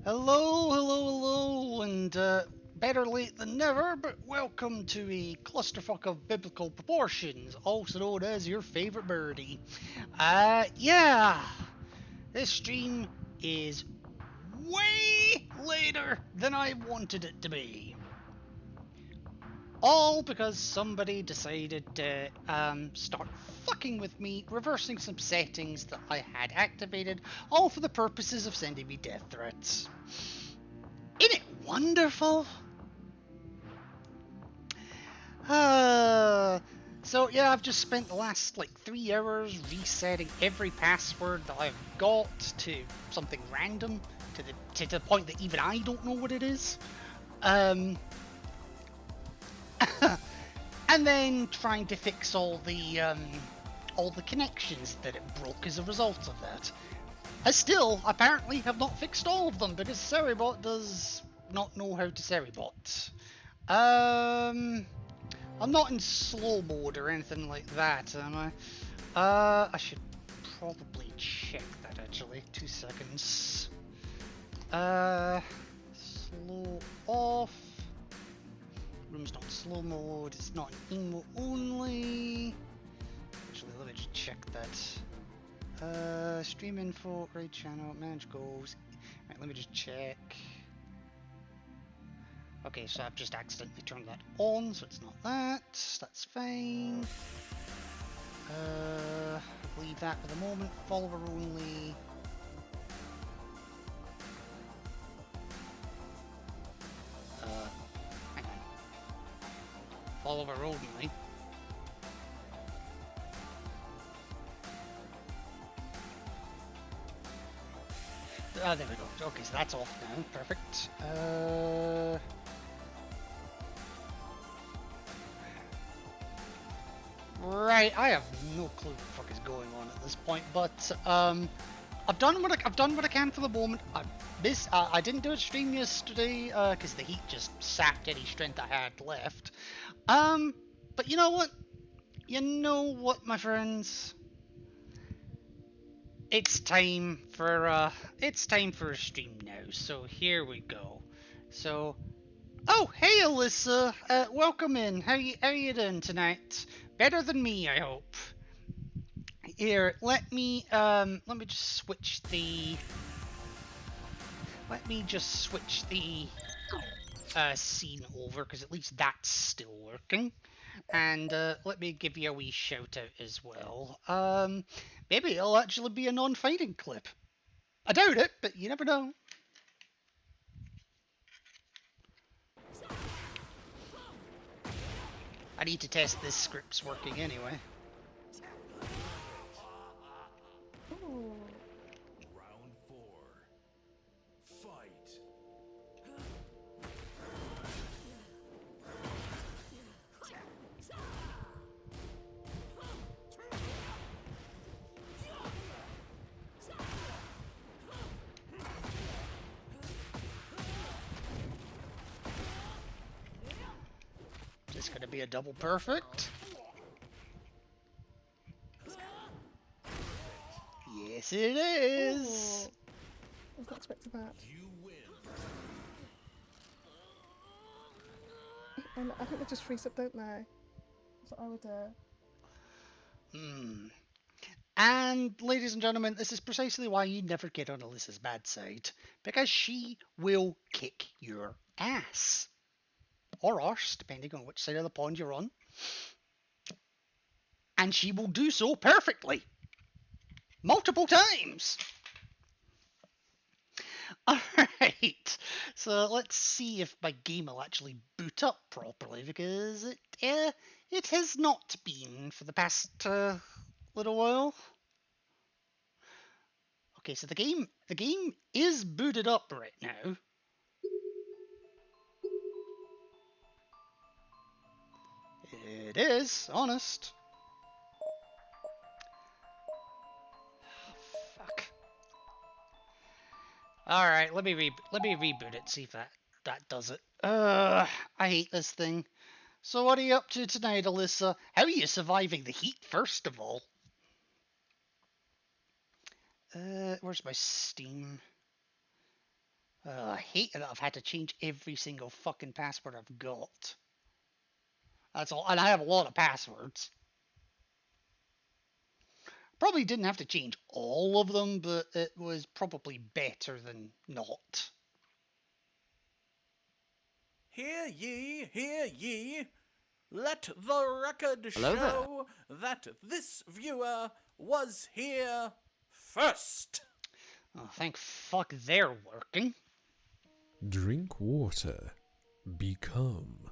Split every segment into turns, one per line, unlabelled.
Hello, hello, hello, and better late than never, but welcome to a clusterfuck of biblical proportions, also known as your favorite birdie. Yeah, this stream is way later than I wanted it to be. All because somebody decided to start fucking with me, reversing some settings that I had activated, all for the purposes of sending me death threats. Isn't it wonderful? So yeah, I've just spent the last like 3 hours resetting every password that I've got to something random to the point that even I don't know what it is. Um, and then trying to fix all the connections that it broke as a result of that. I still apparently have not fixed all of them because Seribot does not know how to Seribot. I'm not in slow mode or anything like that, am I? I should probably check that actually. 2 seconds. Slow off. Room's not in slow mode. It's not in emo only. Actually, let me just check that. Stream info, raid channel, manage goals. Right, let me just check. Okay, so I've just accidentally turned that on, so it's not that. That's fine. Leave that for the moment. Follower only. Hang on. Follower only. Ah, there we go. Okay, so that's off now. Perfect. Right, I have no clue what the fuck is going on at this point, but I've done what I can for the moment. I didn't do a stream yesterday because the heat just sapped any strength I had left. But you know what? You know what, my friends? It's time for a stream now. So here we go. So, oh hey Alyssa, welcome in. How you doing tonight? Better than me, I hope. Here, let me just switch the scene over because at least that's still working. And let me give you a wee shout out as well. Maybe it'll actually be a non-fighting clip. I doubt it, but you never know. I need to test this script's working anyway.
Ooh.
Round four. Fight.
Is this gonna be a double perfect? Yes, it is.
I was not expecting that.
You win.
And I think they just freeze up, don't they? So I would.
Hmm. And, ladies and gentlemen, this is precisely why you never get on Alyssa's bad side. Because she will kick your ass. Or arse, depending on which side of the pond you're on. And she will do so perfectly. Multiple times. Alright, so let's see if my game will actually boot up properly, because it has not been for the past little while. Okay, so the game is booted up right now. It is, honest. Fuck. All right, let me reboot it. See if that does it. I hate this thing. So what are you up to tonight, Alyssa? How are you surviving the heat, first of all? Where's my Steam? I hate that I've had to change every single fucking password I've got. That's all, and I have a lot of passwords. Probably didn't have to change all of them, but it was probably better than not.
Hear ye, hear ye. Let the record
Hello there.
show that this viewer was here first.
Oh, thank fuck they're working.
Drink water. Become.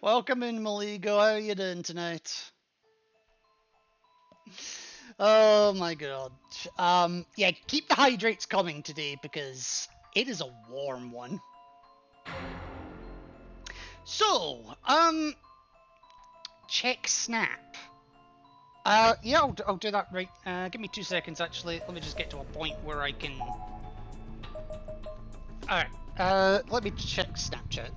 Welcome in, Maligo. How are you doing tonight? Oh my god. Yeah, keep the hydrates coming today because it is a warm one. So, check Snap. Yeah, I'll do that right. Give me 2 seconds actually. Let me just get to a point where I can... Alright, let me check Snapchat.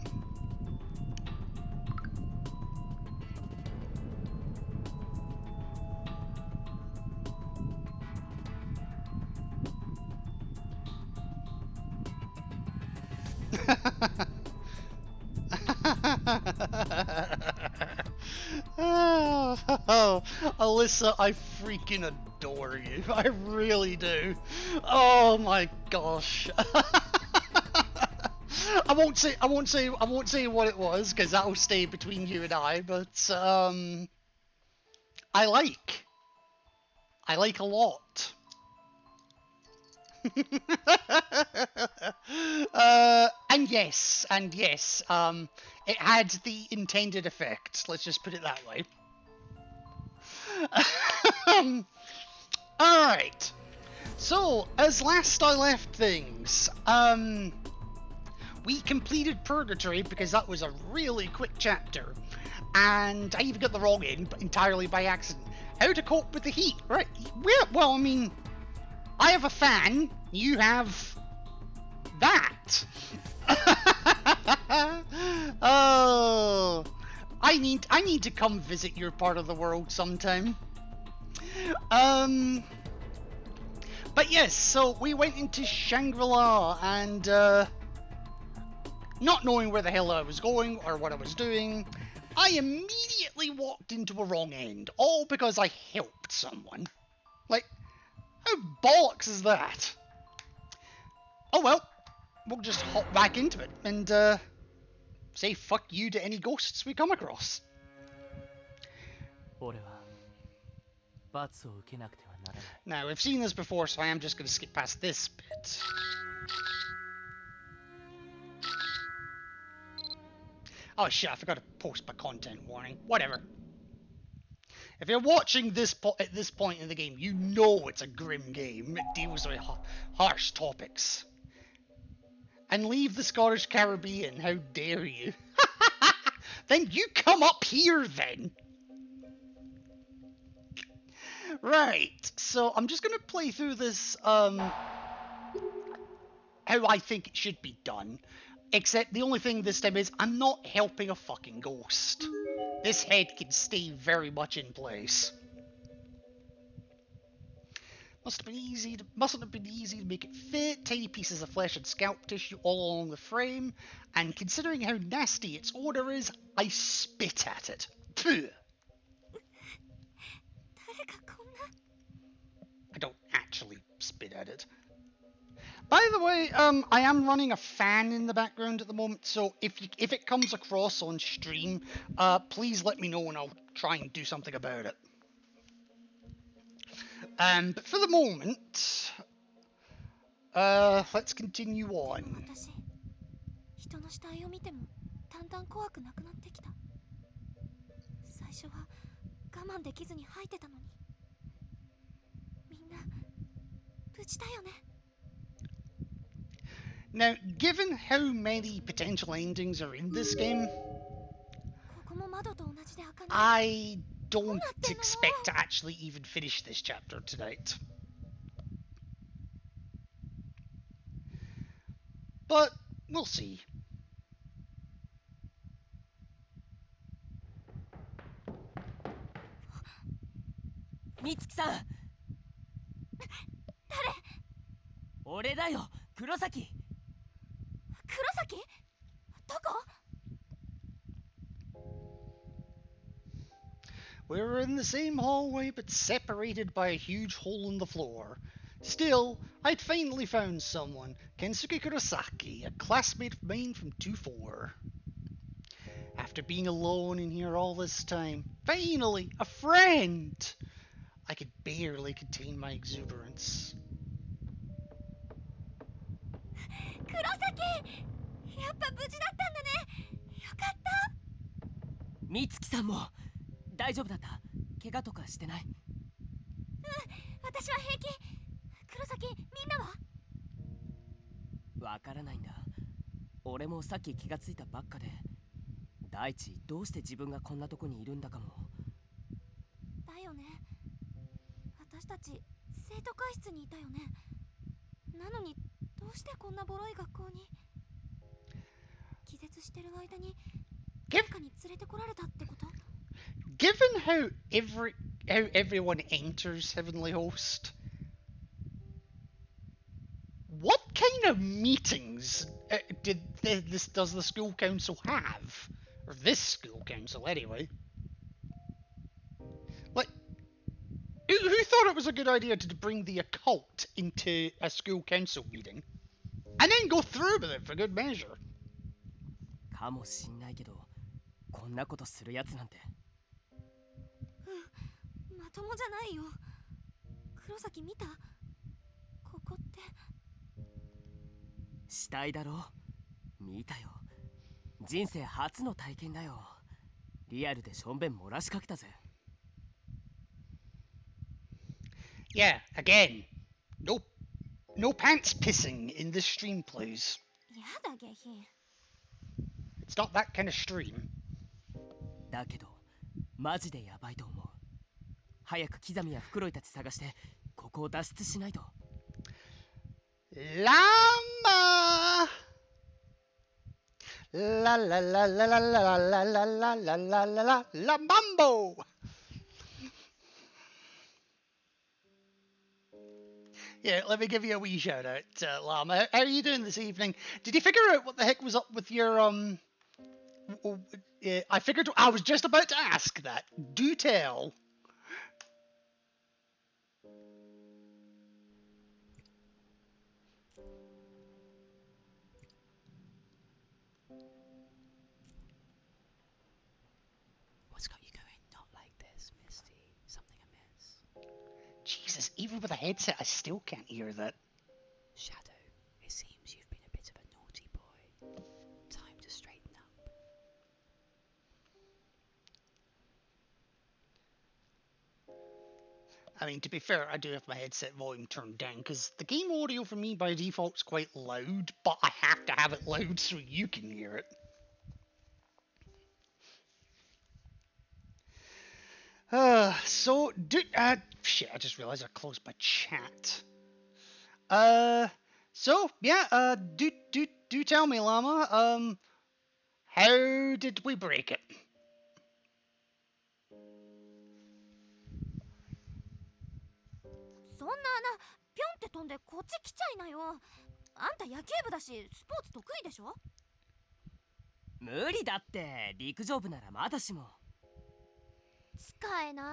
Oh, Alyssa, I freaking adore you. I really do. Oh my gosh. I won't say what it was because that'll stay between you and I. But I like a lot. And yes, it had the intended effect. Let's just put it that way. Alright. So, as last I left things, we completed Purgatory because that was a really quick chapter. And I even got the wrong end, but entirely by accident. How to cope with the heat, right? Well, I mean, I have a fan, you have that. Oh, I need to come visit your part of the world sometime. But yes, so we went into Shangri-La and not knowing where the hell I was going or what I was doing, I immediately walked into a wrong end, all because I helped someone. Like, how bollocks is that? Oh well, we'll just hop back into it and say fuck you to any ghosts we come across.
俺は罰を受けなくてはならない。
Now, I've seen this before, so I am just going to skip past this bit. Oh shit, I forgot to post my content warning. Whatever. If you're watching this at this point in the game, you know it's a grim game. It deals with harsh topics. And leave the Scottish Caribbean, how dare you? Then you come up here then. Right, so I'm just going to play through this, how I think it should be done. Except the only thing this time is I'm not helping a fucking ghost. This head can stay very much in place. Mustn't have been easy to make it fit. Tiny pieces of flesh and scalp tissue all along the frame. And considering how nasty its odor is, I spit at it. Pugh. I don't actually spit at it. By the way, I am running a fan in the background at the moment, so if it comes across on stream, please let me know and I'll try and do something about it. But for the moment, let's continue on.
人の死体を見てもだんだん怖くなくなってきた。最初は我慢できずに吐いてたのに。みんな無事だよね。
Now, given how many potential endings are in this game,
ここも窓と同じで開かない。
I don't expect to actually even finish this chapter tonight. But we'll see.
美月さん。
誰？
俺だよ、黒崎。
黒崎？どこ？
We were in the same hallway but separated by a huge hole in the floor. Still, I'd finally found someone, Kensuke Kurosaki, a classmate of mine from 2-4. After being alone in here all this time, finally, a friend! I could barely contain my exuberance.
黒崎！やっぱ無事だったんだね。よかった。
美月さんも大丈夫だった？怪我とかしてない？
私は平気。黒崎、みんなは？
わからないんだ。俺もさっき気がついたばっかで。大地、どうして自分がこんなとこにいるんだかも。
だよね。私たち生徒会室にいたよね。なのにどうしてこんなボロい学校に？気絶してる間に誰かに連れてこられたってこと？
Given how everyone enters Heavenly Host, what kind of meetings does the school council have? Or this school council, anyway. Like, who thought it was a good idea to bring the occult into a school council meeting? And then go through with it for good measure?
かもしんないけど、こんなことするやつなんて。
まともじゃないよ。黒崎見た？ここって。
死体だろ？見たよ。人生初の体験だよ。リアルでしょんべん漏らしかけたぜ。
Yeah, again, no pants pissing in this stream, please.
やだ下品。
It's not that kind of stream.
だけど、マジでやばいと思う。早くキザミやフクロイたち探して、ここを脱出しないと。
Llama! La la la la la la la la la la la la la la mambo! Yeah, let me give you a wee shout out, Llama. How are you doing this evening? Did you figure out what the heck was up with your I was just about to ask that. Do tell.
What's got you going not like this, Misty? Something amiss?
Jesus, even with a headset, I still can't hear that.
Shadow, it seems you've been a bit of a naughty boy. Time to straighten up.
I mean, to be fair, I do have my headset volume turned down, because the game audio for me by default is quite loud, but I have to have it loud so you can hear it. Shit, I just realized I closed my chat. Do tell me, Llama, how did we break it?
そんな穴ピョンって飛んでこっち来ちゃいなよ。あんた野球部だしスポーツ得意でしょ？
無理だって。陸上部ならまだしも。
使えない。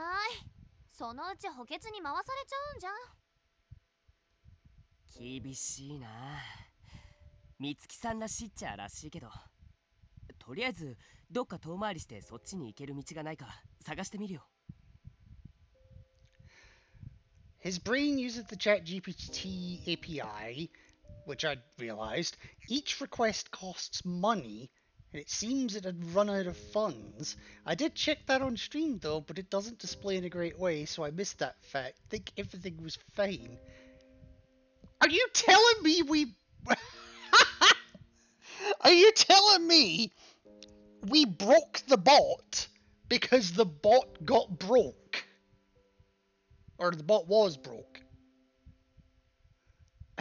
そのうち補欠に回されちゃうんじゃん。
厳しいな。美月さんらしいっちゃらしいけど、とりあえずどっか遠回りしてそっちに行ける道がないか探してみるよ。
His brain uses the ChatGPT API, which I'd realized. Each request costs money, and it seems it had run out of funds. I did check that on stream though, but it doesn't display in a great way, so I missed that fact. Think everything was fine. Are you telling me we... Are you telling me we broke the bot because the bot got broke? Or the bot was broke?
ち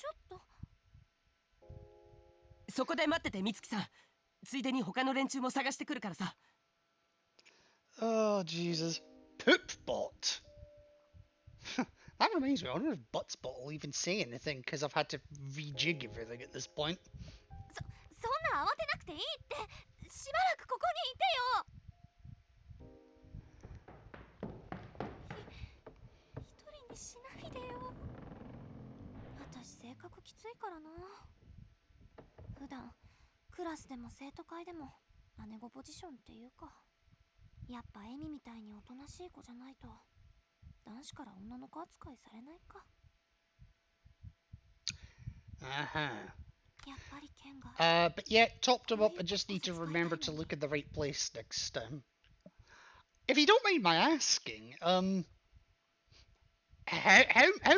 ょっと。
そこで待ってて美月さん。ついでに他の連中も探してくるからさ。
Oh, Jesus. Poop bot. That reminds me, I wonder if Buttsbot will even say anything, because I've had to rejig everything at this point.
そんな慌てなくていいって。しばらくここにいてよ。一人にしないでよ。私性格きついからな。普段クラスでも生徒会でも姉子ポジションっていうか、やっぱエミみたいにおとなしい子じゃないと男子から女の子扱いされないか。
Uh-huh.
やっぱりケンが
But yeah, topped him up. I just need to remember to look in the right place next time. If you don't mind my asking, how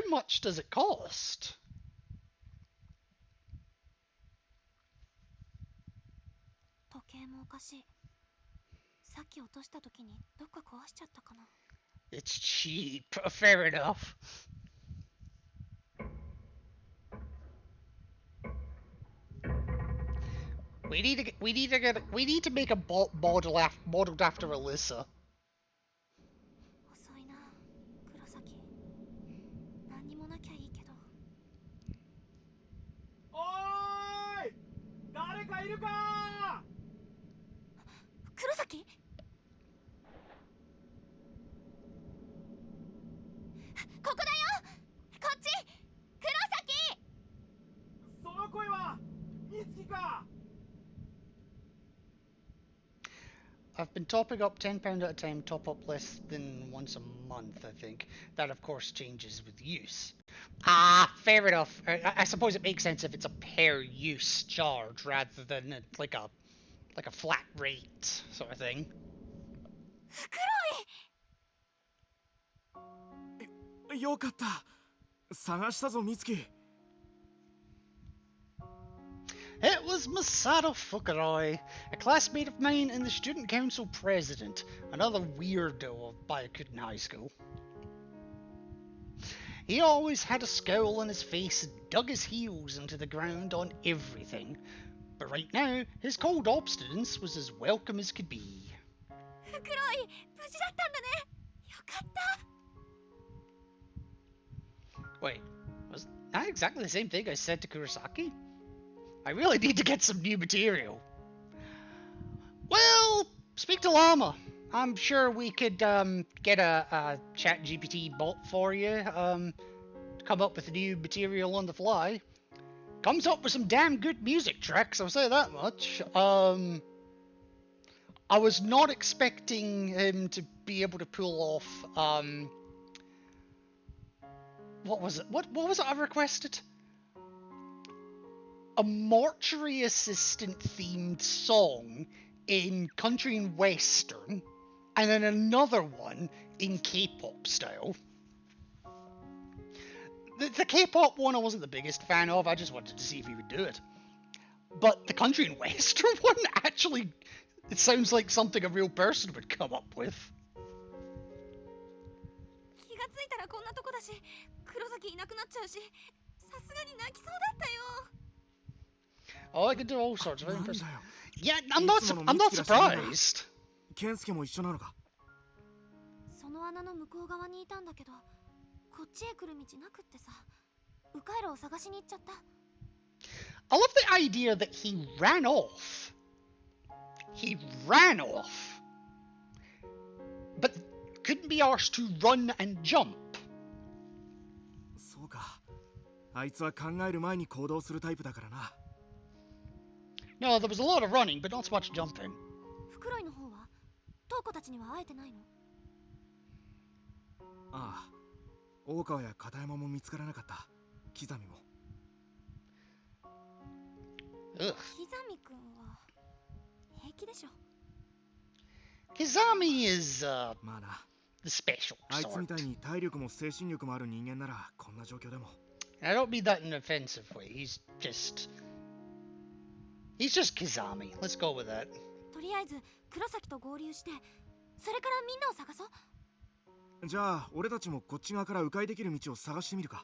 much does it cost?
時計もおかしい。さっき落とした時にどっか壊しちゃったかな。
It's cheap. Fair enough. We need to make a modeled after Alyssa.
遅いな、黒崎。何にもなきゃいいけど。
おーい、誰かいるか。
黒崎？ここだよ。こっち。黒崎。
その声は美月か。
I've been topping up £10 at a time, top up less than once a month, I think. That, of course, changes with use. Ah, fair enough. I suppose it makes sense if it's a per use charge rather than like a flat rate sort of thing.
よかった。探したぞ、美月。
It was Masato Fukuroi, a classmate of mine and the student council president, another weirdo of Byakuten High School. He always had a scowl on his face and dug his heels into the ground on everything, but right now his cold obstinance was as welcome as could be.
フクロイ、無事だったんだね。よかった。
Wait, was that exactly the same thing I said to Kurosaki? I really need to get some new material. Well, speak to Llama. I'm sure we could get a chat GPT bot for you. Come up with new material on the fly. Comes up with some damn good music tracks, I'll say that much. I was not expecting him to be able to pull off what was it? What was it I requested? A mortuary assistant themed song in country and western, and then another one in K-pop style. The K-pop one I wasn't the biggest fan of, I just wanted to see if he would do it. But the country and western one, actually, it sounds like something a real person would come up with.
気がついたらこんなとこだし、黒崎いなくなっちゃうし、さすがに泣きそうだったよ。
Oh, I could do all sorts of things. Yeah, I'm not surprised.
健介も一緒なのか。
その穴の向こう側にいたんだけど、こっちへ来る道なくってさ、迂回路を探しに行っちゃった。
I love the idea that he ran off. He ran off. But couldn't be arsed to run and jump.
そうか。あいつは考える前に行動するタイプだからな。
No, there was a lot of running, but not so much jumping.
フクロイの方は、トウコたちには会えてないの？
ああ、大川や片山も見つからなかった。キザミも。
Ugh.
キザミ君は平気でしょ。
Kizami is,
まあな。
the special
あいつみたい
sort.
に体力も精神力もある人間ならこんな状況でも。
I don't mean that in an offensive way. He's just Kizami. Let's go with that.
とりあえず黒崎と合流して、それからみんなを探そう。
じゃあ俺たちもこっち側から迂回できる道を探してみるか。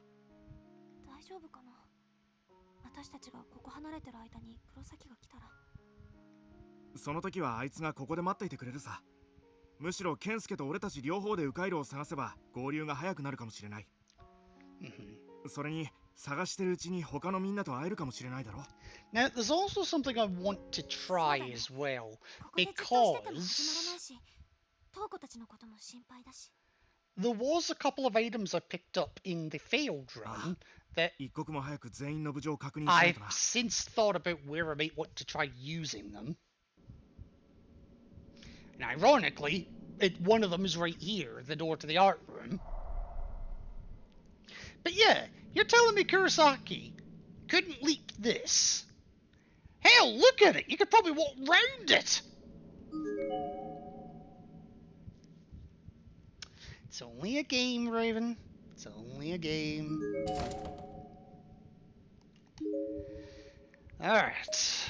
大丈夫かな。私たちがここ離れてる間に黒崎が来たら。
その時はあいつがここで待っていてくれるさ。むしろ健介と俺たち両方で迂回路を探せば合流が早くなるかもしれない。それに探してるうちに他のみんなと会えるかもしれないだろ。
Now, there's also something I want to try as well,
ここでじっとしてても始まらない
because
し、トウコたちのことも心配だし。
there was a couple of items I picked up in the failed run that
一刻も早く全員の無事を確認しない
I've
とな。
since thought about where I might want to try using them. And ironically, one of them is right here, the door to the art room. But yeah, you're telling me Kurosaki couldn't leak this? Hell, look at it! You could probably walk round it! It's only a game, Raven. It's only a game. Alright.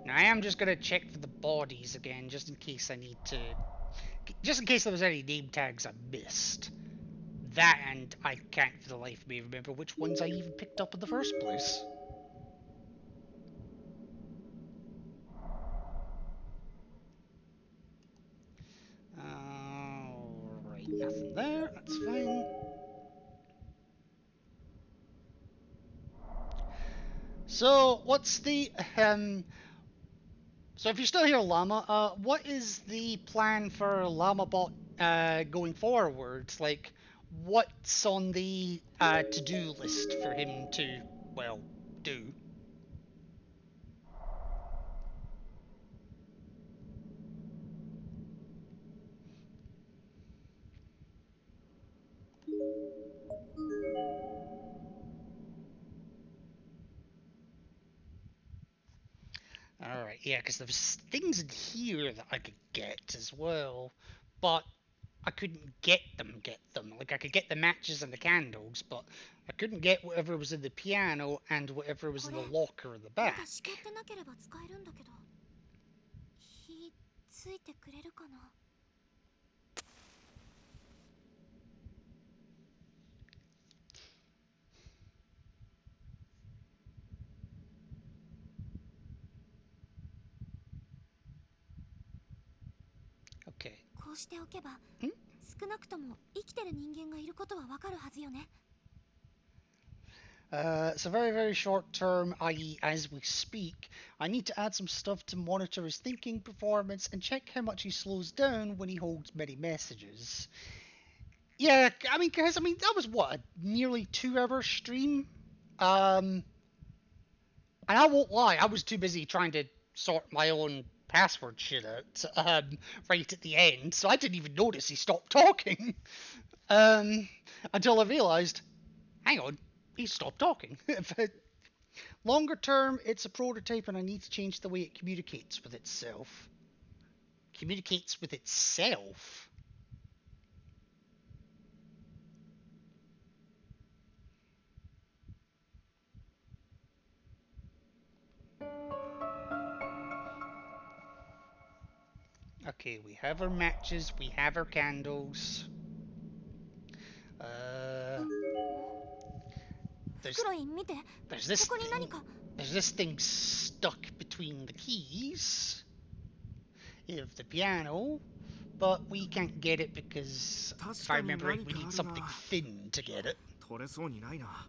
Now I am just gonna check for the bodies again, just in case I need to... Just in case there was any name tags I missed. That, and I can't for the life of me remember which ones I even picked up in the first place. Alright, nothing there, that's fine. So, what's the, so if you're still here, Llama, what is the plan for LlamaBot, going forward? Like, what's on the, to-do list for him to, well, do? Alright, yeah, because there's things in here that I could get as well, but I couldn't get them. Like, I could get the matches and the candles, but I couldn't get whatever was in the piano and whatever was in the locker in the
ま
back.
だしけってなければ使えるんだけど。火ついてくれるかな。
Okay.
こうしておけば、少なくとも生きてる人間がいることはわかるはずよね。
So very, very short term, i.e. as we speak, I need to add some stuff to monitor his thinking performance and check how much he slows down when he holds many messages. Yeah, I mean, guys, that was what, a nearly 2-hour stream? And I won't lie, I was too busy trying to sort my own password shit out, right at the end, so I didn't even notice he stopped talking. Until I realised, hang on, he stopped talking. But longer term, it's a prototype and I need to change the way it communicates with itself. Communicates with itself? Okay, we have our matches, we have our candles. There's
クロイン見て。
there's this
ここに
thing,
何か。
there's this thing stuck between the keys of the piano, but we can't get it because, if I remember right, we need something thin to get it.
取れそうにないな。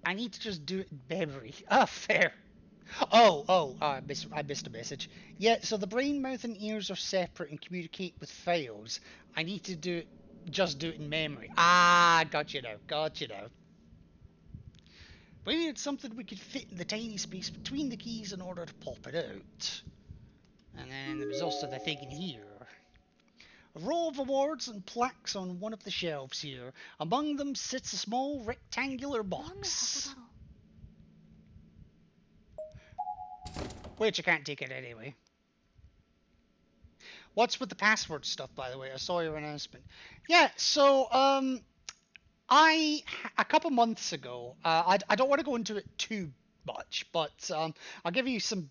I need to just do it in memory. Ah, fair. Oh, I missed a message. Yeah, so the brain, mouth, and ears are separate and communicate with files. I need to do it in memory. Ah, got you now. We needed something we could fit in the tiny space between the keys in order to pop it out. And then there was also the thing in here. A row of awards and plaques on one of the shelves here. Among them sits a small rectangular
何の箱
box.
だろう。
Which I can't take it anyway. What's with the password stuff, by the way? I saw your announcement. Yeah, so, a couple months ago, I don't want to go into it too much, but, I'll give you some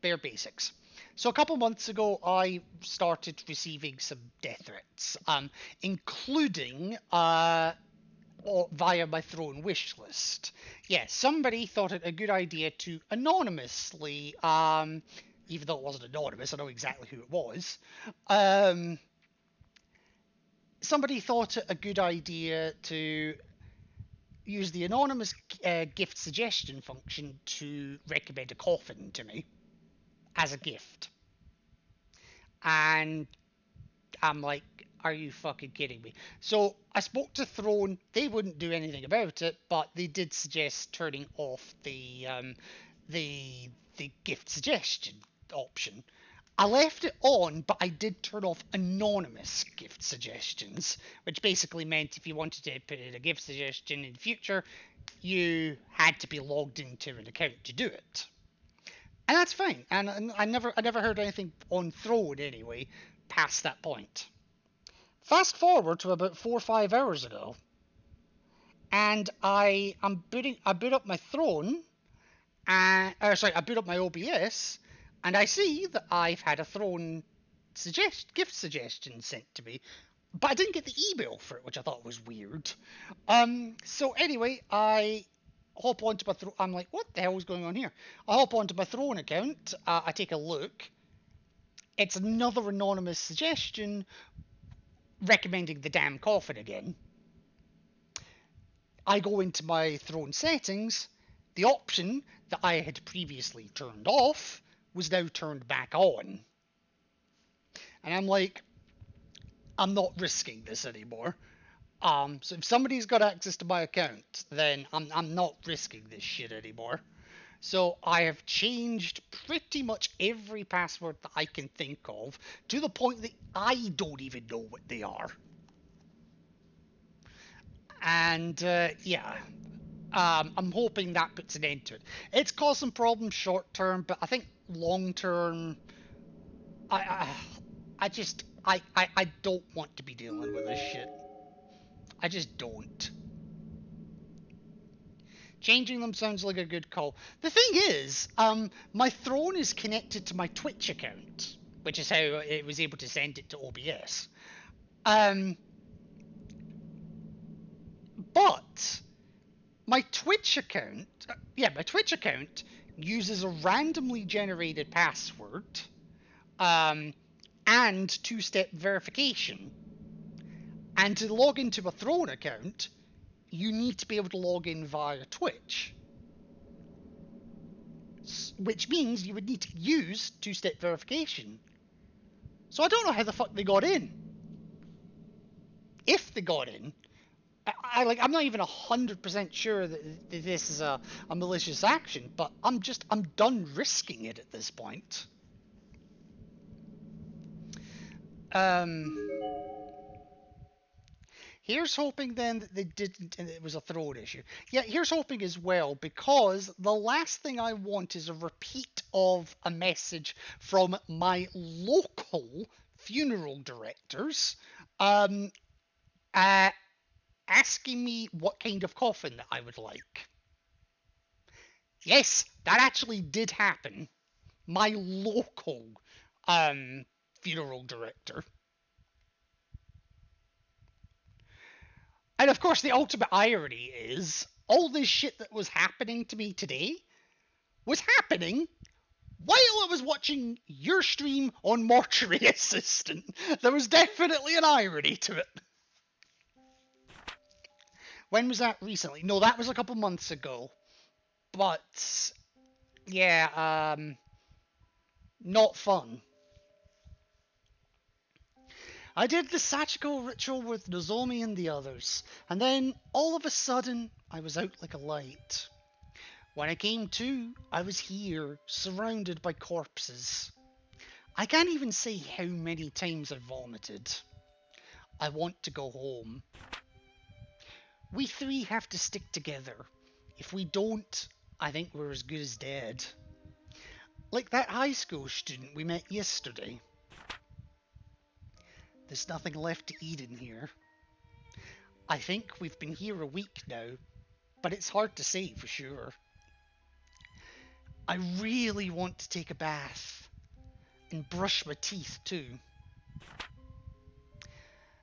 bare basics. So a couple months ago, I started receiving some death threats, including, via my Throne wish list. Yeah, somebody thought it a good idea to anonymously even though it wasn't anonymous, I know exactly who it was. Somebody thought it a good idea to use the anonymous gift suggestion function to recommend a coffin to me as a gift. And I'm like, are you fucking kidding me? So I spoke to Throne. They wouldn't do anything about it, but they did suggest turning off the gift suggestion option. I left it on, but I did turn off anonymous gift suggestions, which basically meant if you wanted to put in a gift suggestion in the future, you had to be logged into an account to do it. And that's fine. And I never heard anything on Throne anyway past that point. Fast forward to about 4 or 5 hours ago, and I boot up my Throne, I boot up my OBS, and I see that I've had a Throne gift suggestion sent to me, but I didn't get the email for it, which I thought was weird. So anyway, I hop onto my Throne. I'm like, what the hell is going on here? I hop onto my Throne account. I take a look. It's another anonymous suggestion recommending the damn coffin again. I go into my Throne settings. The option that I had previously turned off was now turned back on. And I'm like, I'm not risking this anymore. So if somebody's got access to my account, then I'm not risking this shit anymore. So I have changed pretty much every password that I can think of, to the point that I don't even know what they are. And I'm hoping that puts an end to it. It's caused some problems short term, but I think long term, I don't want to be dealing with this shit. I just don't. Changing them sounds like a good call. The thing is, my Throne is connected to my Twitch account, which is how it was able to send it to OBS. But my Twitch account, uses a randomly generated password, and two-step verification. And to log into a Throne account, you need to be able to log in via Twitch. Which means you would need to use two-step verification. So I don't know how the fuck they got in. If they got in, I'm not even 100% sure that this is a malicious action, but I'm done risking it at this point. Here's hoping then that they didn't, and it was a Throne issue. Yeah, here's hoping as well, because the last thing I want is a repeat of a message from my local funeral directors, asking me what kind of coffin that I would like. Yes, that actually did happen. My local funeral director. And of course, the ultimate irony is, all this shit that was happening to me today was happening while I was watching your stream on Mortuary Assistant. There was definitely an irony to it. When was that recently? No, that was a couple months ago. But, yeah, not fun. I did the Sachiko ritual with Nozomi and the others, and then, all of a sudden, I was out like a light. When I came to, I was here, surrounded by corpses. I can't even say how many times I vomited. I want to go home. We three have to stick together. If we don't, I think we're as good as dead. Like that high school student we met yesterday. There's nothing left to eat in here. I think we've been here a week now, but it's hard to say for sure. I really want to take a bath and brush my teeth too.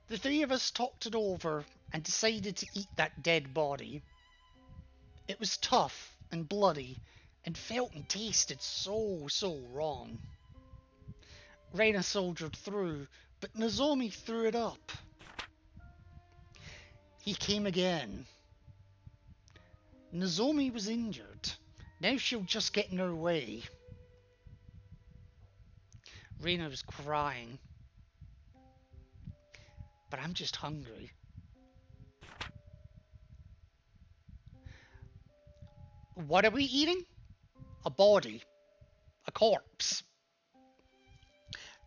The three of us talked it over and decided to eat that dead body. It was tough and bloody and felt and tasted so wrong. Reina soldiered through, but Nozomi threw it up. He came again. Nozomi was injured. Now she'll just get in her way. Reina was crying. But I'm just hungry. What are we eating? A body. A corpse.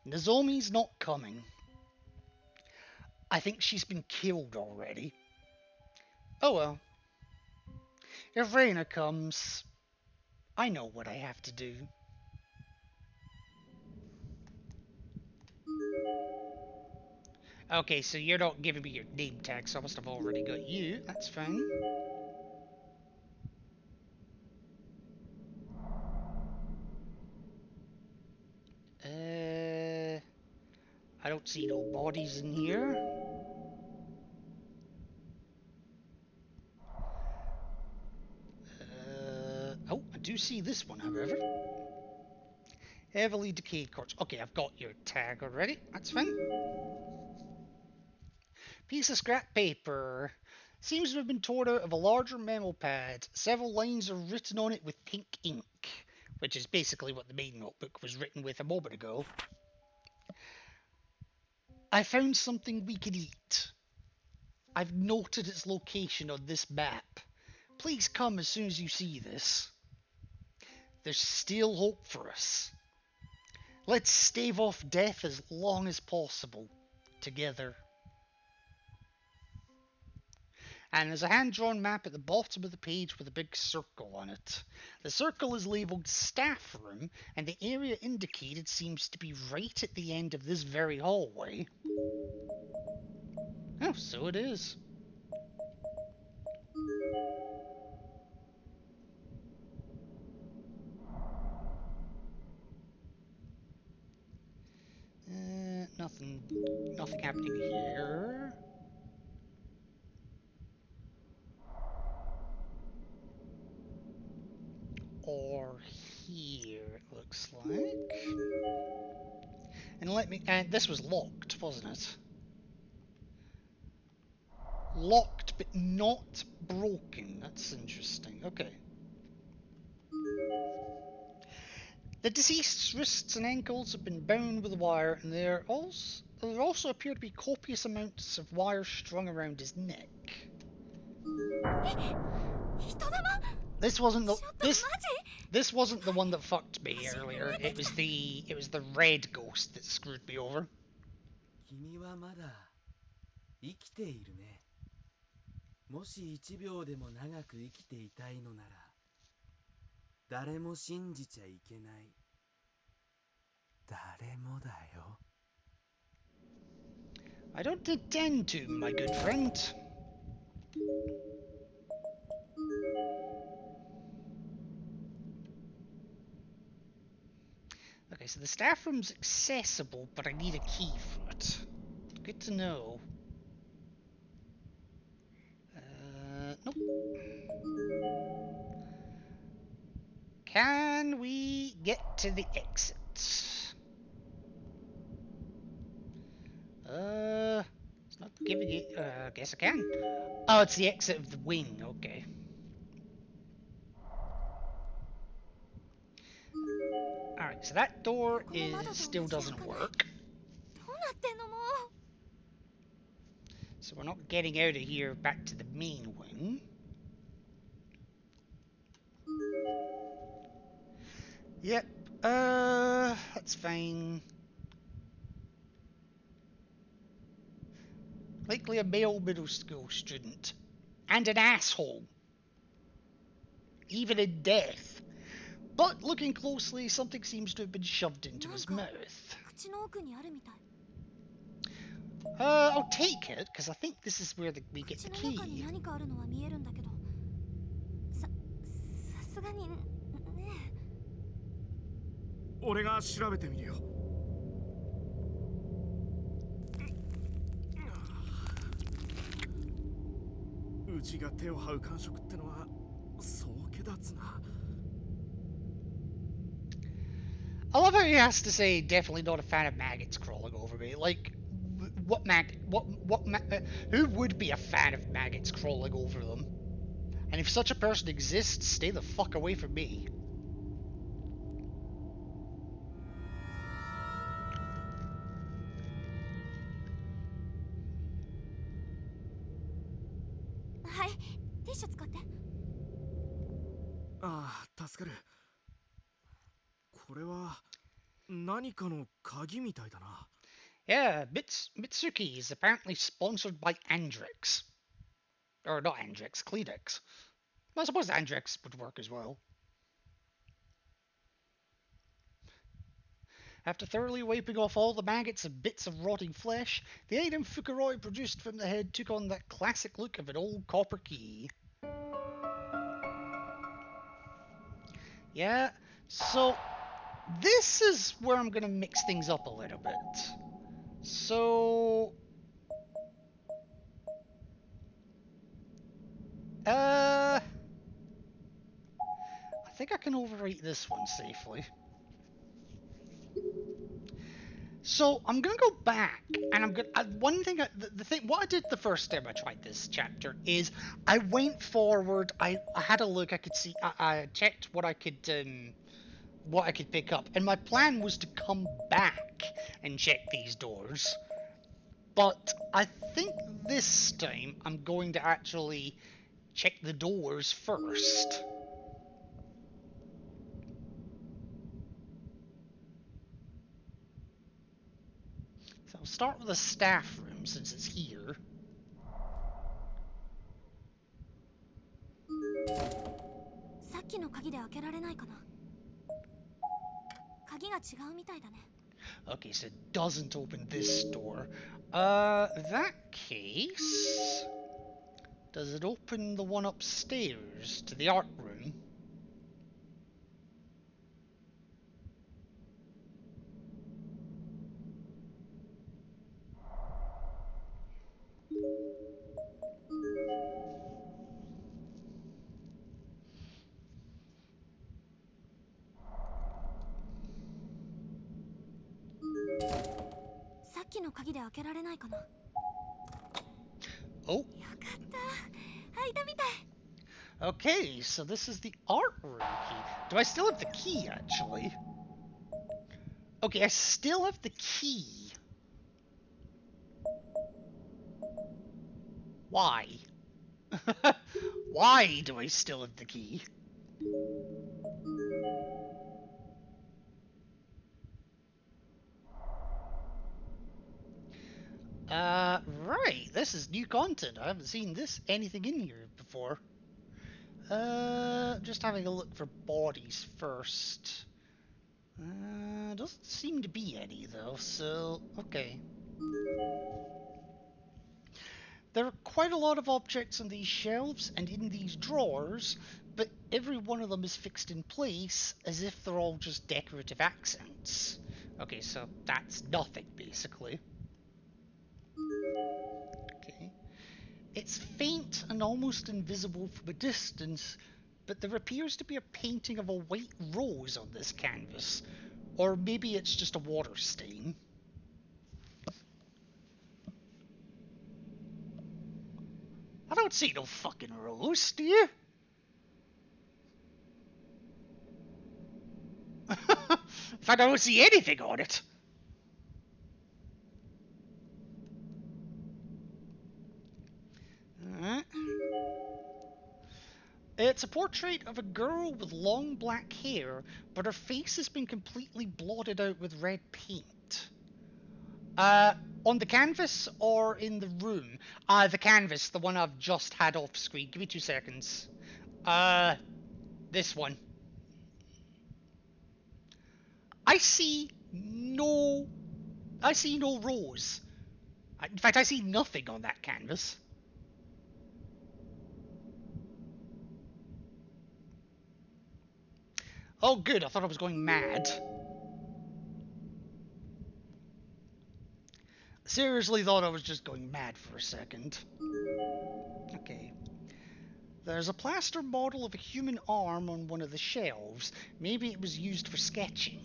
Nozomi's not coming. I think she's been killed already. Oh well. If Reina comes, I know what I have to do. Okay, so you're not giving me your name tag, so I must have already got you. That's fine. I don't see no bodies in here. Oh, I do see this one, however. Heavily decayed corpse. Okay, I've got your tag already. That's fine. Piece of scrap paper. Seems to have been torn out of a larger memo pad. Several lines are written on it with pink ink, which is basically what the main notebook was written with a moment ago. I found something we can eat. I've noted its location on this map. Please come as soon as you see this. There's still hope for us. Let's stave off death as long as possible, together. And there's a hand-drawn map at the bottom of the page with a big circle on it. The circle is labelled Staff Room, and the area indicated seems to be right at the end of this very hallway. Oh, so it is. Nothing happening here. Or here, it looks like. And this was locked, wasn't it? Locked, but not broken. That's interesting. Okay. The deceased's wrists and ankles have been bound with wire, and there also appear to be copious amounts of wire strung around his neck. This wasn't the one that fucked me earlier. It was the red ghost that screwed me over.
君はまだ生きているね。もし1秒でも長く生きていたいのなら、誰も信じちゃいけない。誰もだよ。
I don't intend to, my good friend. Okay, so the staff room's accessible, but I need a key for it. Good to know. Nope. Can we get to the exit? It's not giving you. I guess I can. Oh, it's the exit of the wing. Okay. Alright, so that door still doesn't work. So we're not getting out of here back to the main wing. Yep, that's fine. Likely a male middle school student. And an asshole. Even in death. But looking closely, something seems to have been shoved into his mouth. I'll take it, because I think this is where we get the key. I love how he has to say definitely not a fan of maggots crawling over me. Like, what who would be a fan of maggots crawling over them? And if such a person exists, stay the fuck away from me.
Hi, ティッシュ使って。
ああ、助かる。これは何かの鍵みたいだな。
Yeah, Mitsuki is apparently sponsored by Andrex. Or not Andrex, Kleenex. I suppose Andrex would work as well. After thoroughly wiping off all the maggots and bits of rotting flesh, the item Fukuroi produced from the head took on that classic look of an old copper key. Yeah, so this is where I'm going to mix things up a little bit. So... I think I can overwrite this one safely. So I'm gonna go back, and I'm gonna what I did the first time I tried this chapter is I went forward. I had a look. I could see. I checked what I could pick up, and my plan was to come back and check these doors. But I think this time I'm going to actually check the doors first. So I'll start with the staff room since it's here.
さっきの鍵で開けられないかな。鍵が違うみたいだね。
Okay, so it doesn't open this door. That case... Does it open the one upstairs to the art room? Oh. Okay, so this is the art room key. Do I still have the key, actually? Okay, I still have the key. Why? Why do I still have the key? Right, this is new content. I haven't seen anything in here before. Just having a look for bodies first. Doesn't seem to be any though, so, okay. There are quite a lot of objects on these shelves and in these drawers, but every one of them is fixed in place as if they're all just decorative accents. Okay, so that's nothing, basically. Okay. It's faint and almost invisible from a distance, but there appears to be a painting of a white rose on this canvas. Or maybe it's just a water stain. I don't see no fucking rose, do you? In fact, I don't see anything on it. It's a portrait of a girl with long black hair, but her face has been completely blotted out with red paint. On the canvas or in the room? The canvas, the one I've just had off screen. Give me 2 seconds. This one. I see no rose. In fact, I see nothing on that canvas. Oh, good. I thought I was going mad. Seriously thought I was just going mad for a second. Okay. There's a plaster model of a human arm on one of the shelves. Maybe it was used for sketching.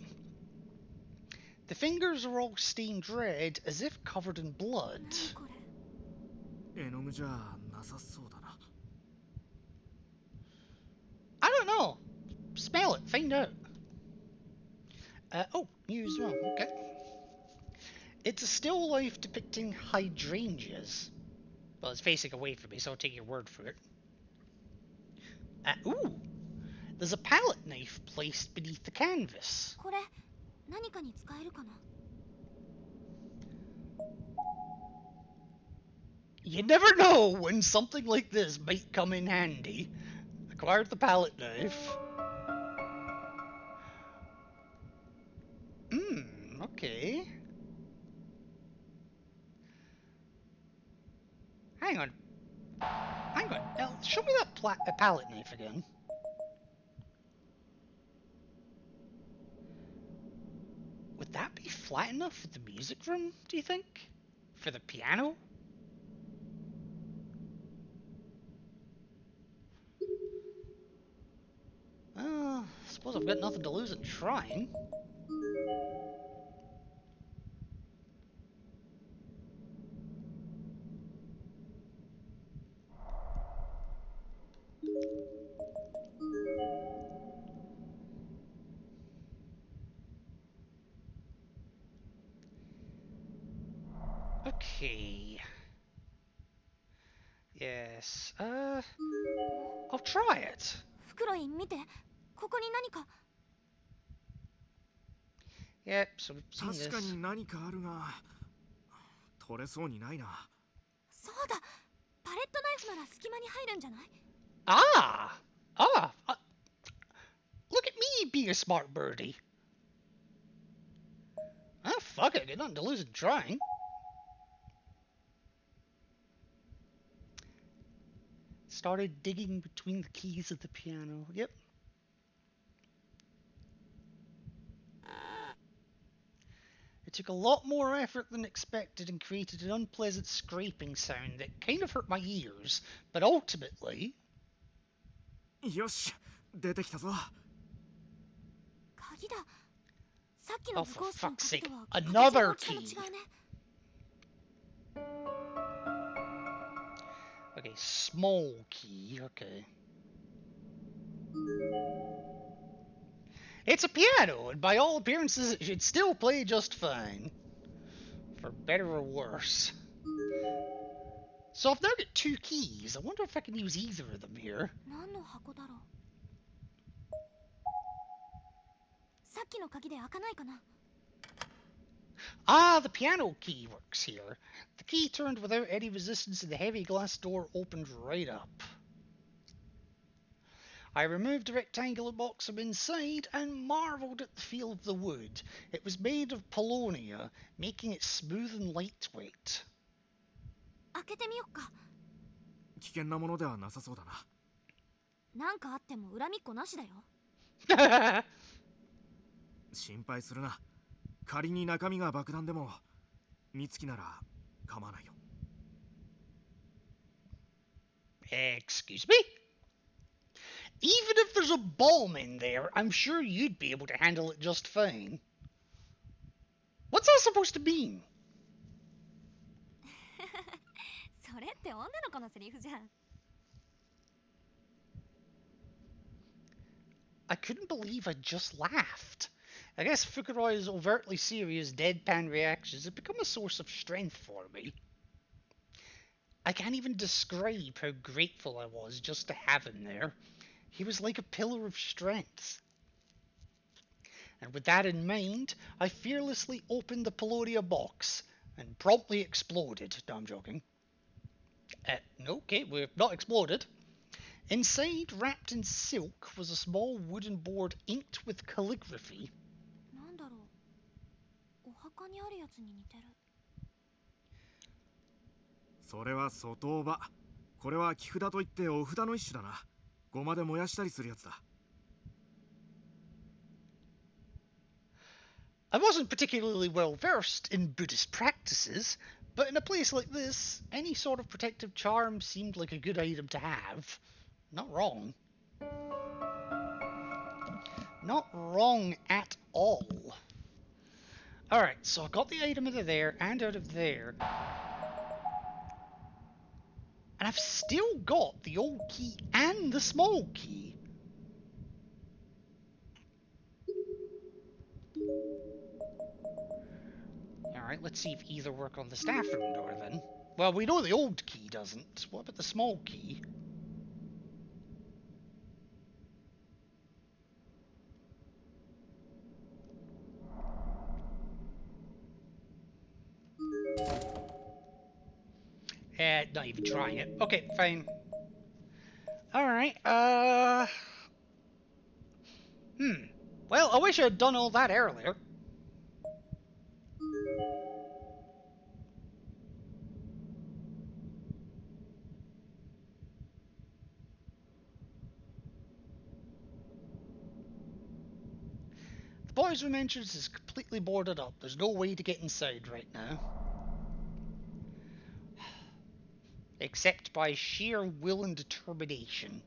The fingers are all stained red, as if covered in blood.
何これ。
絵の具じゃなさそうだな。
I don't know. Smell it, find out. Oh, you as well, okay. It's a still life depicting hydrangeas. Well, it's facing away from me, so I'll take your word for it. Ooh! There's a palette knife placed beneath the canvas.
これ何かに使えるかな。
You never know when something like this might come in handy. Acquired the palette knife. Okay. Hang on. Now, show me that palette knife again. Would that be flat enough for the music room, do you think? For the piano? I suppose I've got nothing to lose in trying. Okay. Yes, I'll try it.
フクロイン見て、ここに何か。
Yep, so we've seen
確か
this.
に何かあるが取れそうにないな。
そうだ、パレットナイフなら隙間に入るんじゃない？
Look at me being a smart birdie. Fuck it, got nothing to lose in trying. Started digging between the keys of the piano. Yep. It took a lot more effort than expected and created an unpleasant scraping sound that kind of hurt my ears, but ultimately...
よし、出てきたぞ。
鍵だ。さっきの
Oh,
図
for
工室の
fuck's
鍵
sake.
とは
Another
形の大きさも
key.
違うね。
Okay, small key, okay. It's a piano, and by all appearances it should still play just fine. For better or worse. So I've now got two keys. I wonder if I can use either of them here.
何の箱だろう。さっきの鍵で開かないかな。
The piano key works here. The key turned without any resistance and the heavy glass door opened right up. I removed the rectangular box from inside and marvelled at the feel of the wood. It was made of paulownia, making it smooth and lightweight.
開けてみよっか。
危険なものではなさそうだな。
なんかあっても恨みっこなしだよ。
心配するな。仮に中身が爆弾でも美月なら構わないよ。
Excuse me? Even if there's a bomb in there, I'm sure you'd be able to handle it just fine. What's that supposed to mean?
それって女の子のセリフじゃん。
I couldn't believe I just laughed. I guess Fukuroi's overtly serious deadpan reactions have become a source of strength for me. I can't even describe how grateful I was just to have him there. He was like a pillar of strength. And with that in mind, I fearlessly opened the paulownia box and promptly exploded. No, I'm joking. No, okay, we've not exploded. Inside, wrapped in silk, was a small wooden board inked with calligraphy.
なんだろう。お墓にあるやつに似てる。
それは外場。これは木札といってお札の一種だな。ごまで燃やしたりするやつだ。
I wasn't particularly well versed in Buddhist practices, but in a place like this, any sort of protective charm seemed like a good item to have. Not wrong. Not wrong at all. Alright, so I got the item out of there and out of there. And I've still got the old key and the small key. Alright, let's see if either work on the staff room door then. Well, we know the old key doesn't. What about the small key? Not even trying it. Okay, fine. Alright, Well, I wish I had done all that earlier. The boys' room entrance is completely boarded up. There's no way to get inside right now. Except by sheer will and determination.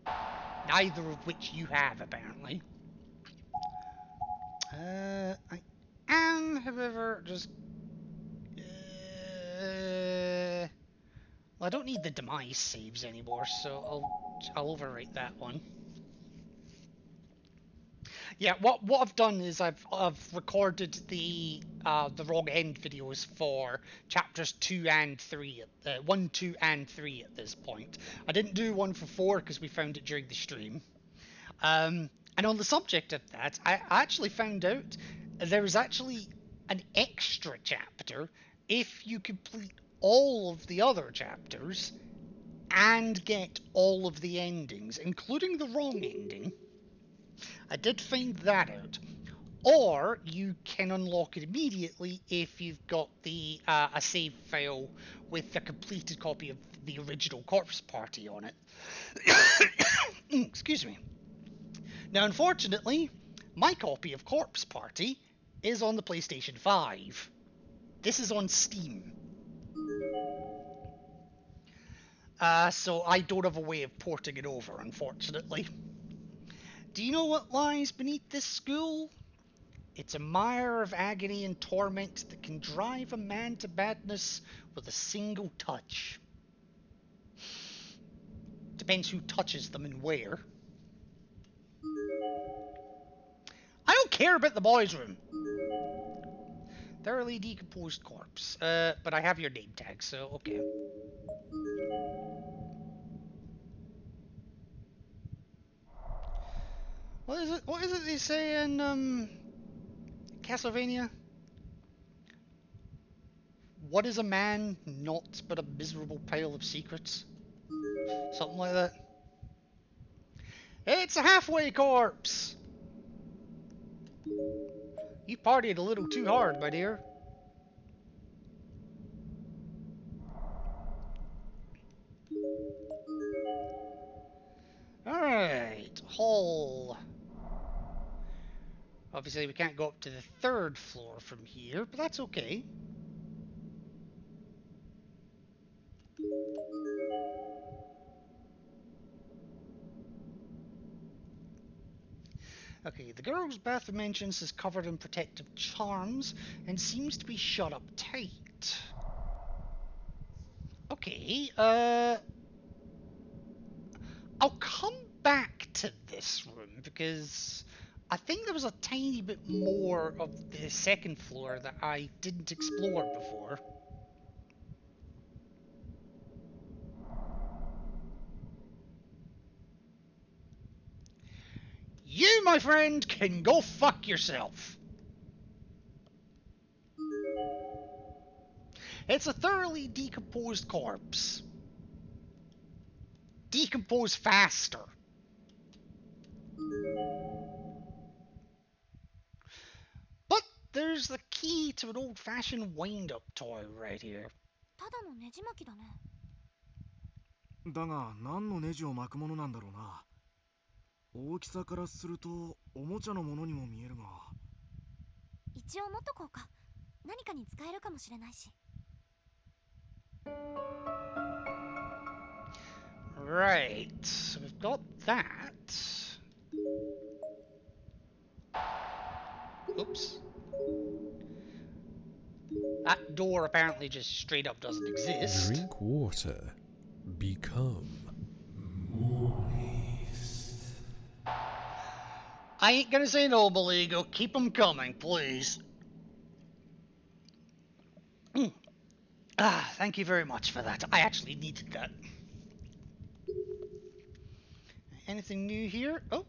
Neither of which you have, apparently. I am, however, just... well, I don't need the demise saves anymore, so I'll overwrite that one. Yeah, what I've done is I've recorded the wrong end videos for chapters 2 and 3, 1, 2, and 3 at this point. I didn't do one for 4 because we found it during the stream. And on the subject of that, I actually found out there is actually an extra chapter if you complete all of the other chapters and get all of the endings, including the wrong ending. I did find that out. Or you can unlock it immediately if you've got the a save file with a completed copy of the original Corpse Party on it. Excuse me. Now, unfortunately, my copy of Corpse Party is on the PlayStation 5. This is on Steam. So I don't have a way of porting it over, unfortunately. Do you know what lies beneath this school? It's a mire of agony and torment that can drive a man to madness with a single touch. Depends who touches them and where. I don't care about the boys' room. Thoroughly decomposed corpse. But I have your name tag, so okay. What is it they say in Castlevania? What is a man not but a miserable pile of secrets? Something like that. It's a halfway corpse! You partied a little too hard, my dear. Alright, hall. Obviously we can't go up to the 3rd floor from here, but that's okay. Okay, the girls' bathroom entrance is covered in protective charms and seems to be shut up tight. Okay, I'll come back to this room because I think there was a tiny bit more of the 2nd floor that I didn't explore before. You, my friend, can go fuck yourself. It's a thoroughly decomposed corpse. Decompose faster. But there's the key to an old-fashioned wind-up toy right here.
ただのネジ巻きだね。
だが何のネジを巻くものなんだろうな。大きさからするとおもちゃのものにも見えるが。
一応持っとこうか。何かに使えるかもしれないし。
Right, so we've got that. Oops. That door apparently just straight up doesn't exist.
Drink water. Become.
I ain't gonna say no, Maligo. Keep them coming, please. Thank you very much for that. I actually needed that. Anything new here? Oh.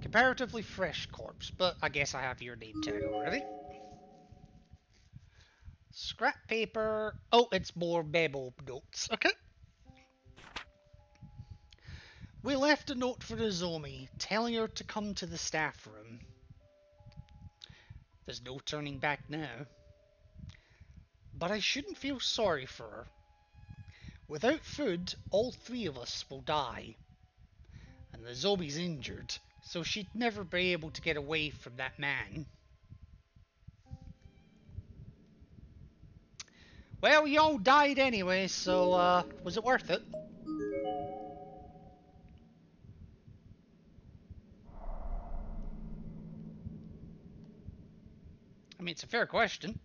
Comparatively fresh corpse, but I guess I have your name tag already. Scrap paper. Oh, it's more memo notes. Okay. We left a note for Nozomi, telling her to come to the staff room. There's no turning back now. But I shouldn't feel sorry for her. Without food, all three of us will die. And Nozomi's injured, so she'd never be able to get away from that man. Well, you all died anyway, so, was it worth it? I mean, it's a fair question.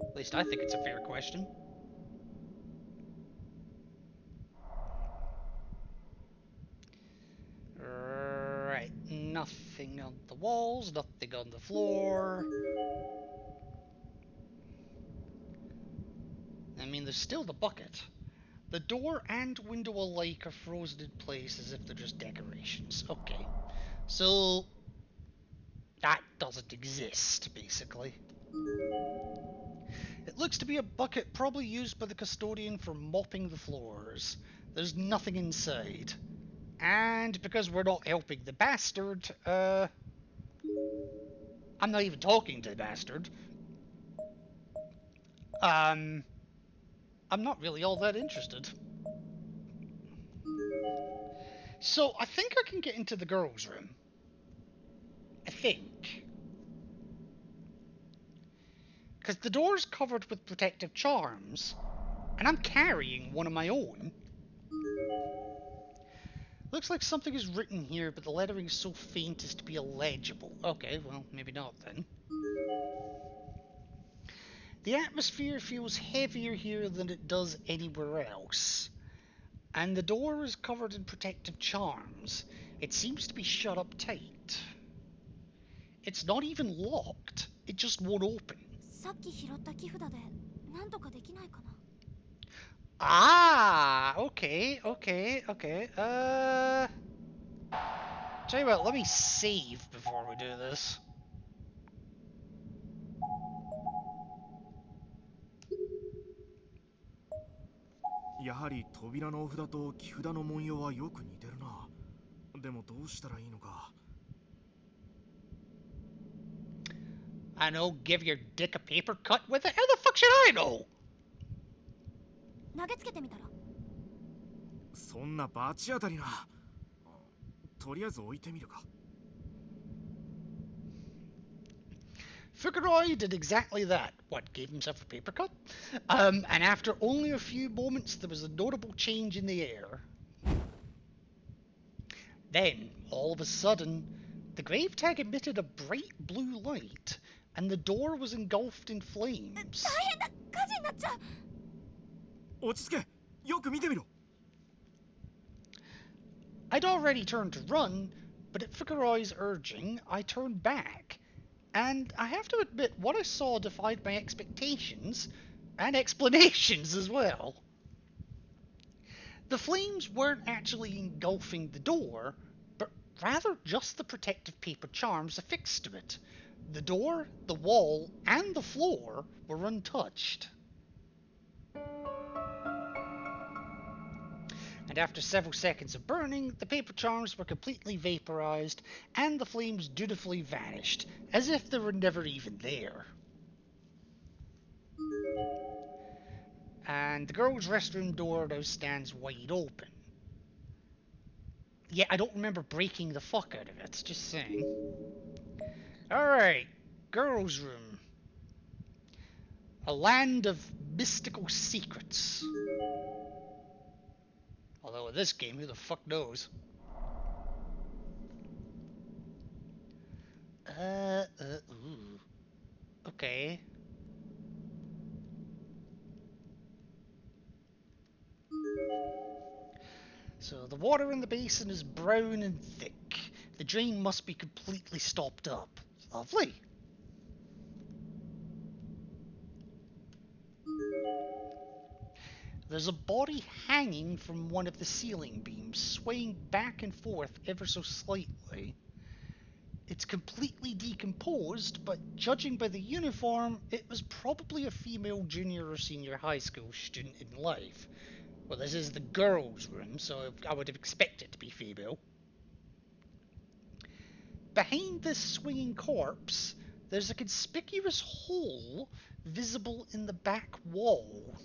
At least I think it's a fair question. Right, nothing on the walls, nothing on the floor. I mean, there's still the bucket. The door and window alike are frozen in place as if they're just decorations. Okay, so that doesn't exist, basically. It looks to be a bucket probably used by the custodian for mopping the floors. There's nothing inside. And because we're not helping the bastard, I'm not even talking to the bastard. I'm not really all that interested. So, I think I can get into the girls' room. I think. Because the door's covered with protective charms, and I'm carrying one of my own. Looks like something is written here, but the lettering is so faint as to be illegible. Okay, well, maybe not then. The atmosphere feels heavier here than it does anywhere else. And the door is covered in protective charms. It seems to be shut up tight. It's not even locked. It just won't open. Ah, okay. Tell you what, let me save before we do this.
やはり扉のお札と木札の文様はよく似てるな。でもどうしたらいいのか。
I know, give your dick a paper cut with it? How the fuck should I know?
投げつけてみたら。
そんな罰当たりな。とりあえず置いてみるか。
Fukuroi did exactly that. What, gave himself a paper cut? And after only a few moments, there was a notable change in the air. Then, all of a sudden, the grave tag emitted a bright blue light, and the door was engulfed in flames.
大変だ、火事になっちゃう。
落ち着け。よく見てみろ。
I'd already turned to run, but at Fukuroi's urging, I turned back. And I have to admit, what I saw defied my expectations, and explanations as well. The flames weren't actually engulfing the door, but rather just the protective paper charms affixed to it. The door, the wall, and the floor were untouched. And after several seconds of burning, the paper charms were completely vaporized, and the flames dutifully vanished, as if they were never even there. And the girls' restroom door now stands wide open. Yeah, I don't remember breaking the fuck out of it, just saying. Alright, girls' room. A land of mystical secrets. Although in this game, who the fuck knows? Ooh. Okay. So the water in the basin is brown and thick. The drain must be completely stopped up. Lovely. There's a body hanging from one of the ceiling beams, swaying back and forth ever so slightly. It's completely decomposed, but judging by the uniform, it was probably a female junior or senior high school student in life. Well, this is the girls' room, so I would have expected it to be female. Behind this swinging corpse, there's a conspicuous hole visible in the back wall.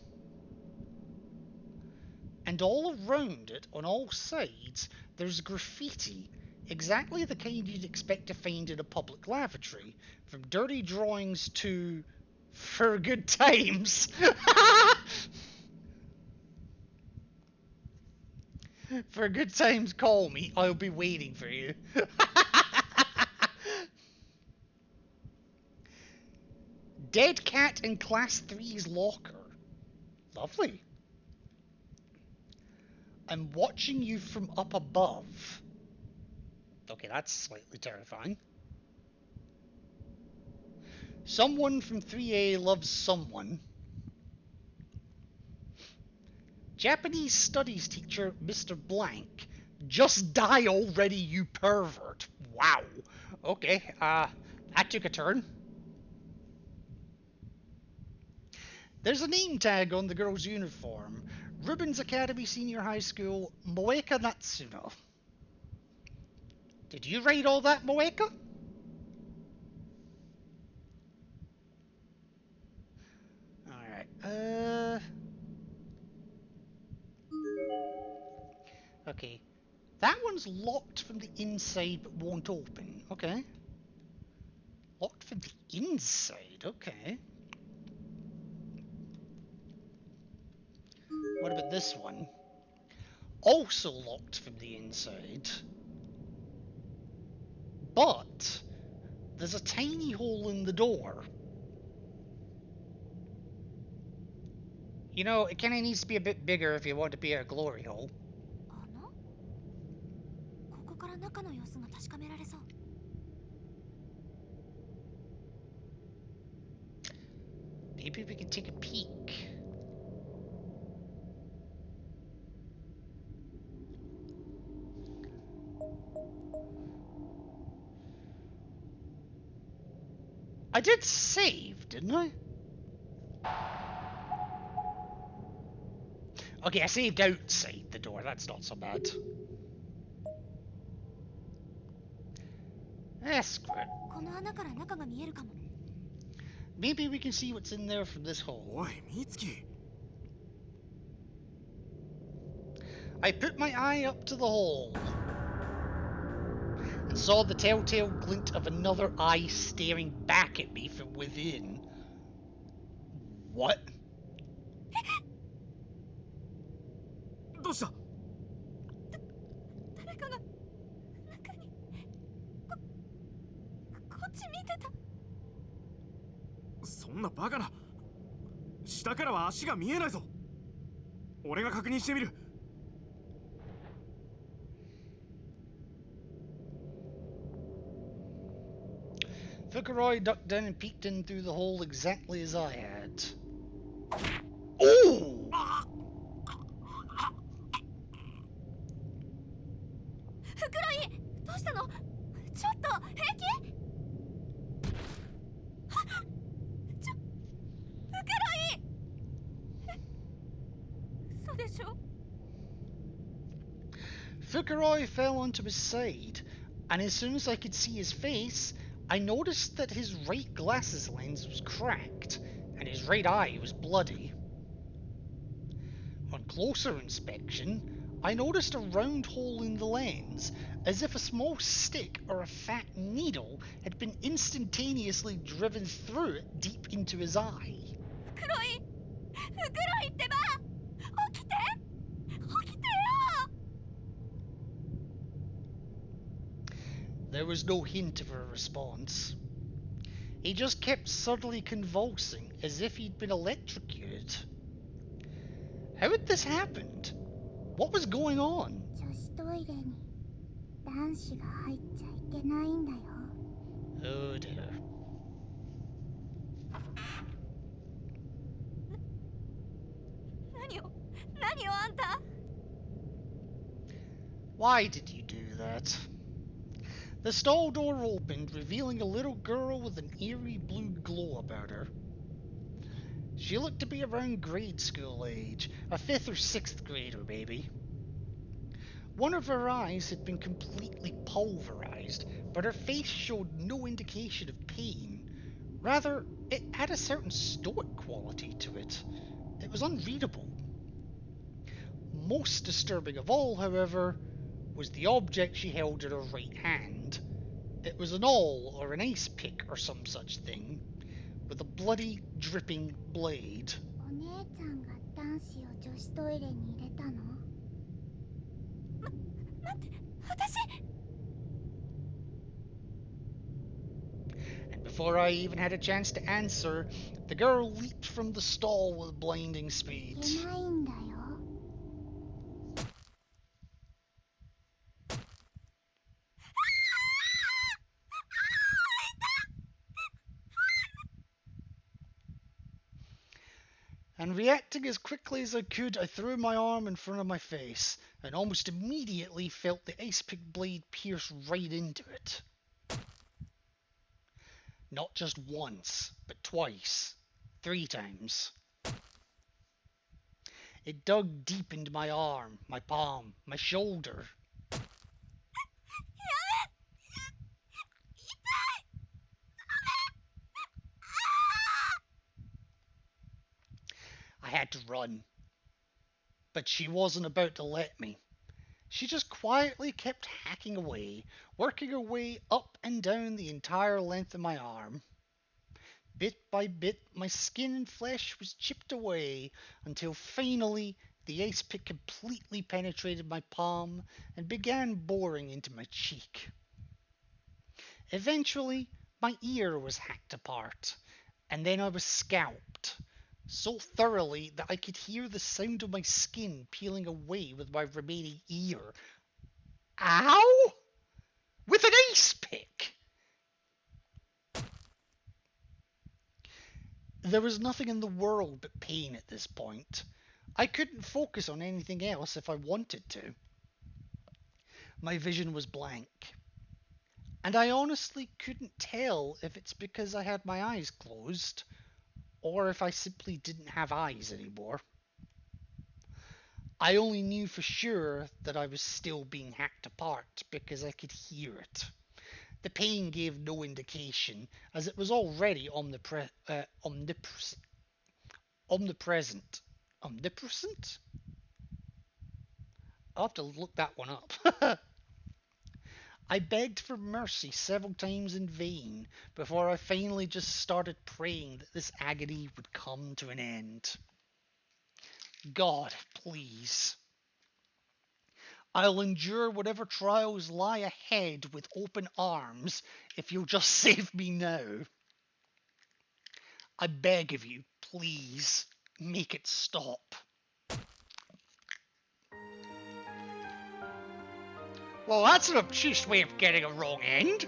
And all around it, on all sides, there's graffiti, exactly the kind you'd expect to find in a public lavatory, from dirty drawings to for good times. For good times, call me. I'll be waiting for you. Dead cat in Class 3's locker. Lovely. I'm watching you from up above. Okay, that's slightly terrifying. Someone from 3A loves someone. Japanese studies teacher, Mr. Blank. Just die already, you pervert. Wow. Okay, that took a turn. There's a name tag on the girl's uniform. Rubens Academy Senior High School, Moeka Natsuno. Did you write all that, Moeka? Alright, okay. That one's locked from the inside but won't open. Okay. Locked from the inside, okay. What about this one? Also locked from the inside. But there's a tiny hole in the door. You know, it kind of needs to be a bit bigger if you want to be a glory hole. Maybe we can take a peek. I did save, didn't I? Okay, I saved outside the door. That's not so bad. Screw it. Maybe we can see what's in there from this hole.
Oi, Mitsuki.
I put my eye up to the hole and saw the telltale glint of another eye staring back at me from within. What?
どうした？
誰かが中にこっち見てた。
そんなバカな。下からは足が見えないぞ。俺が確認してみる。
Fukuroy ducked down and peeked in through the hole exactly as I had. Oh!
Fukuroy! どうしたの？ちょっと平気？Fukuroy! 嘘でしょ？
Fukuroy fell onto his side, and as soon as I could see his face, I noticed that his right glasses lens was cracked, and his right eye was bloody. On closer inspection, I noticed a round hole in the lens, as if a small stick or a fat needle had been instantaneously driven through it deep into his eye.
Fukuroy! Fukuroy ってば！起きて！起きてよ！
There was no hint of a response. He just kept suddenly convulsing as if he'd been electrocuted. How had this happened? What was going on?
女子トイレに男子が入っちゃいけないんだよ。
Oh dear.
何よあんた。
Why did you do that? The stall door opened, revealing a little girl with an eerie blue glow about her. She looked to be around grade school age, a 5th or 6th grader maybe. One of her eyes had been completely pulverized, but her face showed no indication of pain. Rather, it had a certain stoic quality to it. It was unreadable. Most disturbing of all, however, was the object she held in her right hand. It was an awl or an ice pick or some such thing, with a bloody, dripping blade.
お姉ちゃんが男子を女子トイレに入れたの？待って、私。
And before I even had a chance to answer, the girl leaped from the stall with blinding
い
speed.
けないんだよ。
And reacting as quickly as I could, I threw my arm in front of my face, and almost immediately felt the ice pick blade pierce right into it. Not just once, but twice, 3 times. It dug deep into my arm, my palm, my shoulder. I had to run. But she wasn't about to let me. She just quietly kept hacking away, working her way up and down the entire length of my arm. Bit by bit, my skin and flesh was chipped away until finally the ice pick completely penetrated my palm and began boring into my cheek. Eventually, my ear was hacked apart, and then I was scalped. So thoroughly that I could hear the sound of my skin peeling away with my remaining ear. Ow! With an ice pick! There was nothing in the world but pain at this point. I couldn't focus on anything else if I wanted to. My vision was blank. And I honestly couldn't tell if it's because I had my eyes closed, or if I simply didn't have eyes anymore. I only knew for sure that I was still being hacked apart because I could hear it. The pain gave no indication, as it was already omnipresent. Omnipresent? I'll have to look that one up. I begged for mercy several times in vain before I finally just started praying that this agony would come to an end. God, please. I'll endure whatever trials lie ahead with open arms if you'll just save me now. I beg of you, please, make it stop. Well, that's an obtuse way of getting a wrong end.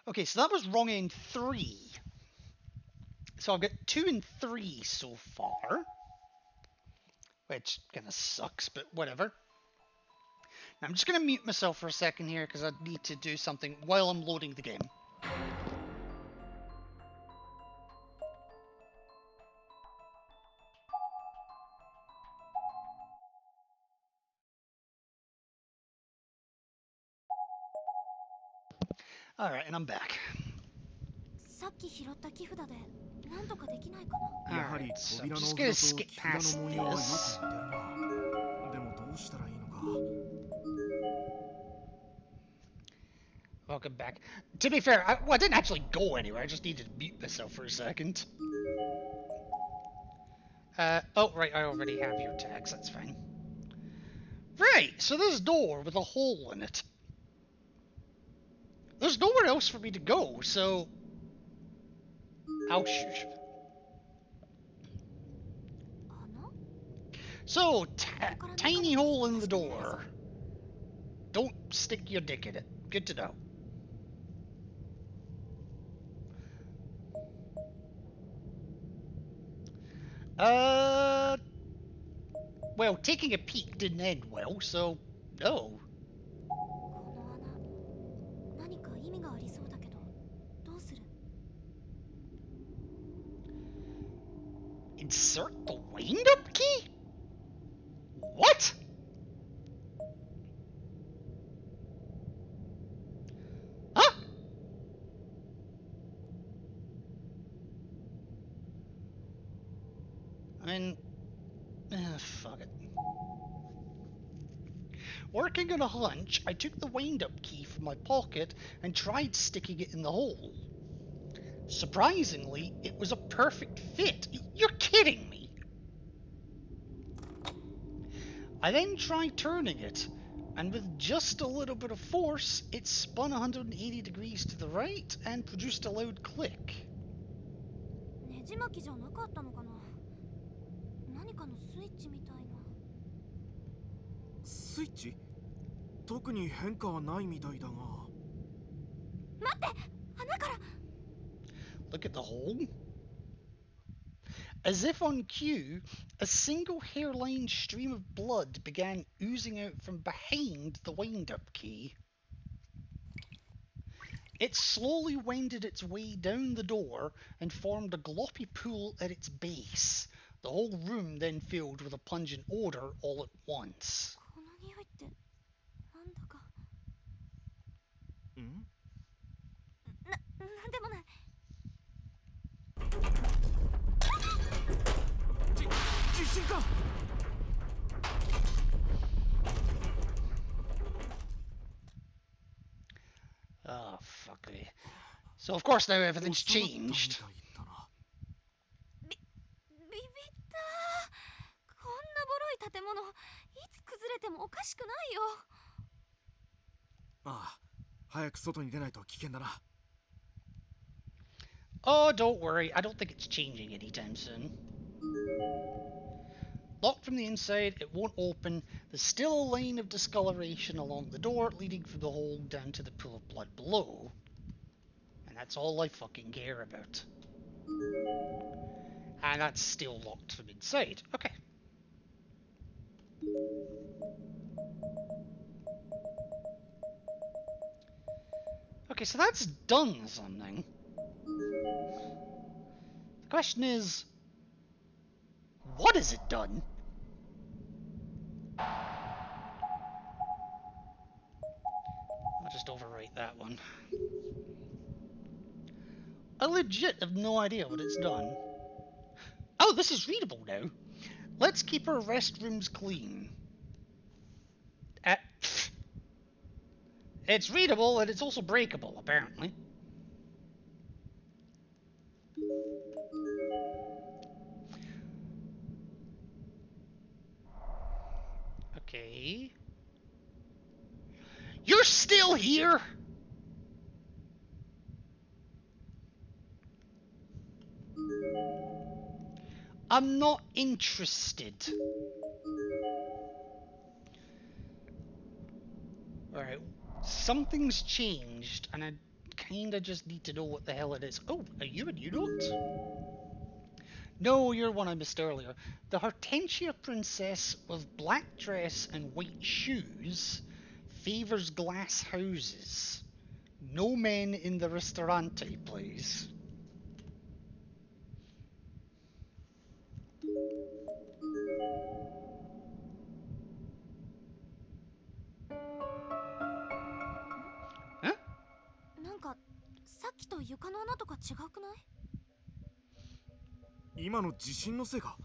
Okay, so that was wrong end 3. So I've got 2 and 3 so far. Which kind of sucks, but whatever. Now I'm just going to mute myself for a second here because I need to do something while I'm loading the game. Alright, and I'm back.
さっき拾った木札で何とかできないかな。
やはり
Alright, so
扉
I'm
の
just
お
gonna
札と
skip
木札
past
の文様はよく似
this.
てるな。でもどうしたらいいのか。
Welcome back. To be fair, I didn't actually go anywhere. I just needed to mute myself for a second. Oh, right, I already have your tags. That's fine. Right, so this door with a hole in it. There's nowhere else for me to go, so... Oh, shoot.
穴
So, tiny hole in the door. Don't stick your dick in it. Good to know. Well, taking a peek didn't end well, so no.
この穴何か意味がありそうだけどどうする
Insert the wind-up key? What? Huh? I mean, fuck it. Working on a hunch, I took the wind-up key from my pocket and tried sticking it in the hole. Surprisingly, it was a perfect fit. You're kidding me! I then tried turning it, and with just a little bit of force, it spun 180 degrees to the right and produced a loud click.
ねじ巻きじゃなかったのかな何かのスイッチみたいな
スイッチ？特に変化はないみたいだが。
待って穴から
Look at the hole. As if on cue, a single hairline stream of blood began oozing out from behind the wind-up key. It slowly wended its way down the door and formed a gloppy pool at its base. The whole room then filled with a pungent odour all at once.
この匂いってなんだか
ん？
なんでもない
地震か
Oh, fuck me. So of course now everything's changed.
ビビったこんなボロい建物いつ崩れてもおかしくないよ
ああ、早く外に出ないと危険だな。
Oh, don't worry. I don't think it's changing anytime soon. Locked from the inside, it won't open. There's still a line of discoloration along the door leading from the hole down to the pool of blood below. And that's all I fucking care about. And that's still locked from inside. Okay. Okay, so that's done something. The question is, what has it done? I'll just overwrite that one. I legit have no idea what it's done. Oh, this is readable now. Let's keep our restrooms clean. It's readable and it's also breakable, apparently. Okay. You're still here? I'm not interested. Alright, something's changed, and I kinda just need to know what the hell it is. Oh, are you a new note? No, you're one I missed earlier. The Hortensia princess with black dress and white shoes favors glass houses. No men in the ristorante, please. Huh?
なんかさっきと床の穴とか違くない
今の地震のせいか。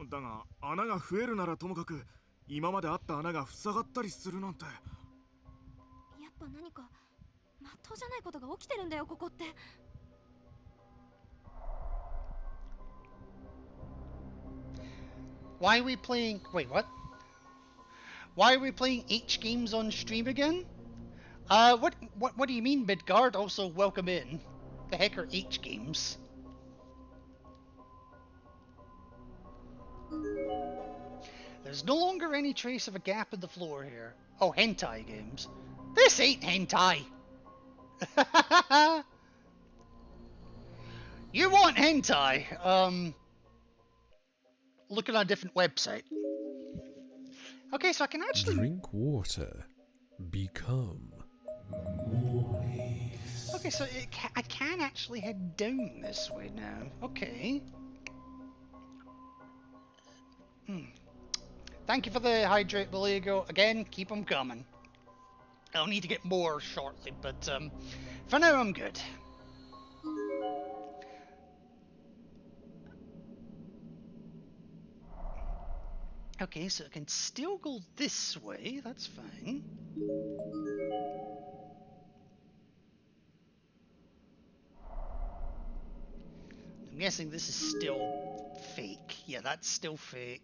だが穴が増えるならともかく今まであった穴が塞がったりするなんて。
やっぱ何かまっとうじゃないことが起きてるんだよここって
Why are we playing... Wait, what? Why are we playing H games on stream again? What do you mean, Midgard? Also, welcome in. The heck are H games? There's no longer any trace of a gap in the floor here. Oh, hentai games. This ain't hentai! You want hentai? Look at a different website. Okay, so I can actually...
Drink water. Become.
Okay, so I can actually head down this way now. Okay. Thank you for the hydrate, Beligo. Again, keep them coming. I'll need to get more shortly, but for now I'm good. Okay, so it can still go this way. That's fine. I'm guessing this is still fake. Yeah, that's still fake.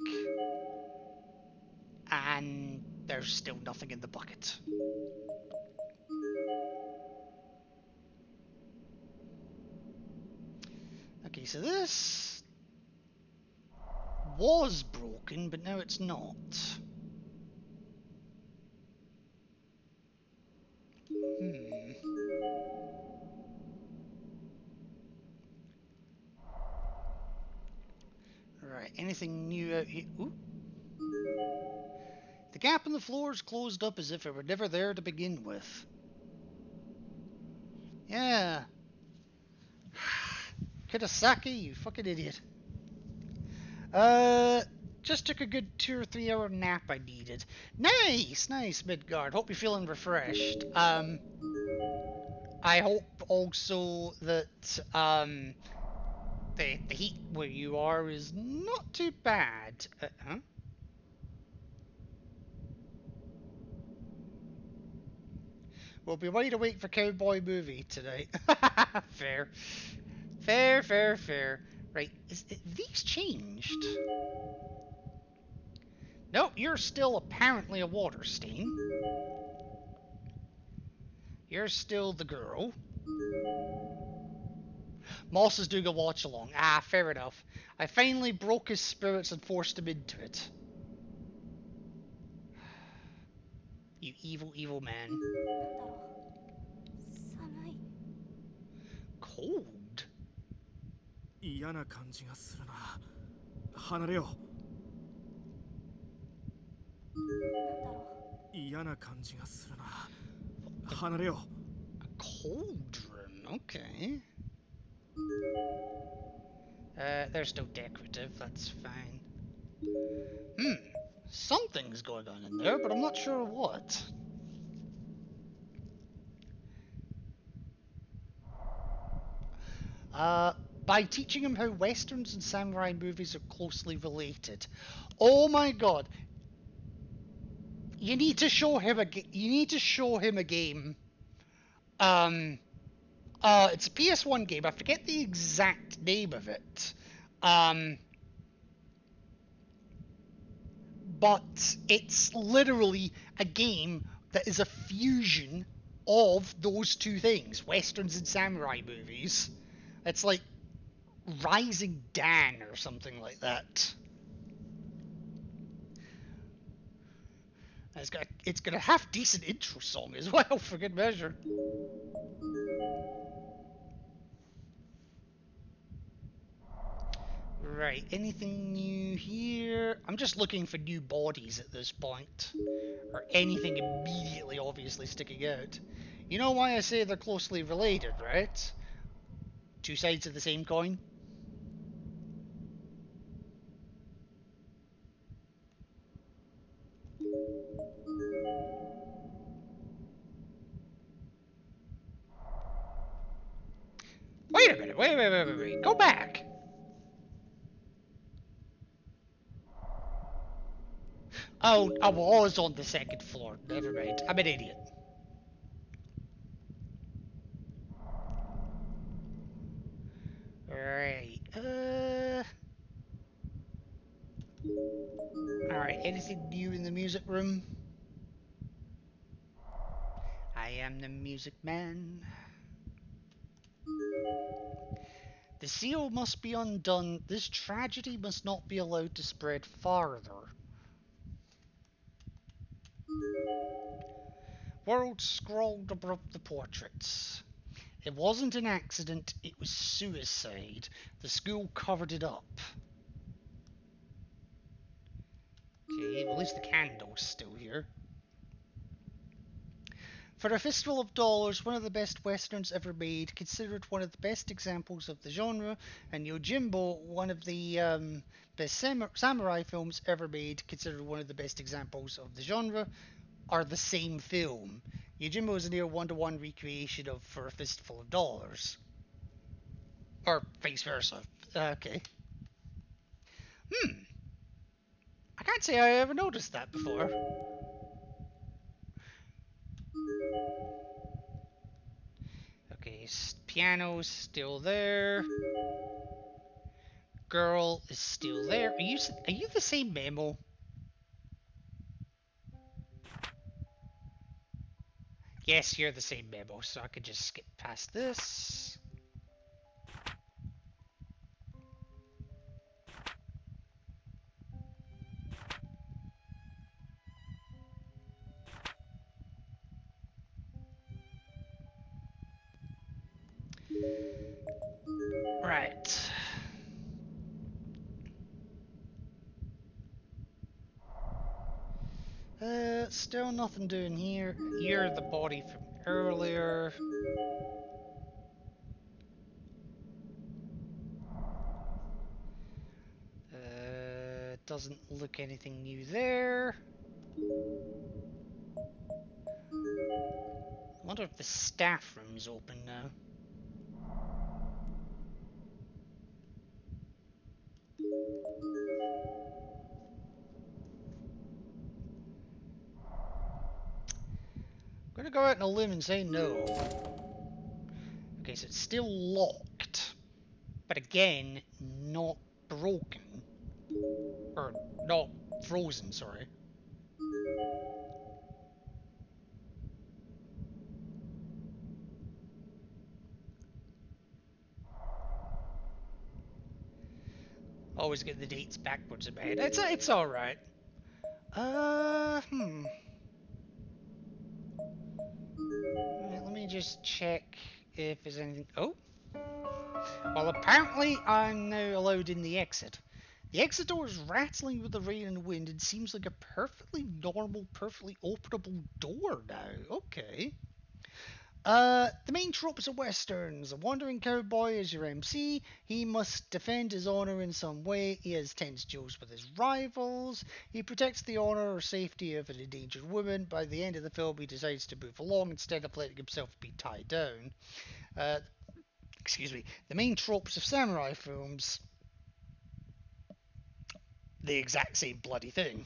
And there's still nothing in the bucket. Okay, so this was broken, but now it's not. Right, anything new out here? Ooh. The gap in the floor is closed up as if it were never there to begin with. Yeah. Kurosaki, you fucking idiot. Just took a good 2 or 3 hour nap I needed. Nice, nice, Midgard. Hope you're feeling refreshed. I hope also that, the heat where you are is not too bad. Huh? We'll be wide awake for Cowboy Movie tonight. Fair. Fair, fair, fair. Right, these changed? Nope, you're still apparently a water stain. You're still the girl. Moss is doing a watch along. Ah, fair enough. I finally broke his spirits and forced him into it. You evil, evil man. Cold?
嫌な感じがするな。離れよう。嫌な感じがするな。離れよう。
Cold room, okay. There's no decorative, that's fine. Something's going on in there, but I'm not sure what. By teaching him how westerns and samurai movies are closely related. Oh my god. You need to show him a game. It's a PS1 game. I forget the exact name of it. But it's literally a game that is a fusion of those two things, westerns and samurai movies. It's like Rising Dan or something like that. It's got a half decent intro song as well, for good measure. Right, anything new here? I'm just looking for new bodies at this point. Or anything immediately obviously sticking out. You know why I say they're closely related, right? Two sides of the same coin. Wait a minute, wait. Go back. Oh, I was on the second floor. Never mind. I'm an idiot. Right. Alright, anything new in the music room? I am the music man. The seal must be undone. This tragedy must not be allowed to spread farther. Words scrawled above the portraits. It wasn't an accident, it was suicide. The school covered it up. Okay, at least the candle's still here. For A Fistful of Dollars, one of the best westerns ever made, considered one of the best examples of the genre, and Yojimbo, one of the best samurai films ever made, considered one of the best examples of the genre, are the same film. Yojimbo is a near one-to-one recreation of For a Fistful of Dollars. Or vice versa. Okay. I can't say I ever noticed that before. Okay, piano's still there. Girl is still there. Are you the same Memo? Yes, you're the same Memo, so I could just skip past this. Right. Still nothing doing here. You're the body from earlier. Doesn't look anything new there. I wonder if the staff room's open now. I'm gonna go out on a limb and say no. Okay, so it's still locked. But again, not broken. Or not frozen, sorry. Always get the dates backwards in my head. It's alright. Let me just check if there's anything. Oh! Well, apparently I'm now allowed in the exit. The exit door is rattling with the rain and wind and seems like a perfectly normal, perfectly openable door now. Okay. The main tropes of westerns. A wandering cowboy is your MC. He must defend his honor in some way. He has tense duels with his rivals. He protects the honor or safety of an endangered woman. By the end of the film, he decides to move along instead of letting himself be tied down. Excuse me. The main tropes of samurai films. The exact same bloody thing.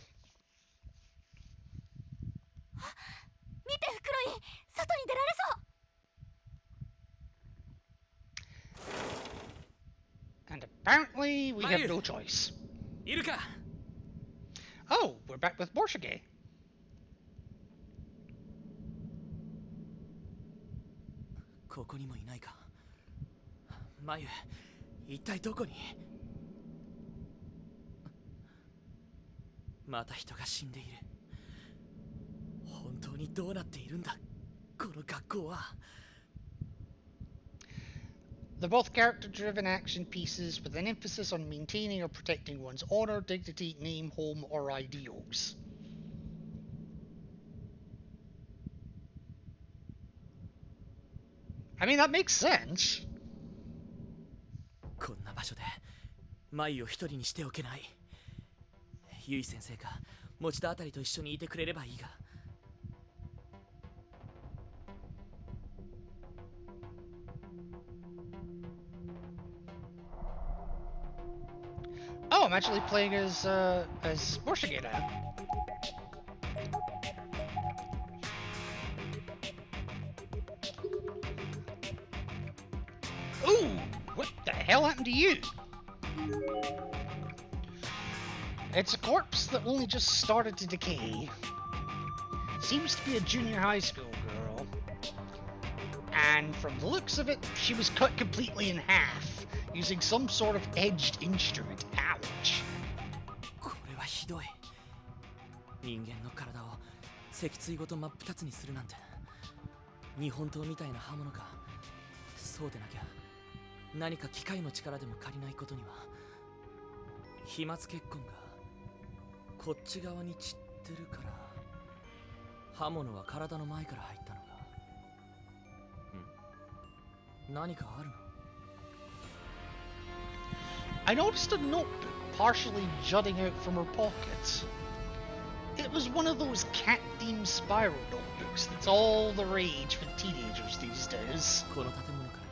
And apparently we have no choice. Oh, we're back with Morshige.
ここにもいないか。マユ、一体どこに？また人が死んでいる。本当にどうなっているんだ、この学校は。
They're both character-driven action pieces with an emphasis on maintaining or protecting one's honor, dignity, name, home, or ideals. I mean, that makes sense.
こんな場所でマイを一人にしておけない。ユイ先生か持田あたりと一緒にいてくれればいいが。
Oh, I'm actually playing as Morshige now. Ooh, what the hell happened to you? It's a corpse that only just started to decay. Seems to be a junior high school girl. and from the looks of it, she was cut completely in half, using some sort of edged instrument. Ouch.
これはひどい。人間の体を脊椎ごと真っ二つにするなんて。日本刀みたいな刃物か。そうでなきゃ何か機械の力でも借りないことには。飛沫血痕がこっち側に散ってるから、刃物は体の前から入ったのか。何かあるの？
I noticed a notebook partially jutting out from her pocket. It was one of those cat-themed spiral notebooks that's all the rage for teenagers these days.
この建物から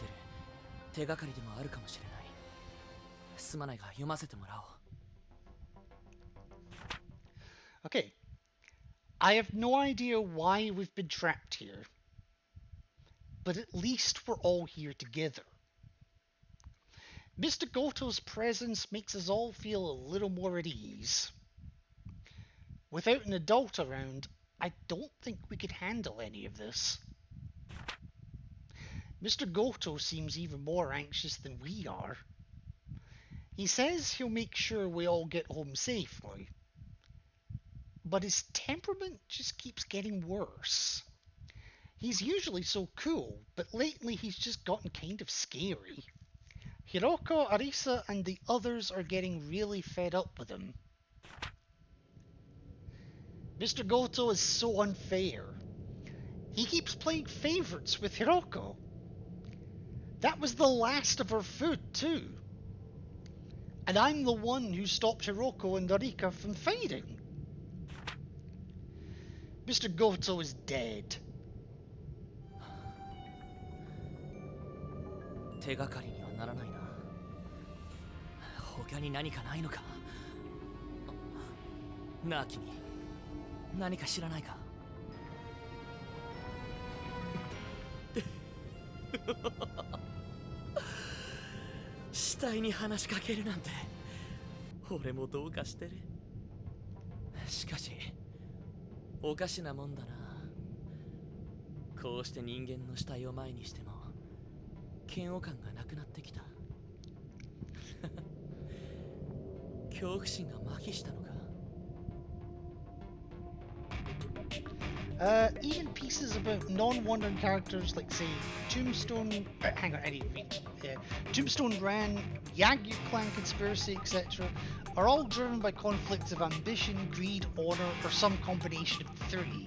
出る手がかりでもあるかもしれない。すまないが読ませてもらおう。
Okay. I have no idea why we've been trapped here. But at least we're all here together. Mr. Goto's presence makes us all feel a little more at ease. Without an adult around, I don't think we could handle any of this. Mr. Goto seems even more anxious than we are. He says he'll make sure we all get home safely. But his temperament just keeps getting worse. He's usually so cool, but lately he's just gotten kind of scary. Hiroko, Arisa, and the others are getting really fed up with him. Mr. Goto is so unfair. He keeps playing favorites with Hiroko. That was the last of her food, too. And I'm the one who stopped Hiroko and Narika from fighting. Mr. Goto is dead.
手がかりにはならないな。他に何かないのか。なあ君、何か知らないか。死体に話しかけるなんて、俺もどうかしてる。しかし、おかしなもんだな。こうして人間の死体を前にしても嫌悪感がなくなってきた。恐怖心が麻痺したのか。
Even pieces about non-wandering characters like, say, Tombstone, hang on, I need to read. Tombstone Ran, Yagyu Clan Conspiracy, etc., are all driven by conflicts of ambition, greed, honor, or some combination of the three.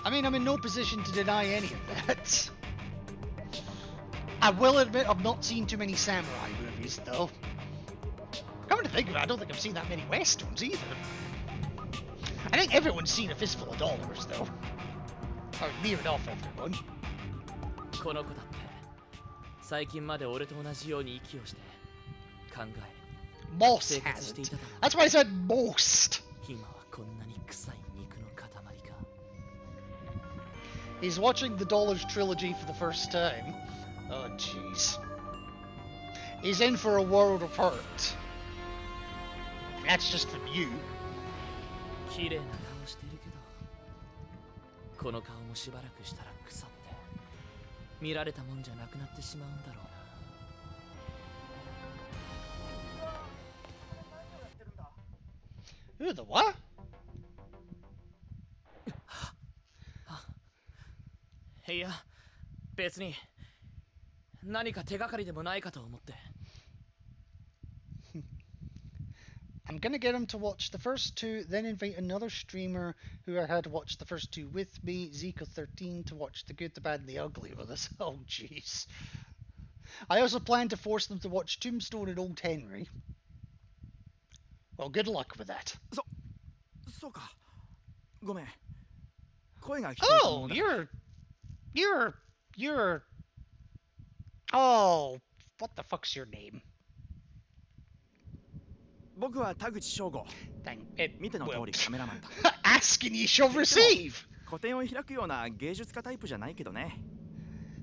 I mean, I'm in no position to deny any of that. I will admit I've not seen too many samurai movies, though. Come to think of it, I don't think I've seen that many westerns either. I think everyone's seen A Fistful of Dollars, though. Or near enough everyone.
この子だって最近まで俺と同じように息をして考え
Moss hasn't. That's why I said most.
今はこんなに臭い肉の塊か。
He's watching the Dollars trilogy for the first time. Oh, jeez. He's in for a world of hurt. That's just from you.
綺麗な顔してるけど、この顔もしばらくしたら腐って見られたもんじゃなくなってしまうんだろうな。
Who the what?
いや、別に何か手がかりでもないかと思って。
I'm gonna get him to watch the first two, then invite another streamer who I had watch the first two with me, Zico13, to watch The Good, the Bad, and the Ugly with us. Oh, jeez. I also plan to force them to watch Tombstone and Old Henry. Well, good luck with that.
そうか。ごめん。声が聞こえたも
Oh,
のだ。
you're... Oh, what the fuck's your name?
僕は田口翔吾。 見ての通
Well,
りカメラマンだ。
asking you shall receive!
個展を開くような芸術家タイプじゃないけどね。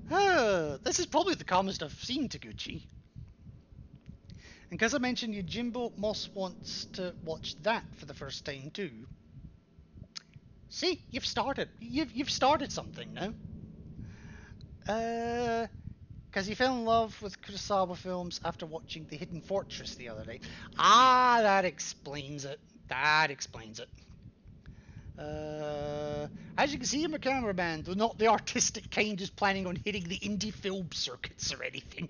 This is probably the calmest I've seen Taguchi. And because I mentioned Yojimbo, Moss wants to watch that for the first time too. See, you've started. You've started something now. Because he fell in love with Kurosawa films after watching The Hidden Fortress the other night. Ah, that explains it. That explains it. As you can see, I'm a cameraman, though not the artistic kind who's planning on hitting the indie film circuits or anything.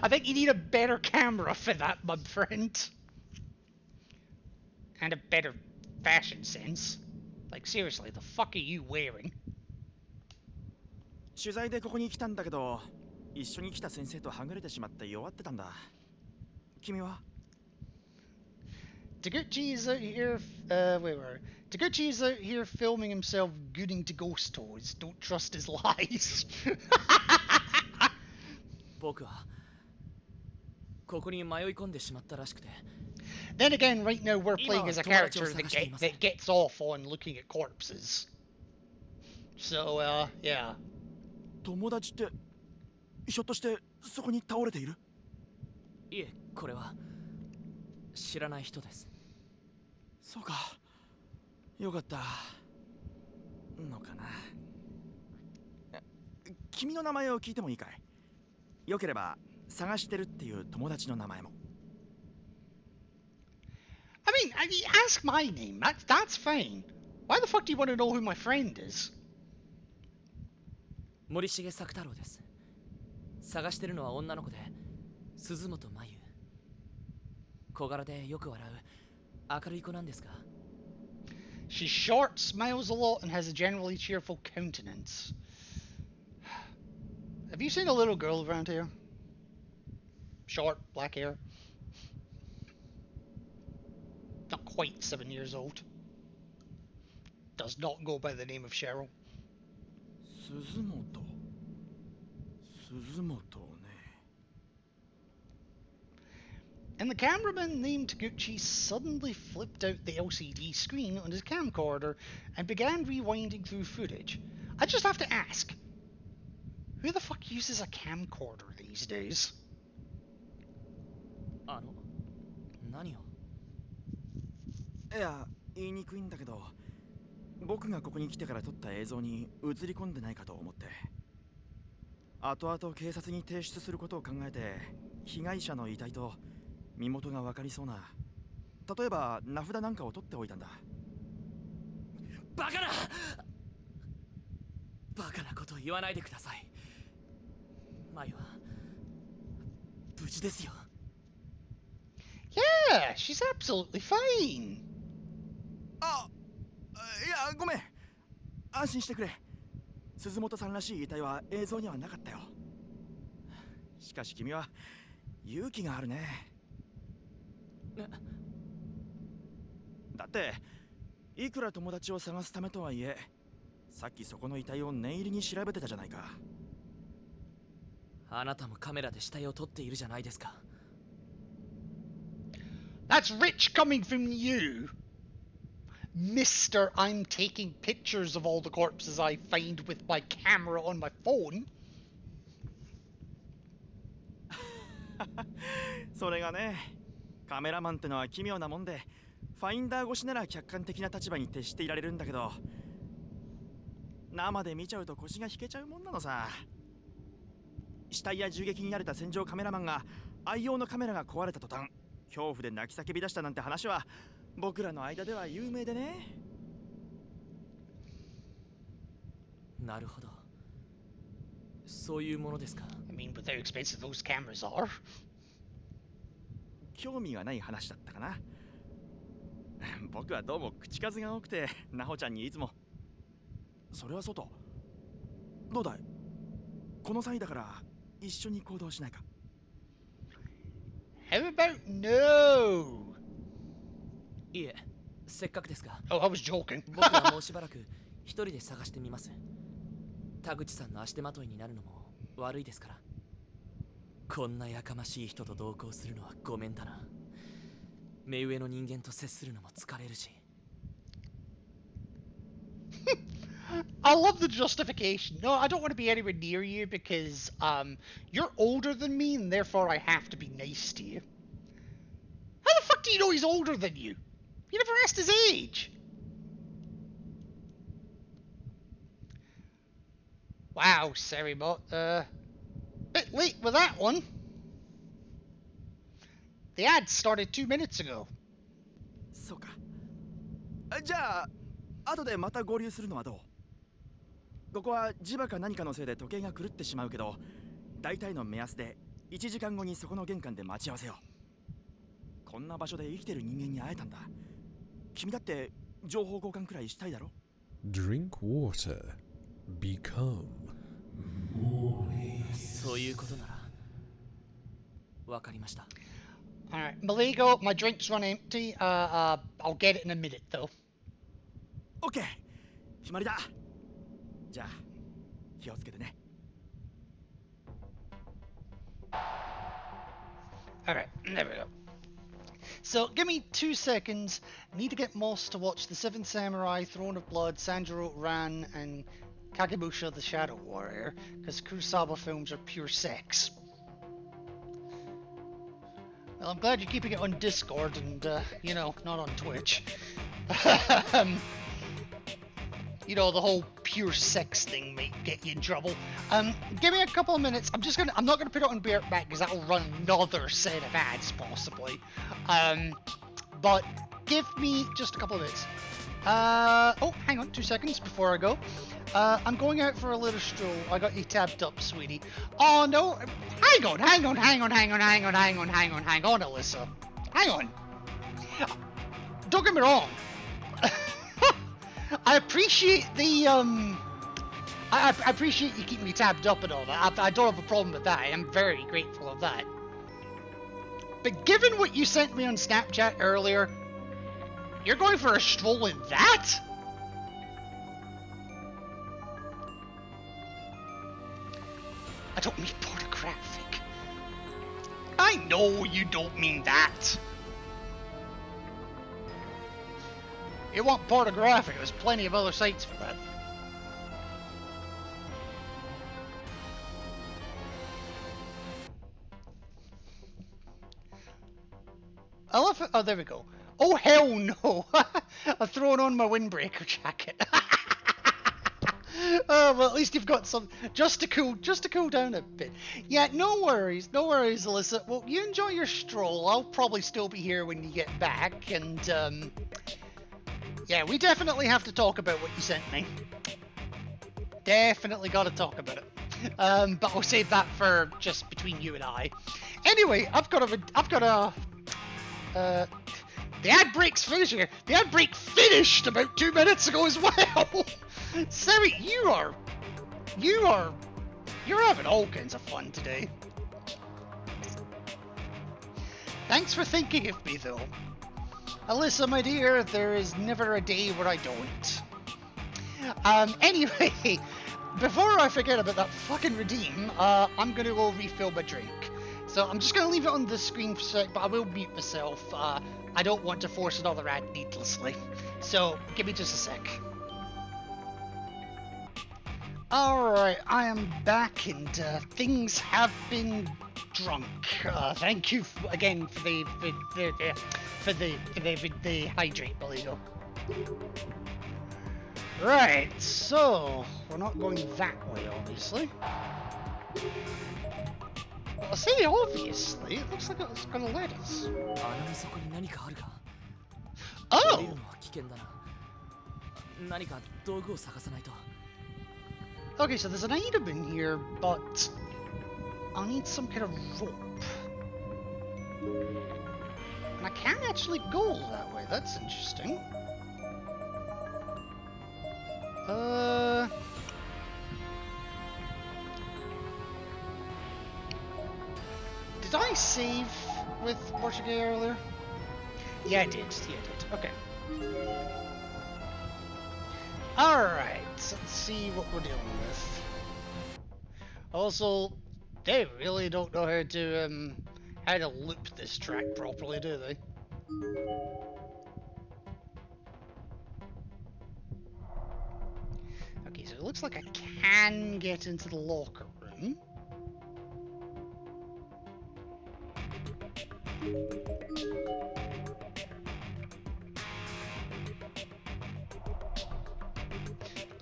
I think you need a better camera for that, my friend. And a better fashion sense. Like, seriously, the fuck are you wearing?
取材でここに来たんだけど、一緒に来た先生とはぐれてしまって弱ってたんだ。君は？
Taguchi is out here, Taguchi is out here filming himself gooning to ghost toys. Don't trust his lies.
僕はここに迷い込んでしまったらしくて。
Then again, right now we're playing as a character that gets off on looking at corpses. So, yeah.
友達ってひょっとしてそこに倒れている？
いえ、これは知らない人です。
そうか。よかった。のかな。君の名前を聞いてもいいかい？よければ探してるっていう友達の名前も。
I mean, ask my name. That's fine. Why the fuck do you want to know who my friend is?
森重作太郎です。探してるのは女の子で鈴本真由。小柄でよく笑う明るい子なんですが。
She's short, smiles a lot, and has a generally cheerful countenance. Have you seen a little girl around here? Short, black hair. Not quite 7 years old. Does not go by the name of Cheryl.
鈴本ね。
And the cameraman named Taguchi suddenly flipped out the LCD screen on his camcorder and began rewinding through footage. I just have to ask, who the fuck uses a camcorder these days?
何を？
いや、言いにくいんだけど、僕がここに来てから撮った映像に映り込んでないかと思って。後々警察に提出することを考えて、被害者の遺体と身元が分かりそうな、例えば名札なんかを取っておいたんだ。
バカな！バカなことを言わないでください。マイは無事ですよ。
Yeah, she's absolutely fine.
あ、いや、ごめん。安心してくれ。鈴本さんらしい遺体は映像にはなかったよ。しかし君は勇気があるね。だっていくら友達を探すためとはいえ、さっきそこの遺体を念入りに調べてたじゃないか。
あなたもカメラで死体を撮っているじゃないですか。
That's rich coming from you, Mr. I'm taking pictures of all the corpses I find with my camera on my phone.
それがね、カメラマンってのは奇妙なもんで、ファインダー越しなら客観的な立場に徹していられるんだけど、生で見ちゃうと腰が引けちゃうもんなのさ。死体や銃撃に慣れた戦場カメラマンが愛用のカメラが壊れた途端、恐怖で泣き叫び出したなんて話は僕らの間では有名でね。
なるほど。そういうものですか。
I mean, with how expensive those cameras are.
興味がない話だったかな。僕はどうも口数が多くて、ナホちゃんにいつも。それはそうと。どうだい？この際だから一緒に行動しないか。
How about no?
いえ、せっかくですが。
Oh, I was joking.
僕はもうしばらく一人で探してみます。田口さんの足手まといになるのも悪いですから。こんなやかましい人と同行するのはごめんだな。目上の人間と接するのも疲れるし。
I love the justification. No, I don't want to be anywhere near you because you're older than me and therefore I have to be nice to you. How the fuck do you know he's older than you? You never asked his age. Wow, Seribot. Bit late with that one. The ad started 2 minutes ago.
そうか。じゃあ後でまた合流するのはどう？ここは磁場か何かのせいで時計が狂ってしまうけど、大体の目安で1時間後にそこの玄関で待ち合わせよう。こんな場所で生きてる人間に会えたんだ。君だって情報交換くらいしたいだろ？
Drink water. Become.
そういうことならわかりました。
Alright, Maligo, my drink's run empty. I'll get it in a minute, though.
OK! 決まりだ。じゃあ気をつけてね。
Alright, there we go. So, give me 2 seconds. Need to get Moss to watch The Seventh Samurai, Throne of Blood, Sanjuro Ran, and Kagebusha the Shadow Warrior, because Kurosawa films are pure sex. Well, I'm glad you're keeping it on Discord and, you know, not on Twitch. You know, the whole pure sex thing might get you in trouble. Give me a couple of minutes. I'm not gonna put it on Bear back because that'll run another set of ads possibly. But give me just a couple of minutes. Oh, hang on 2 seconds before I go. I'm going out for a little stroll. I got you tabbed up, sweetie. Oh no, hang on, Alyssa. Hang on. Don't get me wrong. I appreciate the I appreciate you keeping me tabbed up and all that. I don't have a problem with that. I am very grateful of that. But given what you sent me on Snapchat earlier, you're going for a stroll in that? I don't mean pornographic. I know you don't mean that. You want pornographic, there's plenty of other sites for that. I love it. Oh, there we go. Oh, hell no. I've thrown on my windbreaker jacket. Oh, well, at least you've got some, just to cool down a bit. Yeah, no worries, Alyssa. Well, you enjoy your stroll. I'll probably still be here when you get back, and, yeah, we definitely have to talk about what you sent me. Definitely gotta talk about it. But I'll save that for just between you and I. Anyway, the ad break's finishing here. The ad break finished about 2 minutes ago as well. Sari, you're having all kinds of fun today. Thanks for thinking of me, though. Alyssa, my dear, there is never a day where I don't. Anyway, before I forget about that fucking redeem, I'm gonna go refill my drink. So I'm just gonna leave it on the screen for a sec, but I will mute myself. I don't want to force another ad needlessly. So, give me just a sec. Alright, I am back and things have been drunk. Thank you again for the hydrate, Baligo. Right, so we're not going that way, obviously. Well, I say obviously, it looks like it's gonna let us. Oh! Okay, so there's an item in here, but I'll need some kind of rope. And I can't actually go that way, that's interesting. Did I save with Portuguese earlier? Yeah, I did. Okay. Alright, let's see what we're dealing with. Also, they really don't know how to loop this track properly, do they? Okay, so it looks like I can get into the locker room.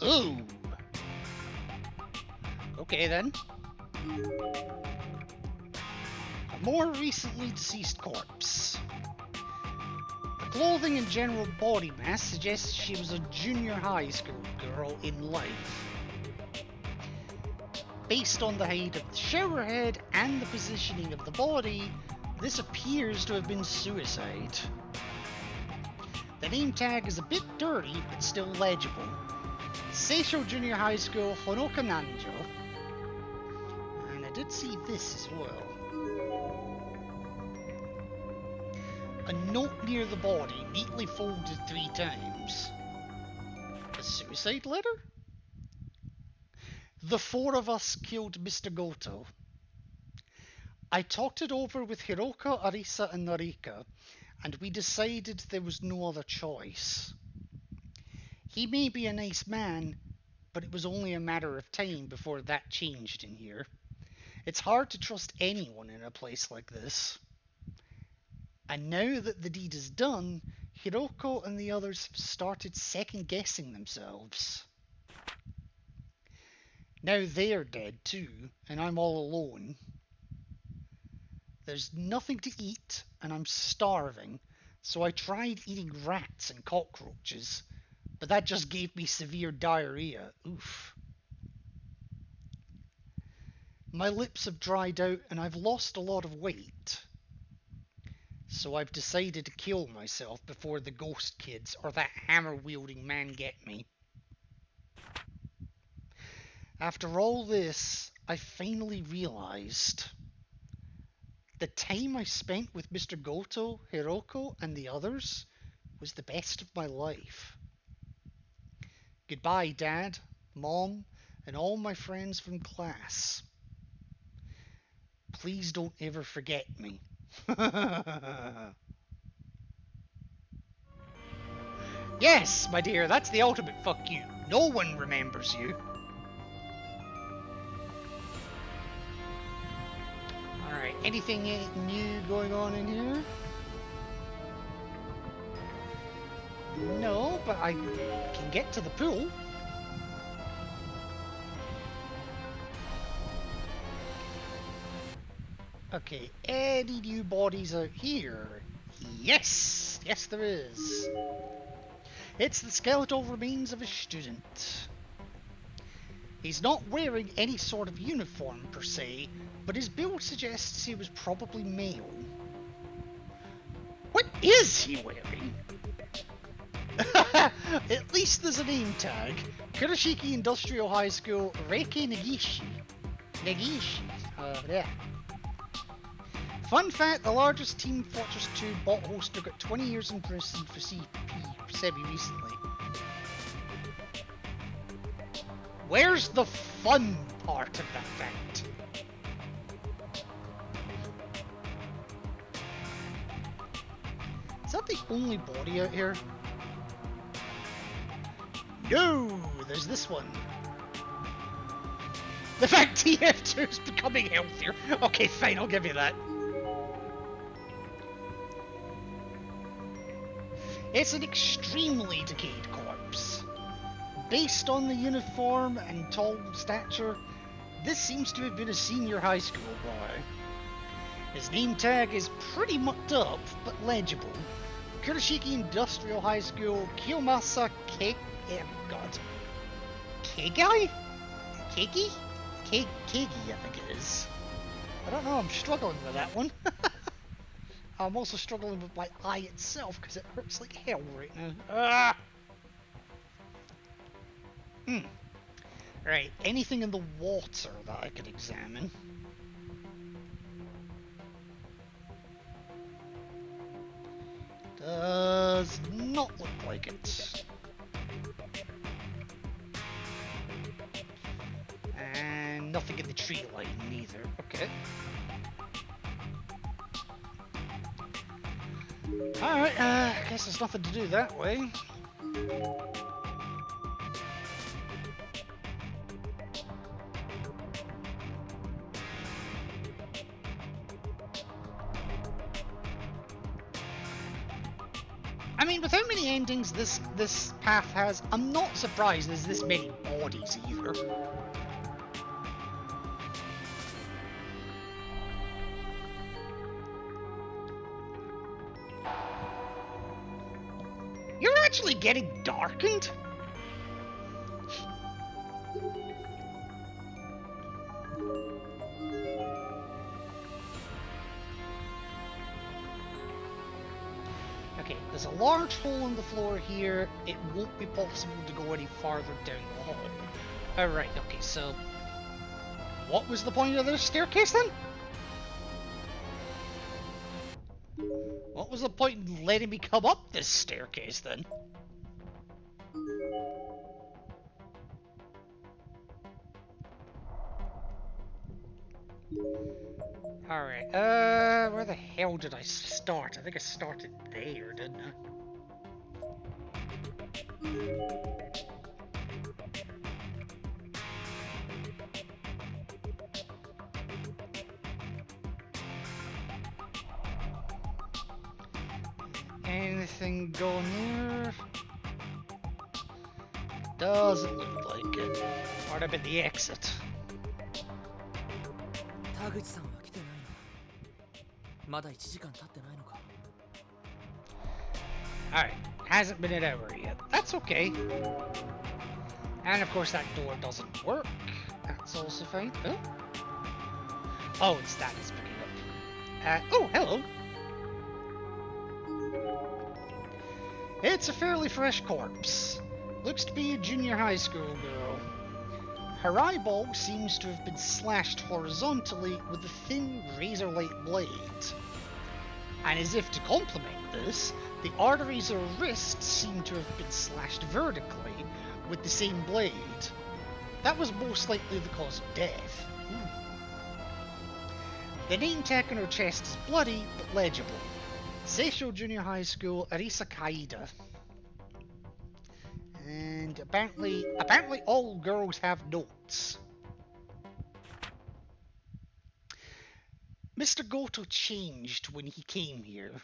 Ooh! Okay then. A more recently deceased corpse. The clothing and general body mass suggests she was a junior high school girl in life. Based on the height of the shower head and the positioning of the body, this appears to have been suicide. The name tag is a bit dirty, but still legible. Seisho Junior High School, Honoka Nanjo. And I did see this as well. A note near the body, neatly folded 3 times. A suicide letter? The 4 of us killed Mr. Goto. I talked it over with Hiroka, Arisa, and Narika, and we decided there was no other choice. He may be a nice man, but it was only a matter of time before that changed in here. It's hard to trust anyone in a place like this. And now that the deed is done, Hiroko and the others have started second-guessing themselves. Now they're dead too, and I'm all alone. There's nothing to eat, and I'm starving, so I tried eating rats and cockroaches, but that just gave me severe diarrhea. Oof. My lips have dried out, and I've lost a lot of weight. So I've decided to kill myself before the ghost kids or that hammer-wielding man get me. After all this, I finally realized the time I spent with Mr. Goto, Hiroko, and the others was the best of my life. Goodbye, Dad, Mom, and all my friends from class. Please don't ever forget me. Yes, my dear, that's the ultimate fuck you. No one remembers you. Alright, anything new going on in here? No, but I can get to the pool. Okay, any new bodies out here? Yes! Yes, there is. It's the skeletal remains of a student. He's not wearing any sort of uniform per se, but his build suggests he was probably male. What is he wearing? At least there's a name tag. Kurashiki Industrial High School, Reiki Negishi. Negishi. Yeah. Fun fact, the largest Team Fortress 2 bot hoster got 20 years in prison for CP semi-recently. Where's the fun part of that fact? Is that the only body out here? No! There's this one. The fact TF2 is becoming healthier. Okay, fine, I'll give you that. It's an extremely decayed corpse. Based on the uniform and tall stature, this seems to have been a senior high school boy. His name tag is pretty mucked up, but legible. Kurashiki Industrial High School, Kiyomasa Kegai? Keigi? Keigi, I think it is. I don't know, I'm struggling with that one. I'm also struggling with my eye itself because it hurts like hell right now. Ah! Right, anything in the water that I could examine? Does not look like it. And nothing in the tree line neither. Okay. Alright, I guess there's nothing to do that way. I mean, with how many endings this path has, I'm not surprised there's this many bodies either. getting darkened? Okay, there's a large hole in the floor here. It won't be possible to go any farther down the hall. Alright, okay, so... what was the point of this staircase then? What was the point in letting me come up this staircase then? Alright, where the hell did I start? I think I started there, didn't I? Anything going here? Doesn't look like it. What about the exit?
田口さんは来てないの？まだ1時間経ってないのか？
Alright, hasn't been an hour yet. That's okay. And of course that door doesn't work. That's also fine. Oh, oh it's that it's picking up. Oh, hello. It's a fairly fresh corpse. Looks to be a junior high school girl. Her eyeball seems to have been slashed horizontally with a thin razor-like blade. And as if to complement this, the arteries of her wrists seem to have been slashed vertically with the same blade. That was most likely the cause of death. The name tag on her chest is bloody but legible. Seisho Junior High School, Arisa Kaida. And apparently all girls have notes. Mr. Goto changed when he came here.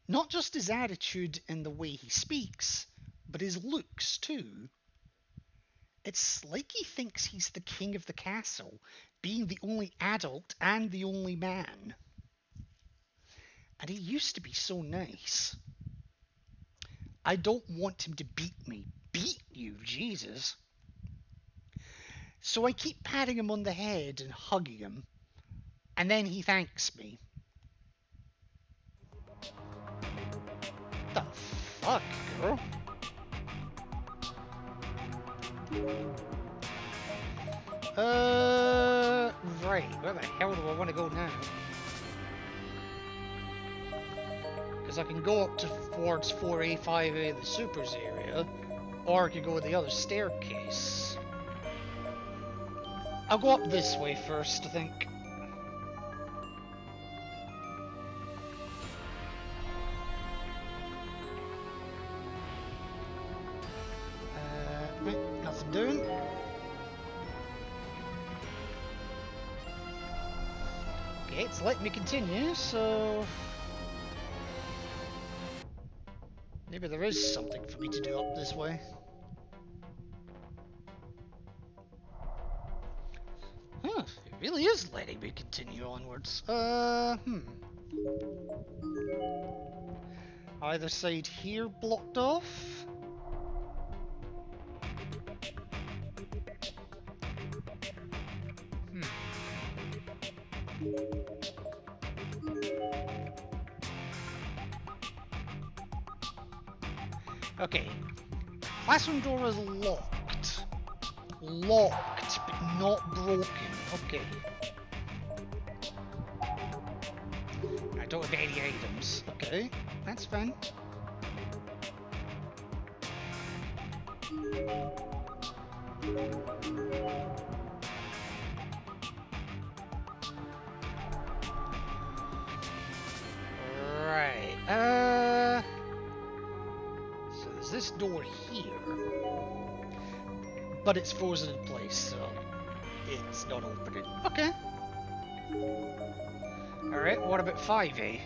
Not just his attitude and the way he speaks, but his looks too. It's like he thinks he's the king of the castle, being the only adult and the only man. And he used to be so nice. I don't want him to beat me. Beat you, Jesus. So I keep patting him on the head and hugging him. And then he thanks me. The fuck, girl? Right. Where the hell do I want to go now? Because I can go up towards 4A, 5A, the supers area, or I can go with the other staircase. I'll go up this way first, I think. Nothing doing. Okay, it's letting me continue, so... maybe there is something for me to do up this way. Huh, it really is letting me continue onwards. Either side here blocked off. Okay. Classroom door is locked. Locked, but not broken. Okay. I don't have any items. Okay, that's fine. Right, so there's this door here, but it's frozen in place, so it's not opening. Okay. Alright, what about 5A?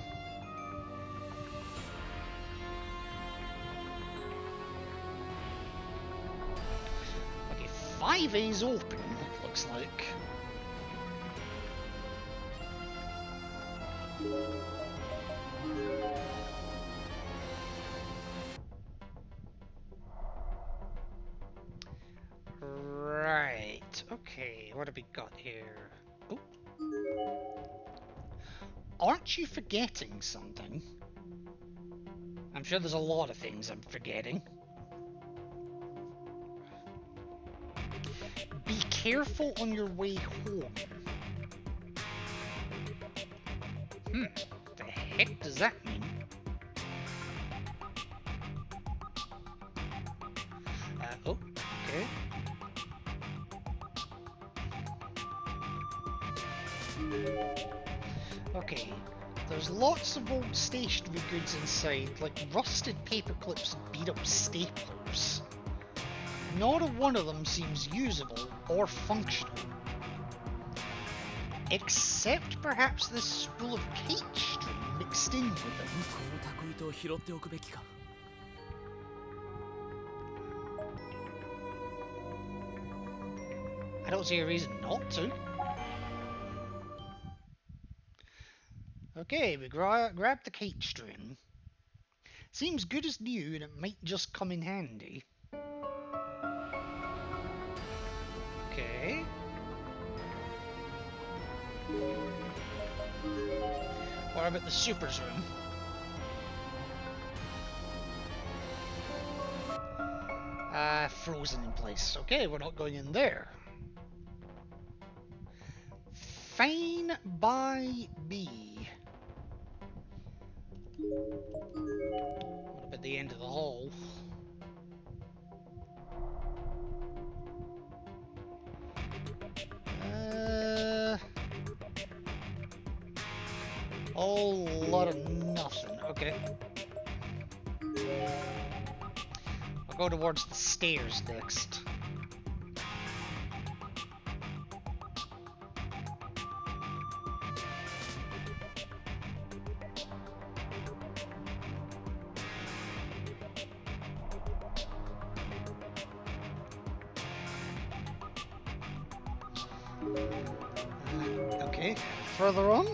Okay, 5A's open, it looks like. Okay, what have we got here? Oh. Aren't you forgetting something? I'm sure there's a lot of things I'm forgetting. Be careful on your way home. The heck does that mean? Oh, okay. Okay, there's lots of old stationery goods inside, like rusted paper clips and beat up staplers. Not a one of them seems usable or functional. Except perhaps this spool of cake string mixed in with them.
このタコ糸を拾っておくべきか。
I don't see a reason not to. Okay, we grab the kite string. Seems good as new and it might just come in handy. Okay. What about the supers room? Frozen in place. Okay, we're not going in there. Fine by B. What about the end of the hall? Whole lot of nothing. Okay. I'll go towards the stairs next. Okay, further on.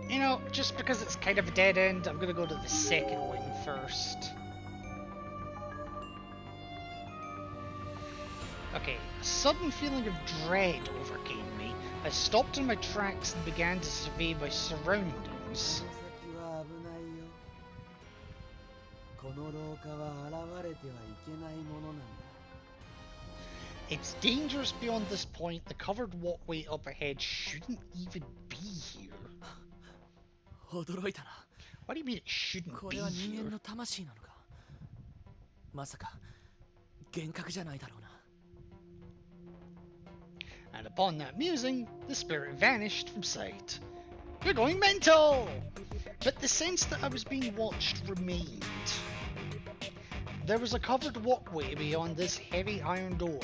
You know, just because it's kind of a dead end, I'm gonna go to the second wing first. Okay, a sudden feeling of dread overcame me. I stopped in my tracks and began to survey my surroundings.
この先は危ないよ。この廊下は現れてはいけないものなんだ。
It's dangerous beyond this point. The covered walkway up ahead shouldn't even be here.
驚いたな。
What do you mean it shouldn't
こ
be
れは人
here?
間の魂なのか。まさか幻覚じゃないだろうな。
And upon that musing, the spirit vanished from sight. You're going mental! But the sense that I was being watched remained. There was a covered walkway beyond this heavy iron door.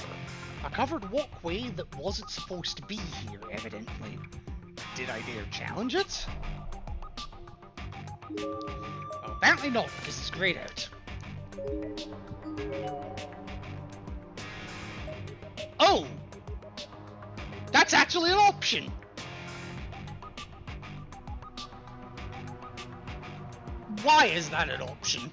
A covered walkway that wasn't supposed to be here, evidently. Did I dare challenge it? Well, apparently not, because it's grayed out. Oh! That's actually an option! Why is that an option?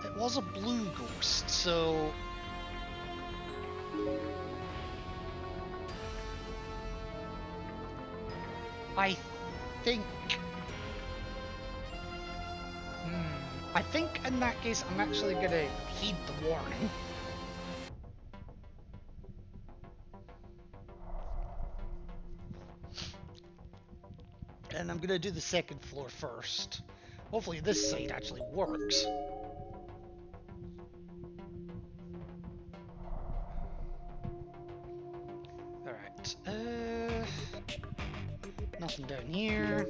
It was a blue ghost, so... I think... I think in that case I'm actually gonna heed the warning. And I'm gonna do the second floor first. Hopefully this side actually works. Alright, nothing down here.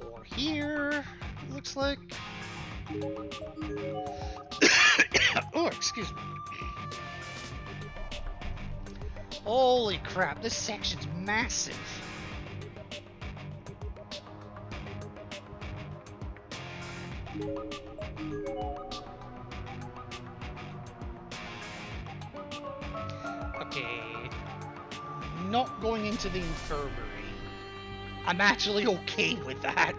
Or here, it looks like. Oh, excuse me. Holy crap, this section's massive. Okay. Not going into the infirmary. I'm actually okay with that.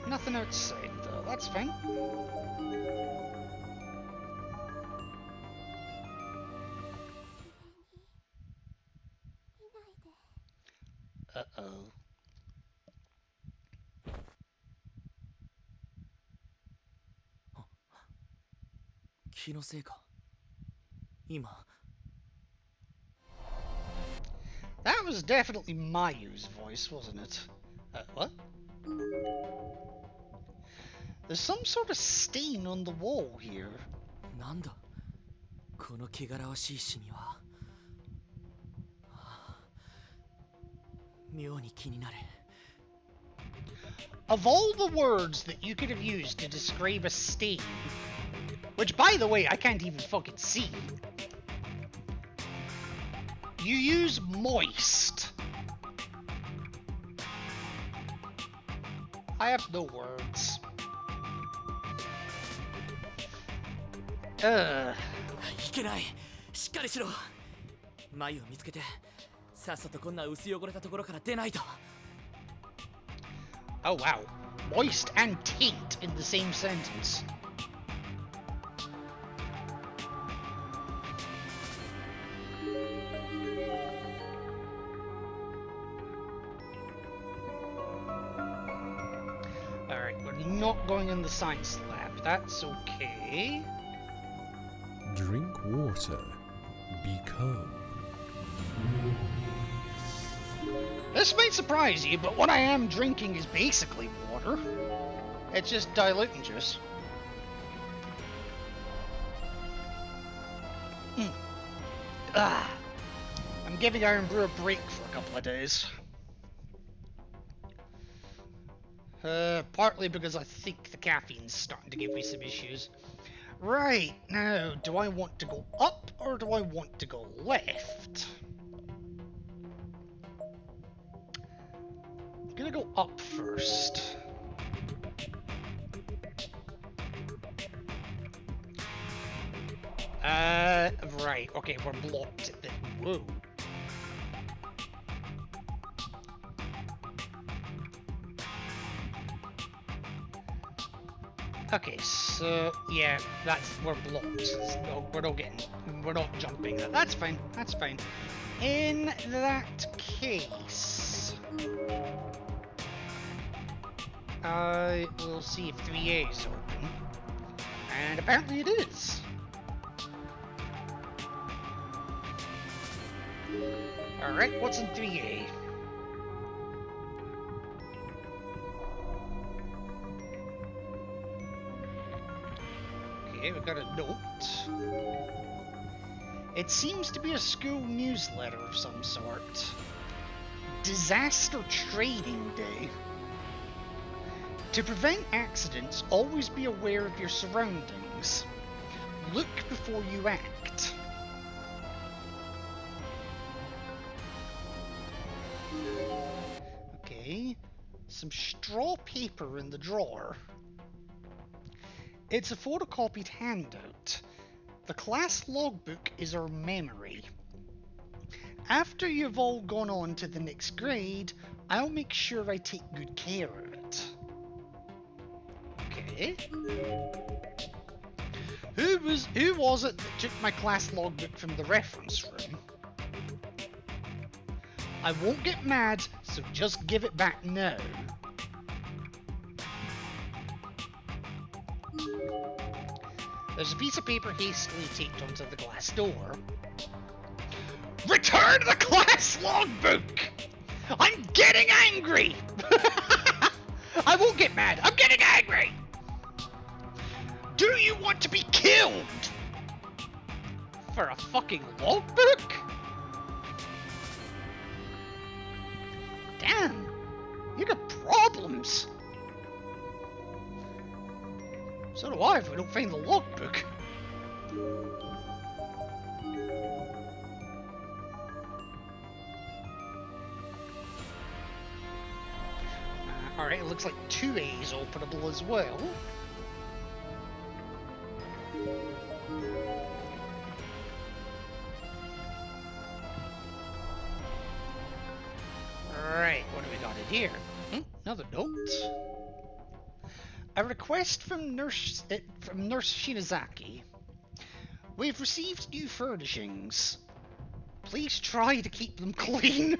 Nothing outside though, that's fine. Uh-oh.
気のせいか。今。
That was definitely Mayu's voice, wasn't it? What? There's some sort of stain on the wall here.
なんだこの汚らわしいシミは。妙に気になる。
Of all the words that you could have used to describe a stain, which by the way I can't even fucking see, you use moist. I have no words.
いけない。しっかりしろ。眉を見つけて、さっさとこんな薄汚れたところから出ないと。
Oh wow. Moist and taint in the same sentence. Alright, we're not going in the science lab. That's okay.
Drink water. Become.
This might surprise you, but what I am drinking is basically water. It's just diluting juice. I'm giving Iron Brew a break for a couple of days. Partly because I think the caffeine's starting to give me some issues. Right, now, do I want to go up or do I want to go left? I'm gonna go up first. Right, okay, we're blocked at the... Whoa. Okay, so, yeah, we're blocked. So we're not jumping. That's fine, that's fine. In that case... I will see if 3A is open. And apparently it is. Alright, what's in 3A? Okay, we got a note. It seems to be a school newsletter of some sort. Disaster Trading Day. To prevent accidents, always be aware of your surroundings. Look before you act. Okay, some straw paper in the drawer. It's a photocopied handout. The class logbook is our memory. After you've all gone on to the next grade, I'll make sure I take good care of it. Okay. Who was it that took my class logbook from the reference room? I won't get mad, so just give it back now. There's a piece of paper hastily taped onto the glass door. Return the class logbook! I'm getting angry! I won't get mad, I'm getting angry! Do you want to be killed? For a fucking logbook? damn! You got problems! So do I if we don't find the logbook. Alright, it looks like 2A is openable as well. Right, what do we got in here? Another note. A request from Nurse Shinazaki. We've received new furnishings. Please try to keep them clean.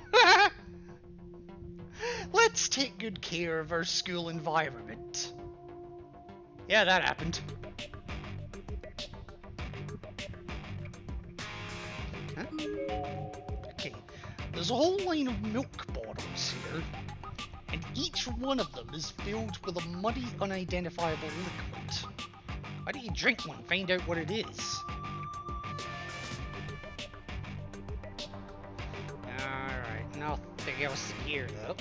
Let's take good care of our school environment. Yeah, that happened. Huh? Okay, there's a whole line of milk bottles here, and each one of them is filled with a muddy, unidentifiable liquid. Why don't you drink one and find out what it is? Alright, nothing else in here though.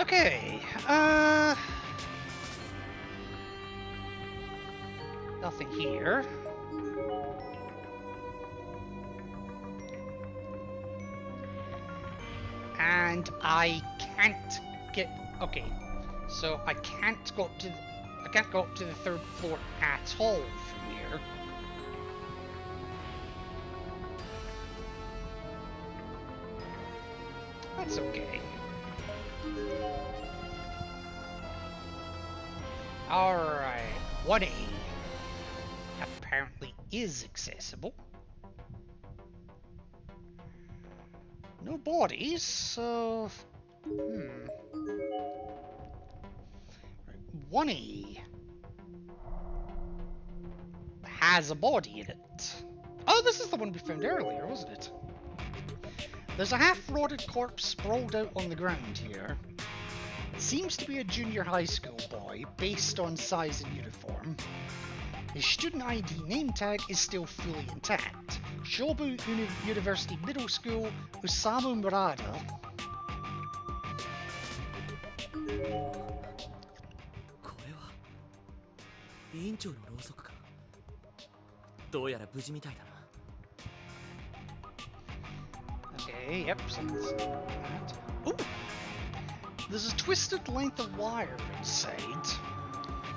Okay, nothing here. And I can't get, okay, so I can't go up to the third floor at all from here. That's okay. Alright, 1A apparently is accessible. No bodies, so... 1A has a body in it. Oh, this is the one we found earlier, wasn't it? There's a half-rotted corpse sprawled out on the ground here. It seems to be a junior high school boy, based on size and uniform. His student ID name tag is still fully intact. Shobu University Middle School, Osamu Murata.
これは委員長のろうそくか。どうやら無事みたいだな。
Okay, yep, so that's that. Ooh! There's a twisted length of wire inside.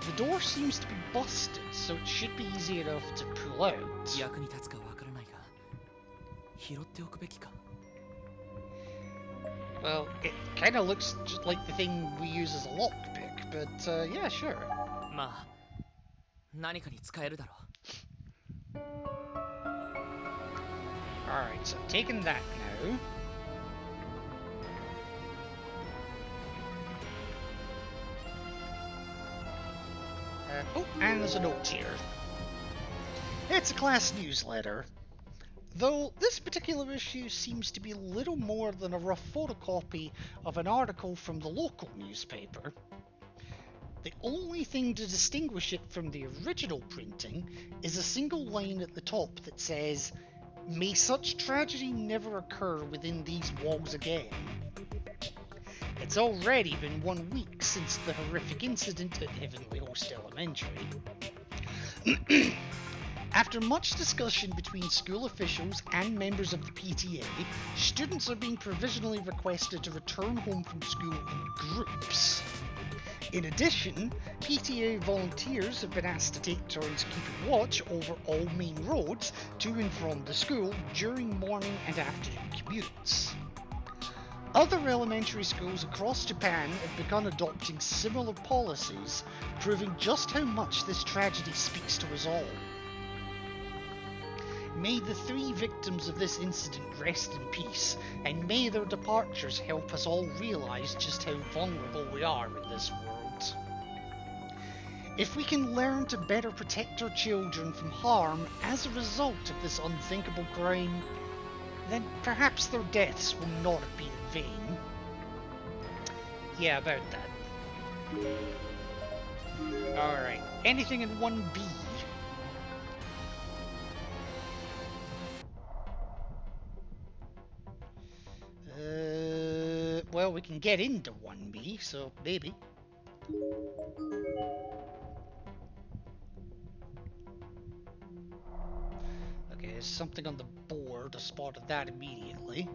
The door seems to be busted, so it should be easy enough to pull out.
役に立つかわからないが、拾っておくべきか。
Well, it kind of looks just like the thing we use as a lockpick, but yeah, sure.
まあ、何かに使えるだろう。
Alright, so taking that now. Oh, and there's a note here. It's a class newsletter. Though this particular issue seems to be little more than a rough photocopy of an article from the local newspaper. The only thing to distinguish it from the original printing is a single line at the top that says, "May such tragedy never occur within these walls again." It's already been 1 week since the horrific incident at Heavenly Host Elementary. After much discussion between school officials and members of the PTA, students are being provisionally requested to return home from school in groups. In addition, PTA volunteers have been asked to take turns keeping watch over all main roads to and from the school during morning and afternoon commutes. Other elementary schools across Japan have begun adopting similar policies, proving just how much this tragedy speaks to us all. May the 3 victims of this incident rest in peace, and may their departures help us all realise just how vulnerable we are in this world. If we can learn to better protect our children from harm as a result of this unthinkable crime, then perhaps their deaths will not have been in vain. Yeah, about that. Alright. Anything in 1B? Well, we can get into 1B, so maybe. Okay, there's something on the board. I spotted that immediately.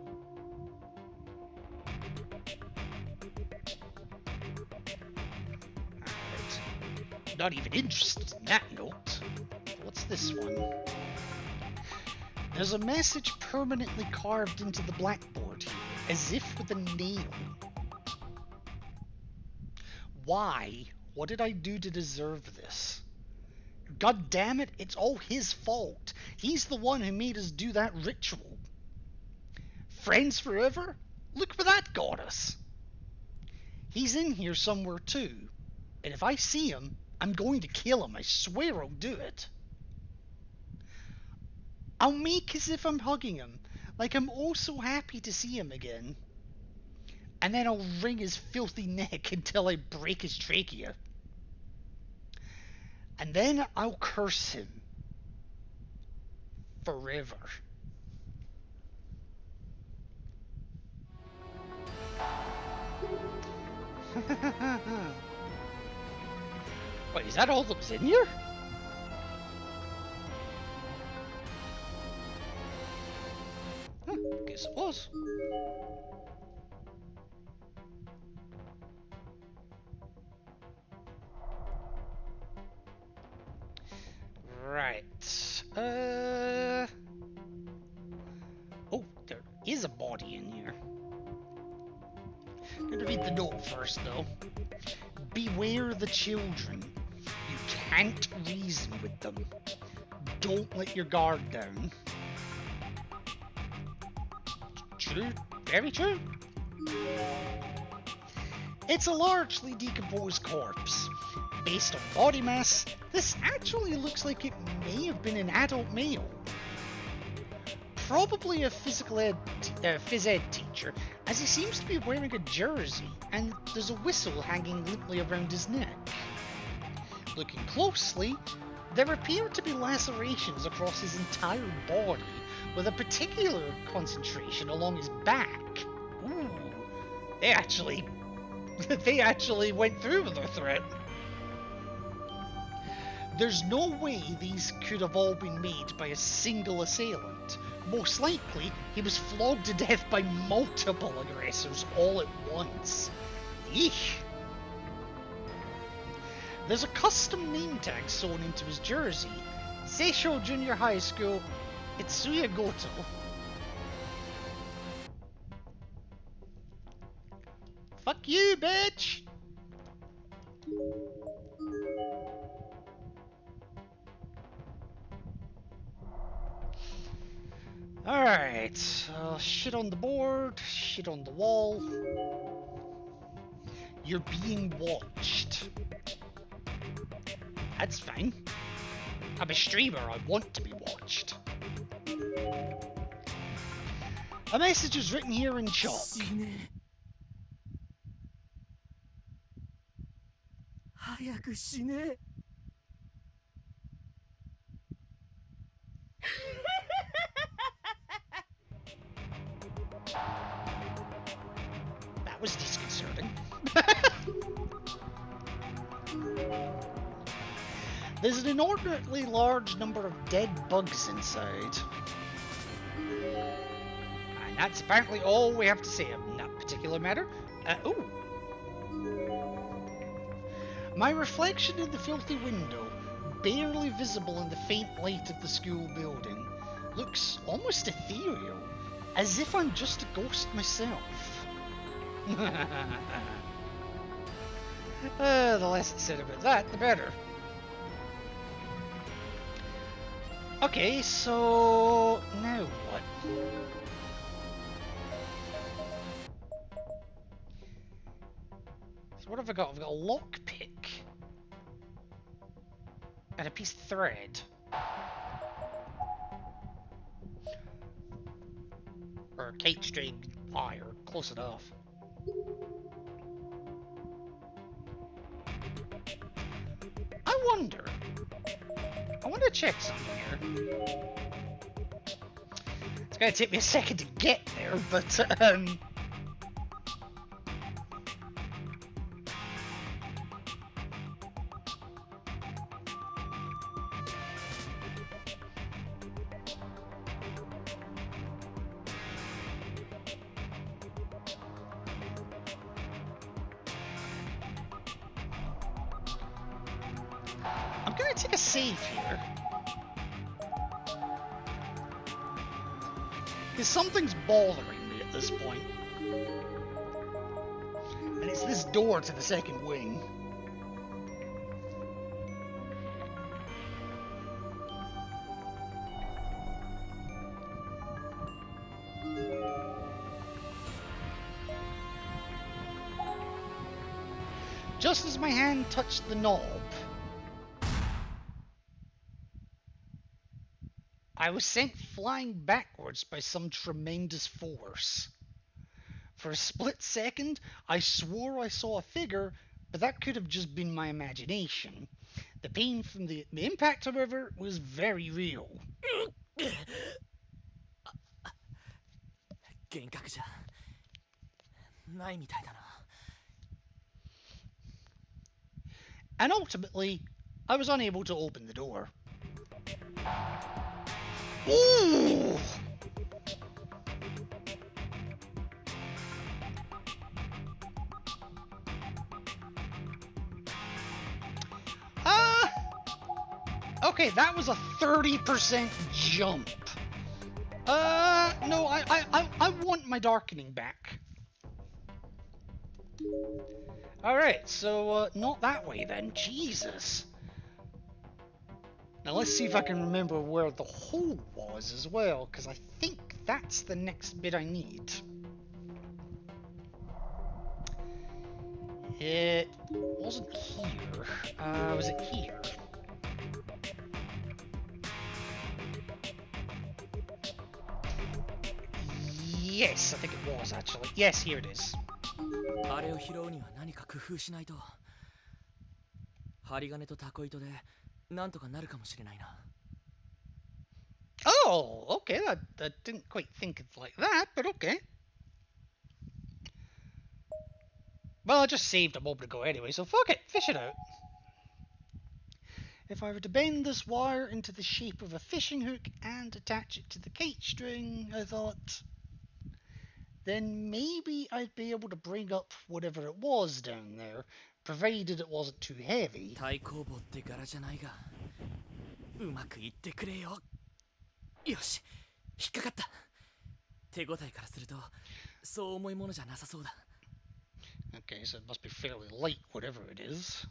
Alright. Not even interested in that note. What's this one? There's a message permanently carved into the blackboard here, as if with a nail. Why? What did I do to deserve this? God damn it, it's all his fault. He's the one who made us do that ritual. Friends forever? Look where that got us. He's in here somewhere too. And if I see him, I'm going to kill him. I swear I'll do it. I'll make as if I'm hugging him, like I'm oh so happy to see him again. And then I'll wring his filthy neck until I break his trachea. And then I'll curse him. Forever. Wait, is that all that was in here? Huh, guess it was. Right. Oh, there is a body in here. I'm gonna read the note first, though. Beware the children. You can't reason with them. Don't let your guard down. True. Very true. It's a largely decomposed corpse. Based on body mass, this actually looks like it may have been an adult male. Probably a phys ed teacher, as he seems to be wearing a jersey, and there's a whistle hanging limply around his neck. Looking closely, there appear to be lacerations across his entire body, with a particular concentration along his back. Ooh, they actually went through with their threat. There's no way these could have all been made by a single assailant. Most likely, he was flogged to death by multiple aggressors all at once. Eesh. There's a custom name tag sewn into his jersey. Seisho Junior High School, Itsuya Goto. Fuck you, bitch! Alright, shit on the board, shit on the wall. You're being watched. That's fine. I'm a streamer, I want to be watched. A message is written here in chalk.
早く死ね。
That was disconcerting. There's an inordinately large number of dead bugs inside. And that's apparently all we have to say on that particular matter. Ooh. My reflection in the filthy window, barely visible in the faint light of the school building, looks almost ethereal, as if I'm just a ghost myself. The less said about that, the better. Okay, so now what? So what have I got? I've got a lockpick and a piece of thread. Or kite string wire, close enough. wonder. I want to check something here. It's gonna take me a second to get there, but I'm gonna take a save here. Because something's bothering me at this point. And it's this door to the second wing. Just as my hand touched the knob, I was sent flying backwards by some tremendous force. For a split second, I swore I saw a figure, but that could have just been my imagination. The pain from the impact, however, was very real.
幻覚じゃないみたいだな。
And ultimately, I was unable to open the door. Ooh! Okay, that was a 30% jump. No, I want my darkening back. Alright, so, not that way then. Jesus. Now let's see if I can remember where the hole was as well, because I think that's the next bit I need. It wasn't here. Was it here? Yes, I think it was actually. Yes, here it is.
あれを拾うには何か工夫しないと。針金とタコ糸でなんとかなるかもしれないな。
Oh, okay. I didn't quite think it like that, but okay. Well, I just saved a moment ago anyway, so fuck it, fish it out. If I were to bend this wire into the shape of a fishing hook and attach it to the kite string, I thought, then maybe I'd be able to bring up whatever it was down there, provided it wasn't too heavy.
太工房って柄じゃないが、うまくいってくれよ。よし、引っかかった。手応えからすると、そう重いものじゃなさそうだ。
Okay, so it must be fairly light, whatever it is.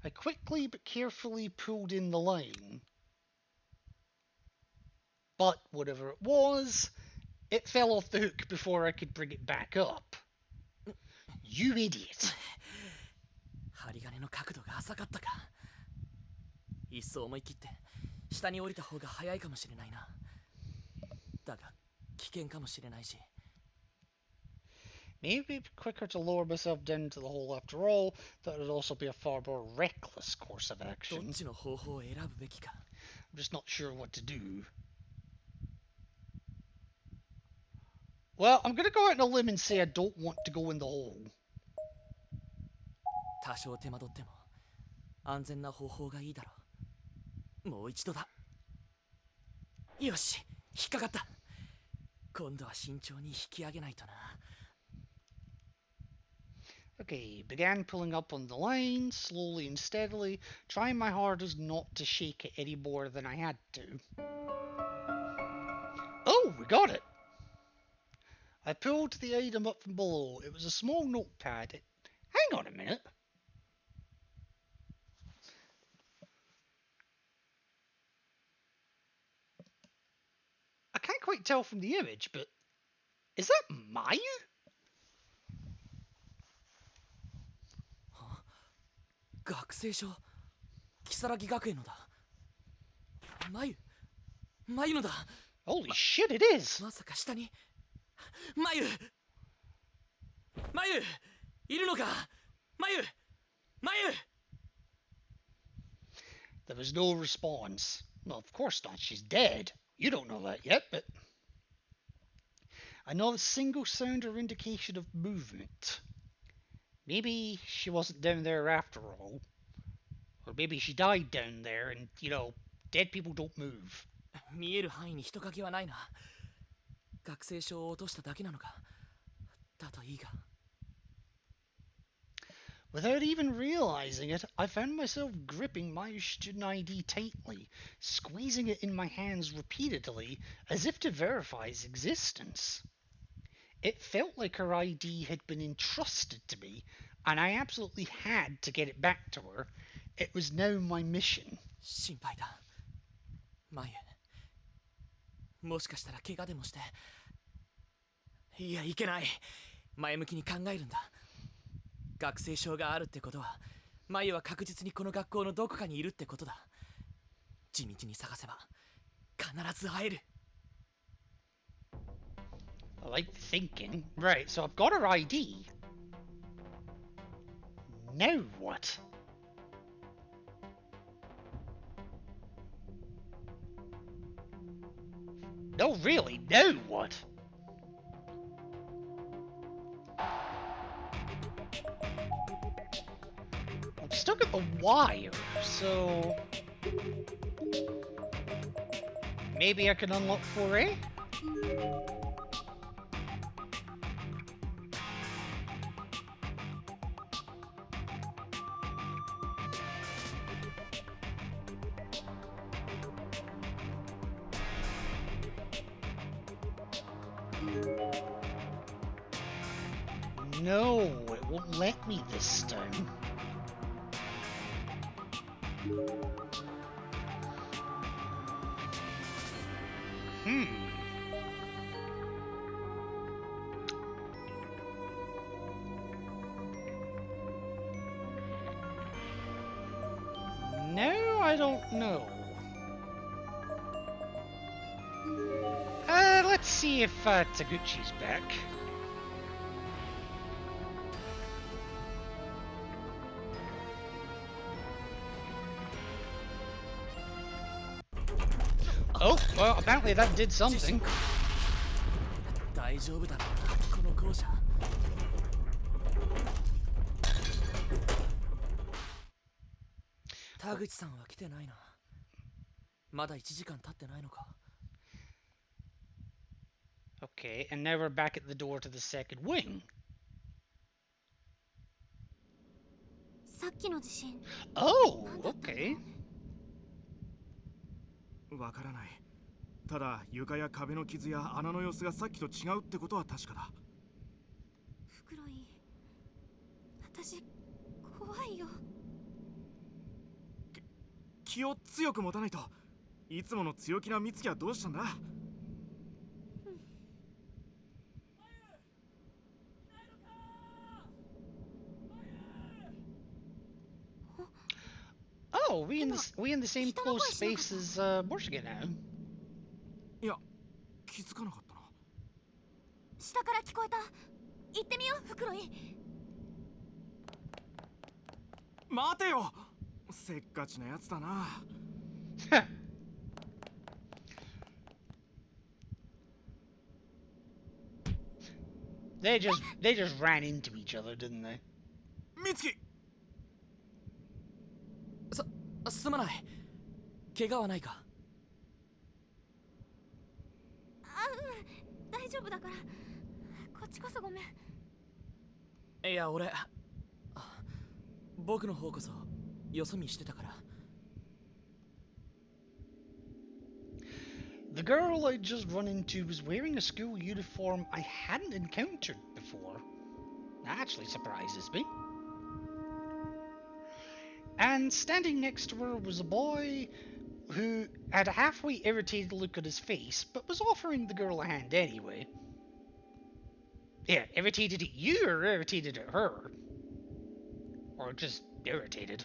I quickly but carefully pulled in the line. But whatever it was, it fell off the hook before I could bring it back up. You idiot.
針金の角度が浅かったか。いっそ思い切って下に降りた方が早いかもしれないな。だが危険かもしれないし。
Maybe it'd be quicker to lower myself down into the hole after all. That would also be a far more reckless course of
ど
action.
っちの方法を選ぶべきか。
I'm just not sure what to do. Well, I'm gonna go out on a limb and say I don't want to go in the hole.
多少手間取っても安全な方法がいいだろう。もう一度だ。よし、引っかかった。今度は慎重に引き上げないとな。
Okay, began pulling up on the line, slowly and steadily, trying my hardest not to shake it any more than I had to. Oh, we got it! I pulled the item up from below. It was a small notepad. Hang on a minute. I can't quite tell from the image, but is that Mayu?
学生証、如月学園のだ。眉のだ。
Holy shit, it is!
まさか下に眉いるのか。眉
There was no response. Well, of course not. She's dead. You don't know that yet, but not a single sound or indication of movement. Maybe she wasn't down there after all. Or maybe she died down there and, dead people don't move.
見える範囲に人影はないな。学生証を落としただけなのか。だといいが。
Without even realizing it, I found myself gripping my student ID tightly, squeezing it in my hands repeatedly, as if to verify its existence. It felt like her ID had been entrusted to me, and I absolutely had to get it back to her. It was now my mission.
心配だ。マユ。もしかしたら怪我でもして。いや、いけない。前向きに考えるんだ。学生証があるってことは、マユは確実にこの学校のどこかにいるってことだ。地道に探せば、必ず会える。
I like thinking. Right, so I've got her ID. Now what? No, really, now what? I've still got the wire, so maybe I can unlock 4A? No, it won't let me this time. No, I don't know. Let's see if Taguchi's back. Oh, well, apparently that did something.
大丈夫だろうな、この校舎。田口さんは来てないな。まだ1時間経ってないのか。
Okay, and now we're back at the door to the second wing.
さっきの地震。
Oh, okay.
わからない。ただ床や壁の傷や穴の様子がさっきと違うってことは確かだ。
フクロイ、私怖いよ。
気を強く持たないと。いつもの強気な美月はどうしたんだ。
Oh, we in the same close space as Morshige now.
いや、気づかなかったな。
下から聞こえた。行ってみよう、フクロイ。
待てよ。せっかちなやつだな。
They just ran into each other, didn't they?
美月。
すまない。怪我はないか。
大丈夫だから。こっちこそごめん。
いや、俺、僕の方こそよそ見してたから。
The girl I'd just run into was wearing a school uniform I hadn't encountered before. That actually surprises me. And standing next to her was a boy who had a halfway irritated look on his face, but was offering the girl a hand anyway. Yeah, irritated at you or irritated at her? Or just irritated.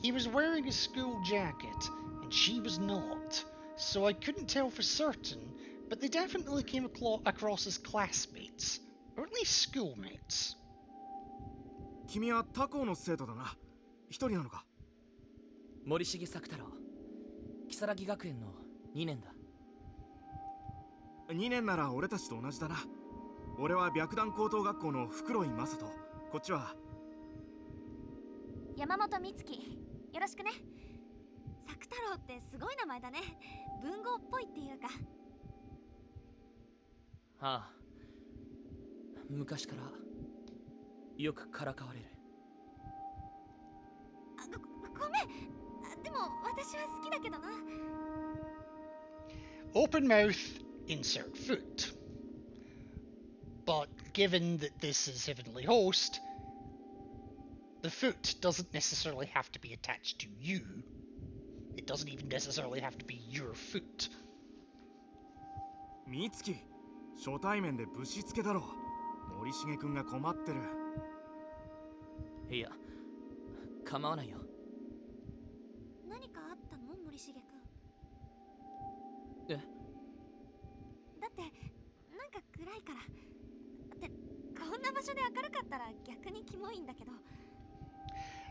He was wearing a school jacket, and she was not, so I couldn't tell for certain, but they definitely came across as classmates, or at least schoolmates.
君は他校の生徒だな。一人なのか？
森重作太郎、如月学園の2年だ。
2年なら俺たちと同じだな。俺は白檀高等学校の袋井正人。こっちは
山本美月。よろしくね。作太郎ってすごい名前だね。文豪っぽいっていうか。
ああ、昔からよくからかわれる。
ごめん。でも私は好きだけどな。
Open mouth, insert foot. But given that this is Heavenly Host, the foot doesn't necessarily have to be attached to you. It doesn't even necessarily have to be your foot.
美月、初対面でぶしつけだろ。森重くんが困ってる。
いや、構わないよ。
何かあったの森重くん。
え？
だってなんか暗いから。ってこんな場所で明るかったら逆にキモいんだけど。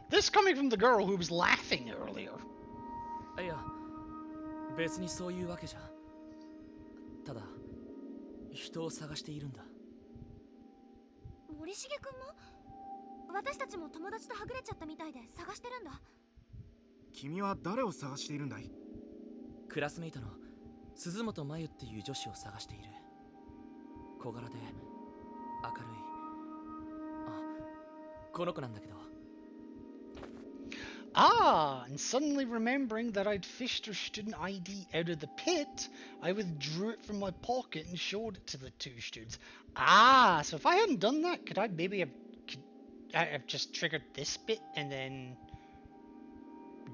This coming from the girl who was laughing earlier.
いや、別にそういうわけじゃ。ただ、人を探しているんだ。
森重くんも？私たちも友達とはぐれちゃったみたいで探してるんだ。
君は誰を探しているんだい？
クラスメイトの鈴本真由っていう女子を探している。小柄で明るい。あ、この子なんだけど。
Ah, and suddenly remembering that I'd fished her student ID out of the pit, I withdrew it from my pocket and showed it to the two students. Ah, so if I hadn't done that, could I have just triggered this bit and then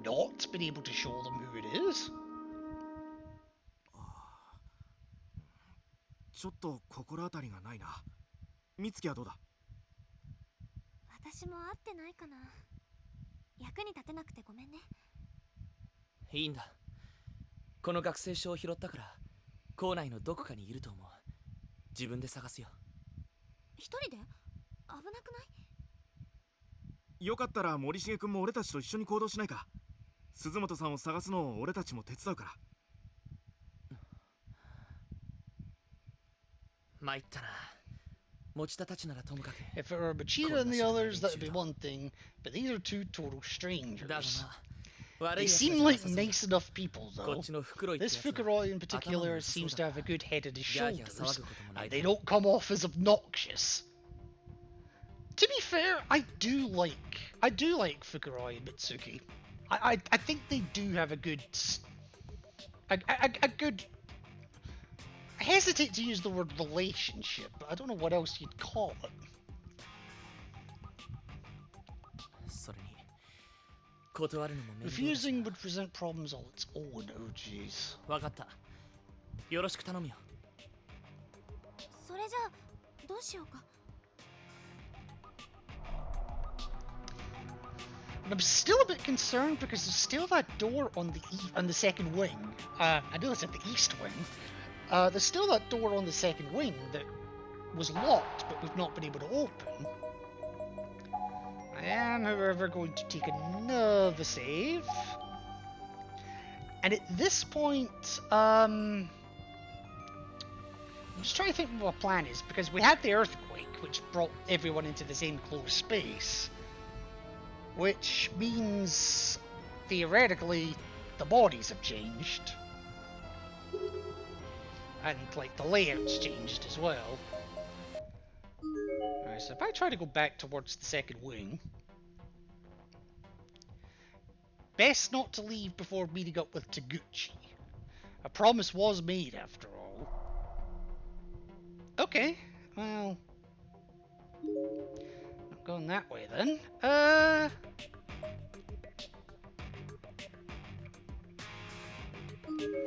not been able to show them who it is?
ちょっと心当たりがないな。美月はどうだ？
私も会ってないかな。役に立てなくてごめんね。
いいんだ。この学生証を拾ったから校内のどこかにいると思う。自分で探すよ。
一人で？危なくない？
よかったら森重くんも俺たちと一緒に行動しないか？鈴本さんを探すのを俺たちも手伝うから。
参ったな。持田たちならともかく。
If it were Machida and the others, that would be one thing, but these are two total
だが
strangers.
な、悪
They
い奴
seem
ら
like
じゃなさそう
nice enough people,
こ
though.
っちの袋井って
This
やつは
Fukuroi in
頭
particular
も良さそう
seems
だ
to have a good head on his
ギャーギャー騒
shoulders,
ぐこともない
and
だ
they
ろ
don't come off as obnoxious. To be fair, I do like Fukuroi and Mitsuki. I think they do have a good, a good. I hesitate to use the word relationship, but I don't know what else you'd call it.
それに断るのも面倒だし
Refusing would present problems all its own. Oh jeez.
わかった。よろしく頼むよ。
それじゃあどうしようか。
And I'm still a bit concerned because there's still that door on the second wing. I know it's at the east wing. There's still that door on the second wing that was locked, but we've not been able to open. I am, however, going to take another save. And at this point, I'm just trying to think what my plan is, because we had the earthquake, which brought everyone into this enclosed space. Which means, theoretically, the bodies have changed. And, like, the layout's changed as well. Alright, so if I try to go back towards the second wing... Best not to leave before meeting up with Taguchi. A promise was made, after all. Okay, well... Not going that way, then.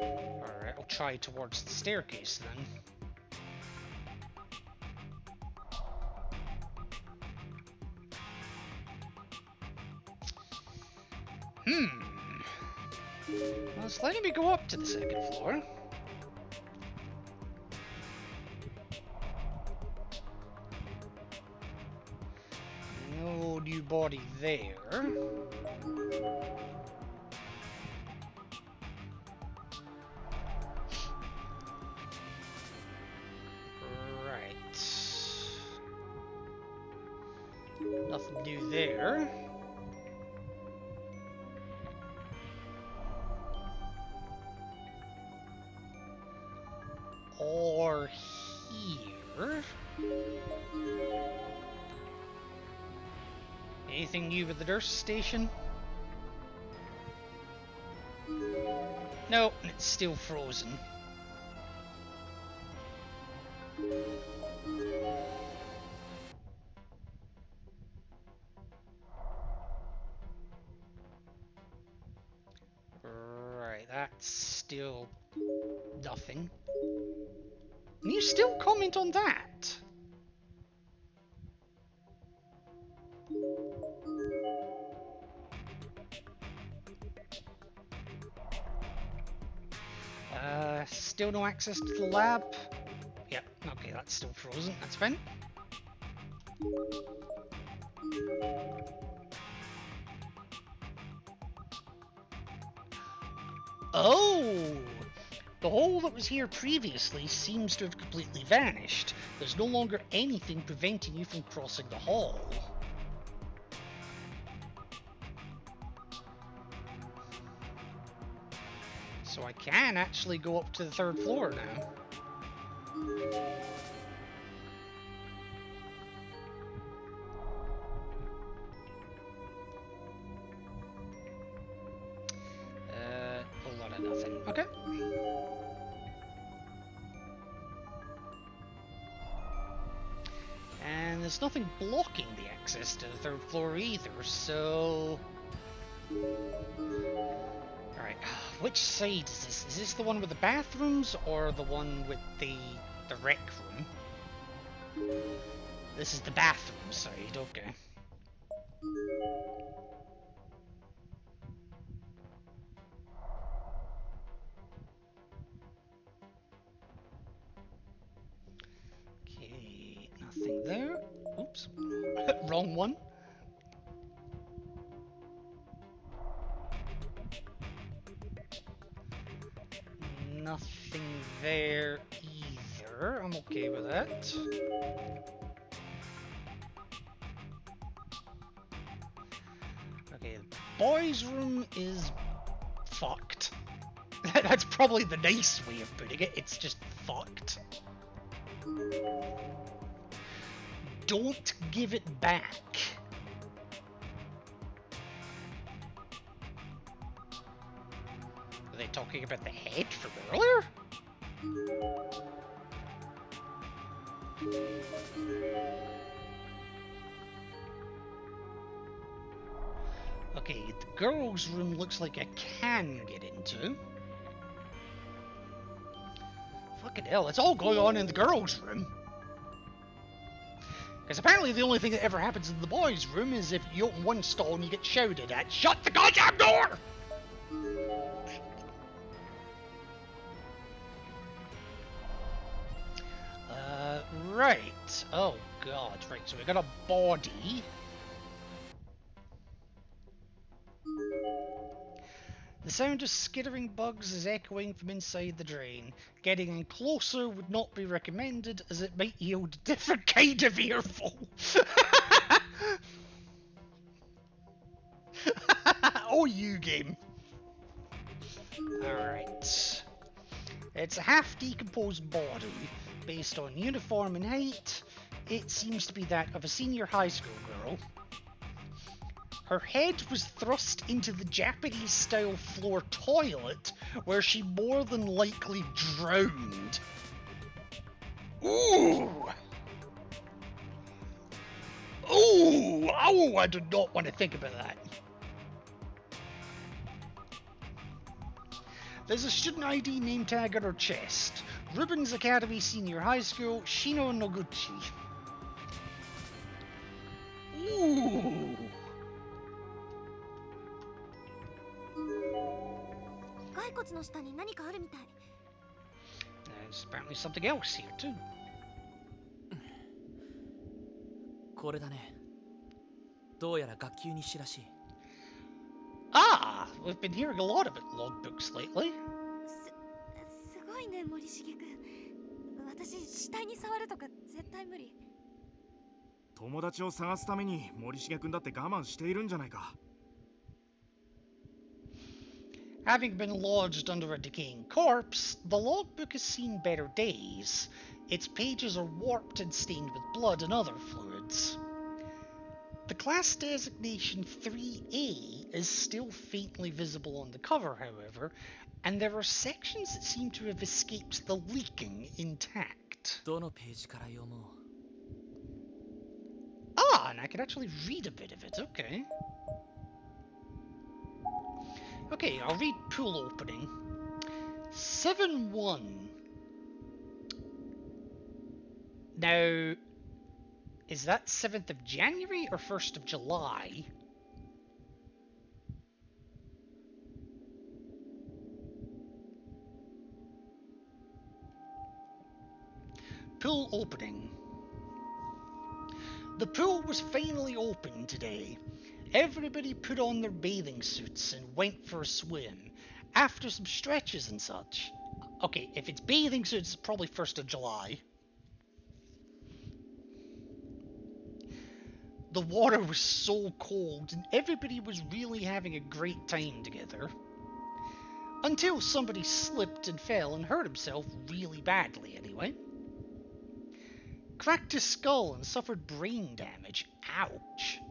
Alright, I'll try towards the staircase, then. Well, it's letting me go up to the second floor. No no new body there. Right. Nothing new there. Or here. Anything new with the nurse station? Nope, it's still frozen. Right, that's still nothing. And you still comment on that? Still no access to the lab. Yep, okay, that's still frozen, that's fine. Oh! The hole that was here previously seems to have completely vanished. There's no longer anything preventing you from crossing the hall. So I can actually go up to the 3rd floor now. A lot of nothing. Okay. And there's nothing blocking the access to the 3rd floor either, so... Alright, which side is this? Is this the one with the bathrooms or the one with the rec room? This is the bathroom side, okay. Okay, nothing there. Oops. Wrong one. Nothing there either. I'm okay with that. Okay, the boys' room is fucked. That's probably the nice way of putting it. It's just fucked. Don't give it back. Are they talking about the head from earlier? Okay, the girls' room looks like I can get into. Fucking hell, it's all going on in the girls' room. Because apparently the only thing that ever happens in the boys' room is if you open one stall and you get shouted at, shut the goddamn door! Right. Oh god, right, so we got a body. The sound of skittering bugs is echoing from inside the drain. Getting in closer would not be recommended as it might yield a different kind of earful. Oh, you game. Alright. It's a half-decomposed body. Based on uniform and height, it seems to be that of a senior high school girl. Her head was thrust into the Japanese-style floor toilet, where she more than likely drowned. Ooh! Ooh! Oh, I do not want to think about that. There's a student ID name tag on her chest. Rubens Academy Senior High School, Shino Noguchi. Ooh! There's apparently something else here too.
これだね。どうやら学級日誌らしい。
Ah, we've been hearing a lot about logbooks lately.
すごいね、森重くん。私、死体に触るとか絶対無理。
友達を探すために森重君だって我慢しているんじゃないか。
Having been lodged under a decaying corpse, the logbook has seen better days. Its pages are warped and stained with blood and other fluids. The class designation 3A is still faintly visible on the cover, however, and there are sections that seem to have escaped the leaking intact.
どのページから読もう。
Ah, and I can actually read a bit of it, okay. Okay, I'll read pool opening. 7-1. Now, is that 7th of January or 1st of July? Pool opening. The pool was finally open today. Everybody put on their bathing suits and went for a swim, after some stretches and such. Okay, if it's bathing suits, it's probably 1st of July. The water was so cold, and everybody was really having a great time together. Until somebody slipped and fell and hurt himself really badly, anyway. Cracked his skull and suffered brain damage. Ouch.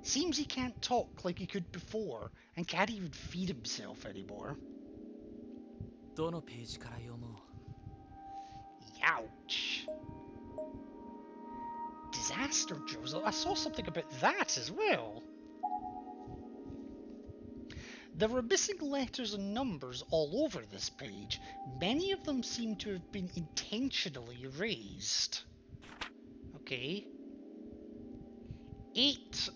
Seems he can't talk like he could before, and can't even feed himself anymore.
どのページから読もう。
Ouch. Disaster drills. I saw something about that as well. There were missing letters and numbers all over this page. Many of them seem to have been intentionally erased. Okay. 8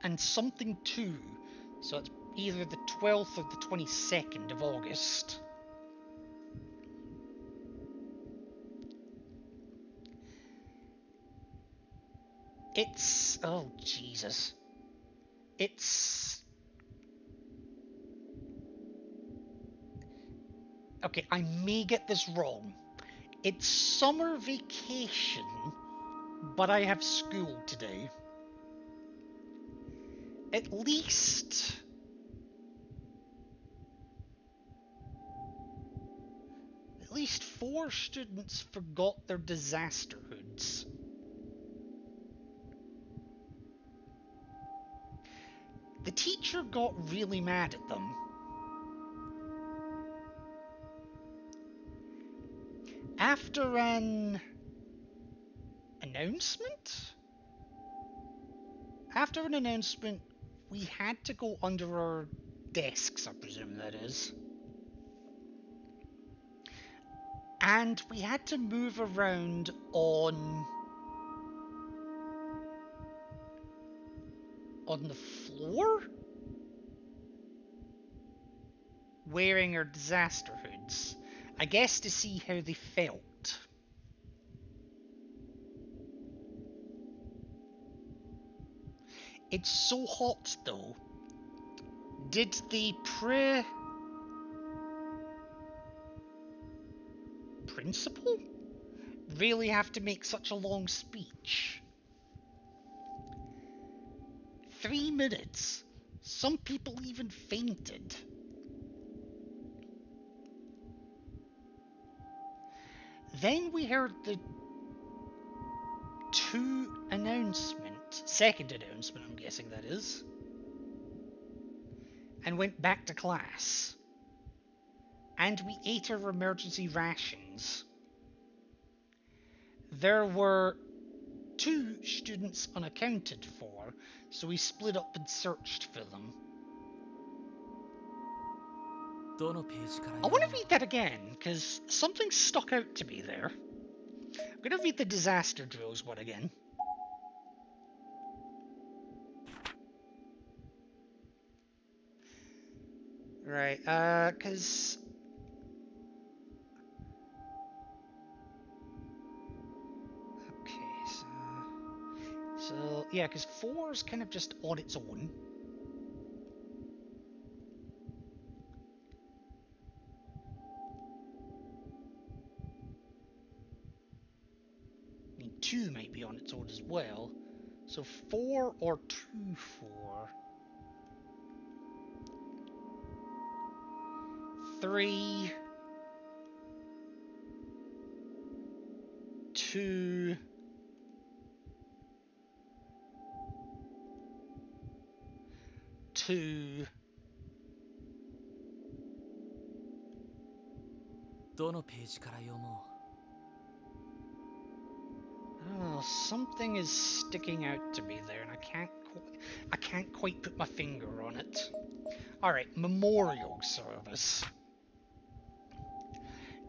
and something 2. So it's either the 12th or the 22nd of August. It's... oh, Jesus. It's... okay, I may get this wrong. It's summer vacation, but I have school today. At least 4 students forgot their disaster hoods. The teacher got really mad at them. After an announcement? After an announcement, we had to go under our desks, I presume that is. And we had to move around on the floor? Wearing our disaster hoods. I guess to see how they felt. It's so hot though. Did the principal really have to make such a long speech? 3 minutes. Some people even fainted. Then we heard the second announcement, I'm guessing that is, and went back to class. And we ate our emergency rations. There were 2 students unaccounted for, so we split up and searched for them.
どのページから
I
読
want
も
to
う。
read that again, because something stuck out to me there. I'm going to read the disaster drills one again. Right, because... okay, so So, yeah, because 4 is kind of just on its own. I mean, 2 might be on its own as well. So 4 or 2, 4. 3, 2, 2.
どのページから読も
Oh, something is sticking out to me there, and I can't quite put my finger on it. All right, memorial service.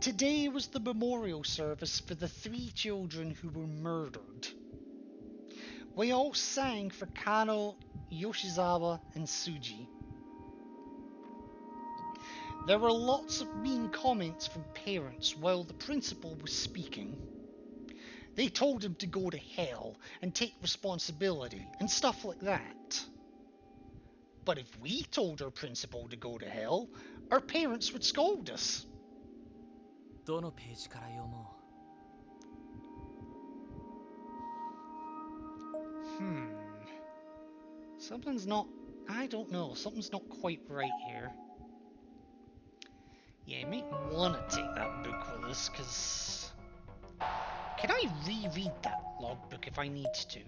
Today was the memorial service for the 3 children who were murdered. We all sang for Kano, Yoshizawa, and Suji. There were lots of mean comments from parents while the principal was speaking. They told him to go to hell and take responsibility and stuff like that. But if we told our principal to go to hell, our parents would scold us.
う。どのページから読も
Something's not... I don't know. Something's not quite right here. Yeah, you might want to take that book with us, because... Can I reread that logbook if I need to?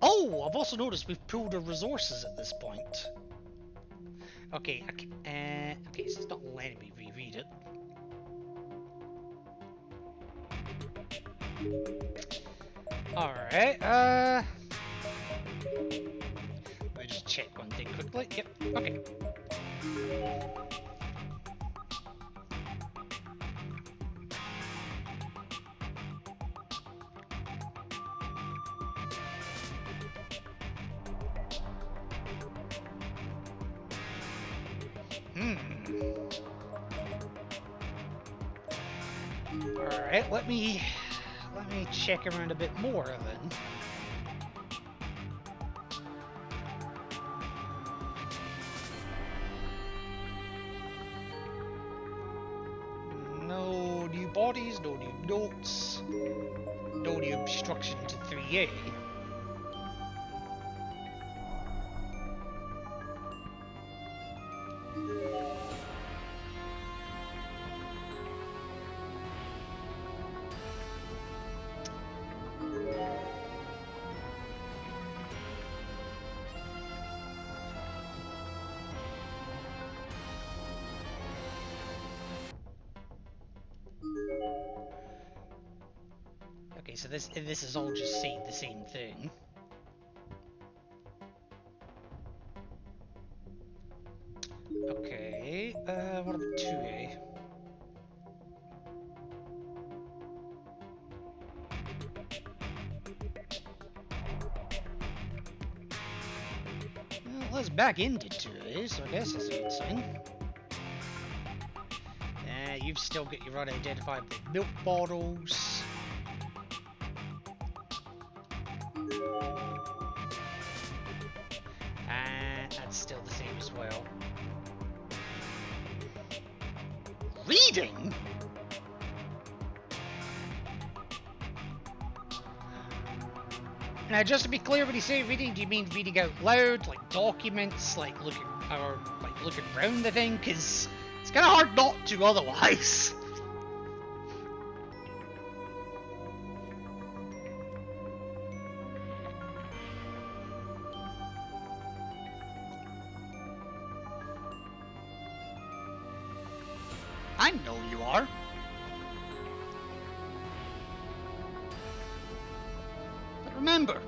Oh, I've also noticed we've pulled our resources at this point. Okay, okay, so it's not letting me reread it. Alright, let me just check one thing quickly. Yep, okay. Alright, let me check around a bit more then. No new bodies, no new notes, no new obstruction to 3A. Okay, so this is all just saying the same thing. Okay, what about 2A? Well, let's back into 2A, so I guess that's a good sign. You've still got your unidentified milk bottles. That's still the same as well. Reading? Now, just to be clear, when you say reading, do you mean reading out loud, like documents, like looking around the thing? Because it's kind of hard not to otherwise. I know you are. But remember,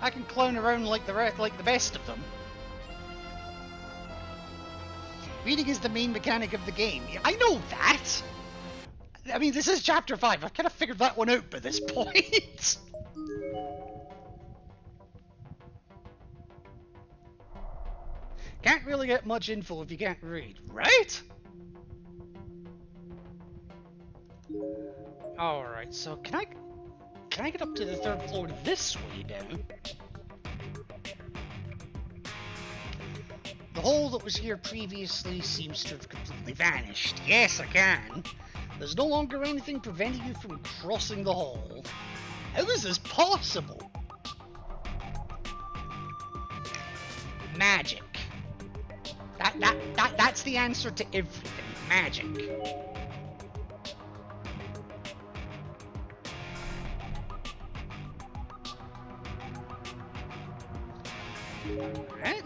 I can clown around like the best of them. Reading is the main mechanic of the game. I know that! I mean, this is Chapter 5. I've kind of figured that one out by this point. Can't really get much info if you can't read, right? Alright, so can I... can I get up to the 3rd floor this way down? The hole that was here previously seems to have completely vanished. Yes, I can. There's no longer anything preventing you from crossing the hole. How is this possible? Magic. That's the answer to everything. Magic. Alright.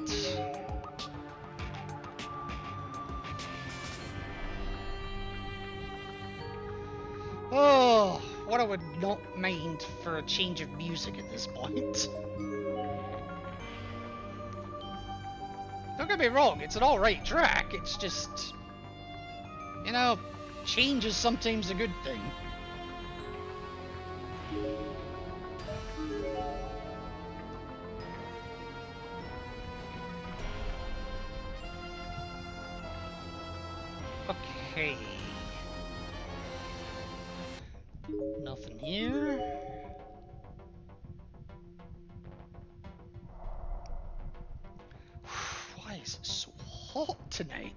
Oh, what I would not mind for a change of music at this point. Don't get me wrong, it's an alright track, it's just... You know, change is sometimes a good thing. Okay. Nothing here. Why is it so hot tonight?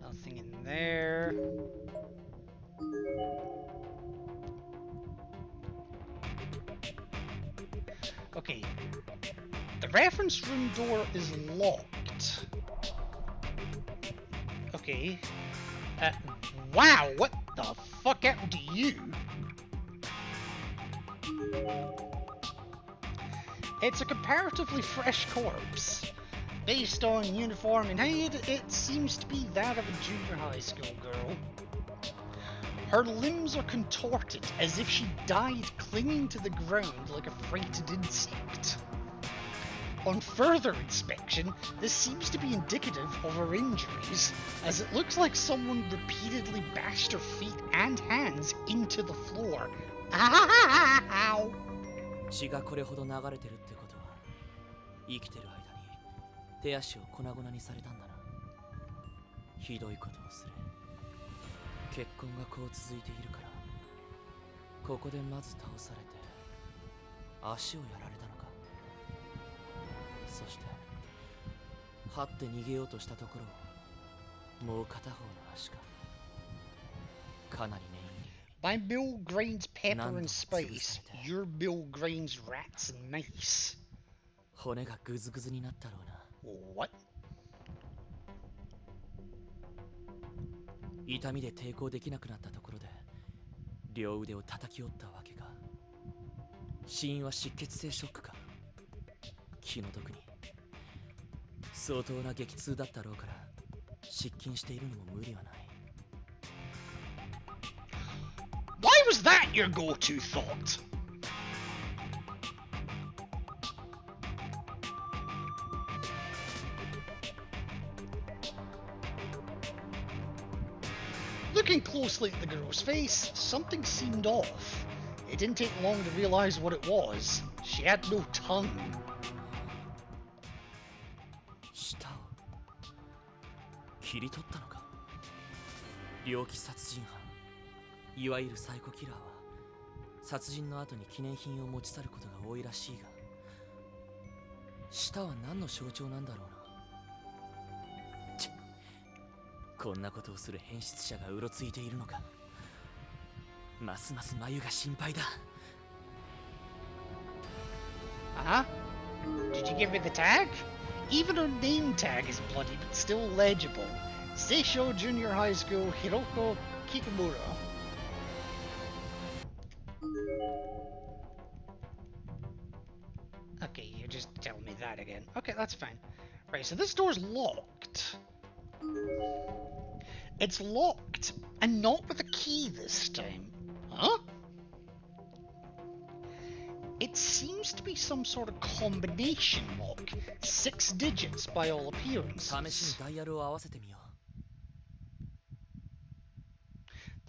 Nothing in there. Okay. The reference room door is locked. Okay. Wow, what the fuck happened to you? It's a comparatively fresh corpse. Based on uniform and height, it seems to be that of a junior high school girl. Her limbs are contorted as if she died clinging to the ground like a frightened insect. On further inspection, this seems to be indicative of her injuries, as it looks like someone repeatedly bashed her feet and hands into the floor. Ow!
血がこれほど流れてるってことは、生きてる間に手足を粉々にされたんだな。ひどいことをする。血痕がこう続いているから、ここでまず倒されて足をやられたのか。そして這って逃げようとしたところをもう片方の足か。かなり念入りに。
My mill grains pepper and spice. Your mill grains rats and mice.
骨がグズグズになったろうな。
What?
痛みで抵抗できなくなったところで両腕を叩き折ったわけか。死因は失血性ショックか。気の毒に相当な激痛だったろうから失禁しているにも無理はない。
Why was that your go-to thought? Looking closely at the girl's face, something seemed off. It didn't take long to realize what it was. She had no tongue.
舌を切り取ったのか。猟奇殺人犯、いわゆるサイコキラーは殺人の後に記念品を持ち去ることが多いらしいが、舌は何の象徴なんだろうな。ちっ、こんなことをする変質者がうろついているのか。ますます眉が心配だ。
Uh-huh. Did you give me the tag? Even her name tag is bloody but still legible. Seisho Junior High School Hiroko Kitamura. Okay, you're just telling me that again. Okay, that's fine. Right, so this door's locked. It's locked, and not with a key this time. Huh? It seems to be some sort of combination lock. 6 digits by all
試しに
appearances.
ダイヤルを合わせてみよ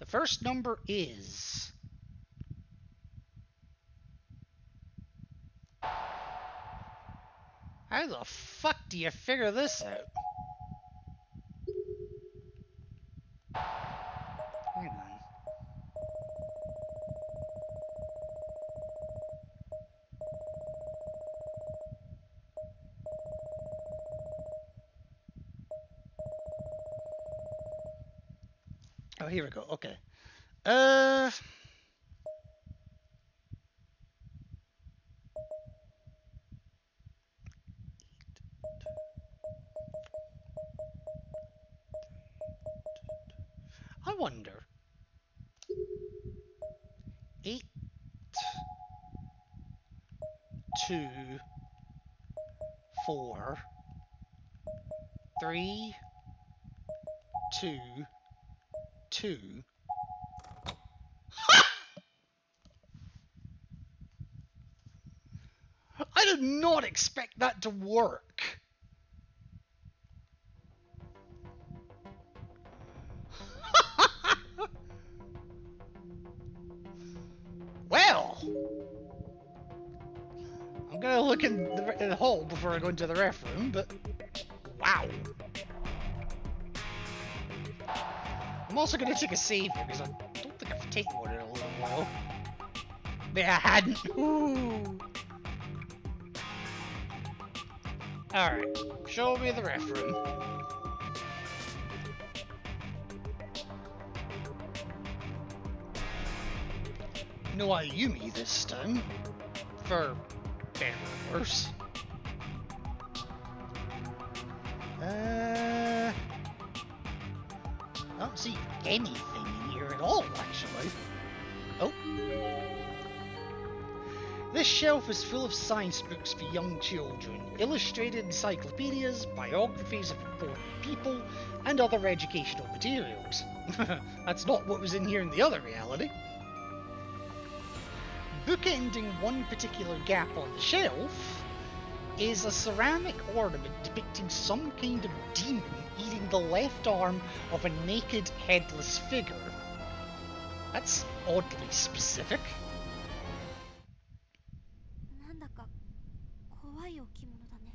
う。
The first number is... How the fuck do you figure this out? Hang on. here we go. Okay. Uh. I wonder. 8, 2, 4, 3, 2, 2. I did not expect that to work. Well, I'm gonna look in the hole before I go into the ref room, but wow. I'm also gonna take a save here because I don't think I've taken one in a little while. But I hadn't. Ooh. Alright, show me the ref room. No Ayumi this time. For better or worse. I don't see anything in here at all, actually. Oh. This shelf is full of science books for young children, illustrated encyclopedias, biographies of important people, and other educational materials. That's not what was in here in the other reality. Bookending one particular gap on the shelf is a ceramic ornament depicting some kind of demon eating the left arm of a naked, headless figure. That's oddly specific.
なんだか怖い置物だね。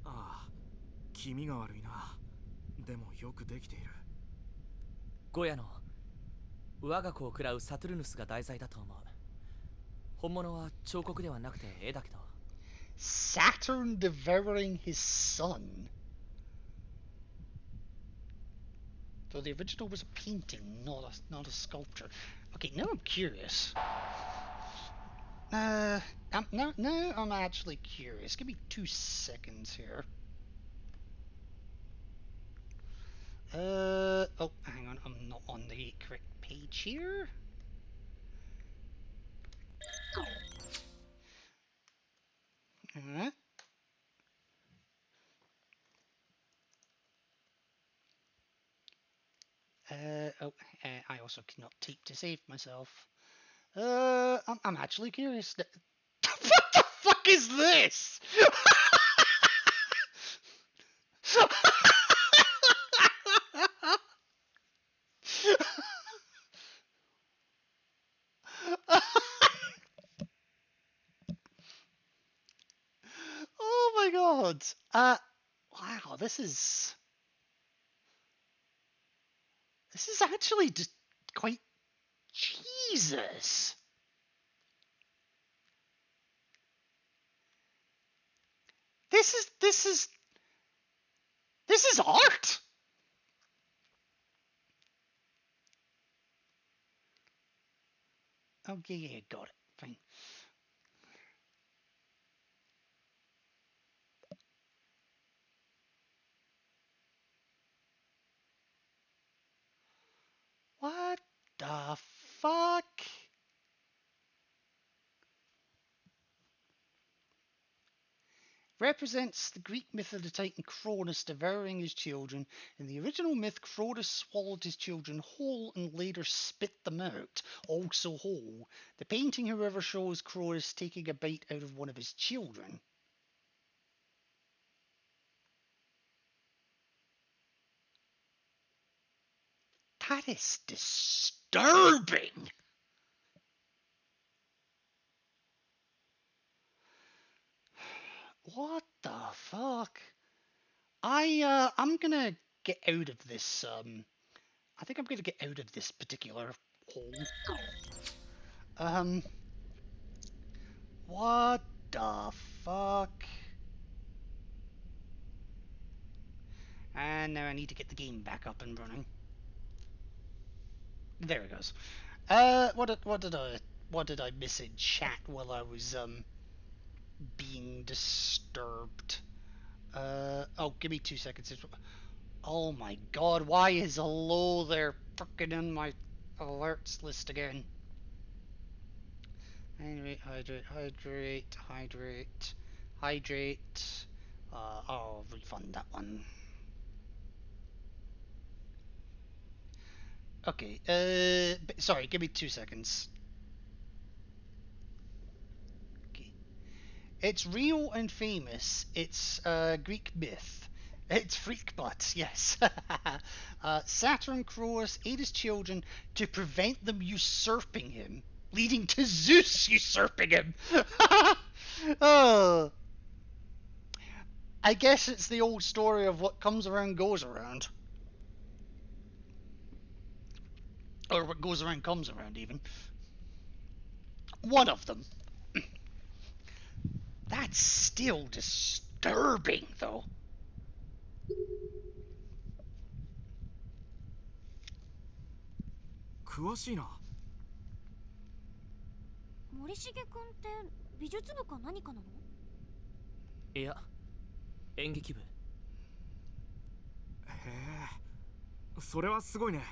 ああ、気味が悪いな。でもよくできている。
ゴヤの我が子を食らうサトゥルヌスが題材だと思う。本物は彫刻ではなくて絵だけど。
Saturn devouring his son. Though the original was a painting, not a sculpture. Okay, now I'm curious. Now I'm actually curious. Give me 2 seconds here. Oh, hang on, I'm not on the correct page here. Alright. I also cannot type to save myself. I'm actually curious. What the fuck is this? Oh my god. Wow, this is actually just quite Jesus. This is art. Okay, yeah, got it. Fine. What the fuck? Represents the Greek myth of the Titan Cronus devouring his children. In the original myth, Cronus swallowed his children whole and later spit them out, also whole. The painting, however, shows Cronus taking a bite out of one of his children. That is disturbing. What the fuck? I'm gonna get out of this. I think I'm gonna get out of this particular hole. What the fuck? And now I need to get the game back up and running. There it goes. What did I miss in chat while I was being disturbed? Oh, give me 2 seconds. Oh my god, why is hello there fucking in my alerts list again? Hydrate. I'll refund that one. Okay, sorry, give me 2 seconds. Okay. It's real and famous. It's Greek myth. It's freak butt, yes. Saturn Cronos ate his children to prevent them usurping him, leading to Zeus usurping him. Oh. I guess it's the old story of what comes around goes around. Or what goes around comes around, even. One of them. That's still disturbing, though.
Kuoshii
森重くんって美術部か何かなの？
いや、演劇部。
へえ、それはすごいね。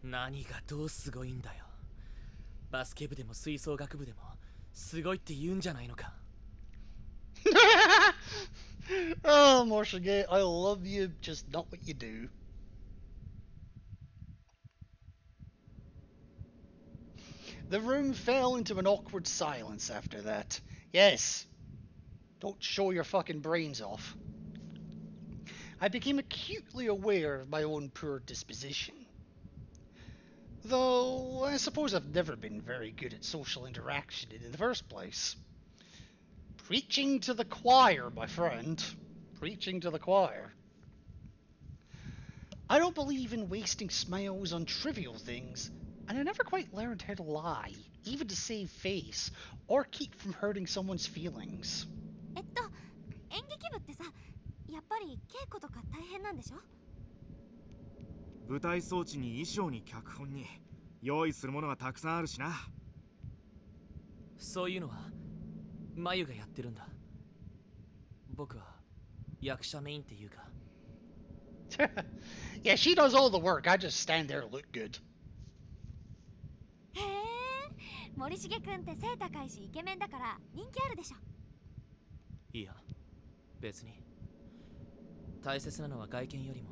何がどうすごいんだよ。バスケ部でも吹奏楽部でもすごいって言うんじゃないのか。
Oh, Morshige, I love you, just not what you do. The room fell into an awkward silence after that. Yes, don't show your fucking brains off. I became acutely aware of my own poor disposition. Though, I suppose I've never been very good at social interaction in the first place. Preaching to the choir, my friend. Preaching to the choir. I don't believe in wasting smiles on trivial things, and I never quite learned how to lie, even to save face, or keep from hurting someone's feelings.
演劇部ってさ、やっぱり稽古とか大変なんでしょ？
舞台装置に衣装に脚本に用意するものがたくさんあるしな。
そういうのは眉がやってるんだ。僕は役者メインっていうか。
Yeah, she does all the work. I just stand there and look good.
へえ、森重くんって背高いしイケメンだから人気あるでしょ？
いや、別に。大切なのは外見よりも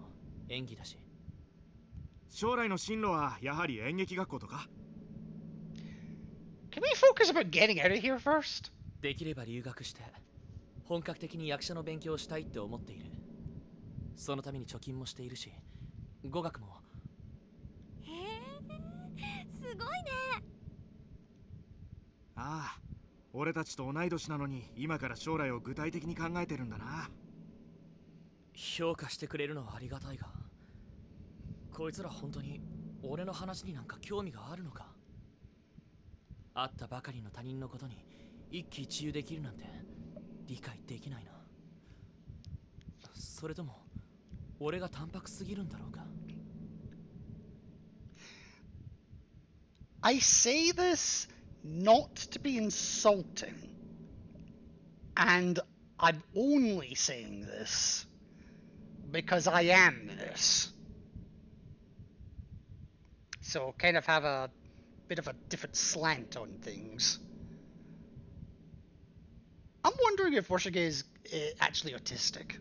演技だし。
将来の進路はやはり演劇学校とか？
Can we focus about getting out of here first?
できれば留学して本格的に役者の勉強をしたいって思っている。そのために貯金もしているし、語学も。
へえ、すごいね。
ああ、俺たちと同い年なのに今から将来を具体的に考えてるんだな。
評価してくれるのはありがたいが、こいつら本当に俺の話になんか興味があるのか？会ったばかりの他人のことに一喜一憂できるなんて理解できないな。それとも俺が淡白すぎるんだろうか。
I say this not to be insulting, and I'm only saying this because I am this. So kind of have a bit of a different slant on things. I'm wondering if Worshige is actually autistic.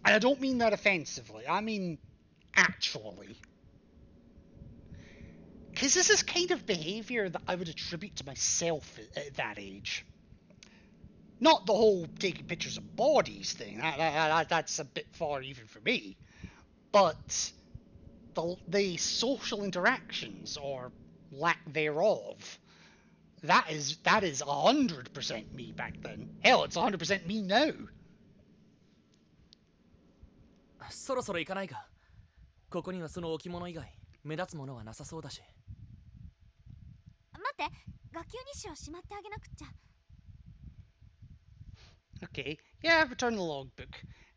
And I don't mean that offensively, I mean actually. Because this is kind of behaviour that I would attribute to myself at that age. Not the whole taking pictures of bodies thing, that's a bit far even for me. But the social interactions, or lack thereof, that is 100% me back then. Hell, it's 100% me now.
そろそろ行かないか。ここにはその置物以外目立つものはなさそうだし。
待って、学級日誌をしまってあげなくっちゃ。
Okay, yeah, return the logbook.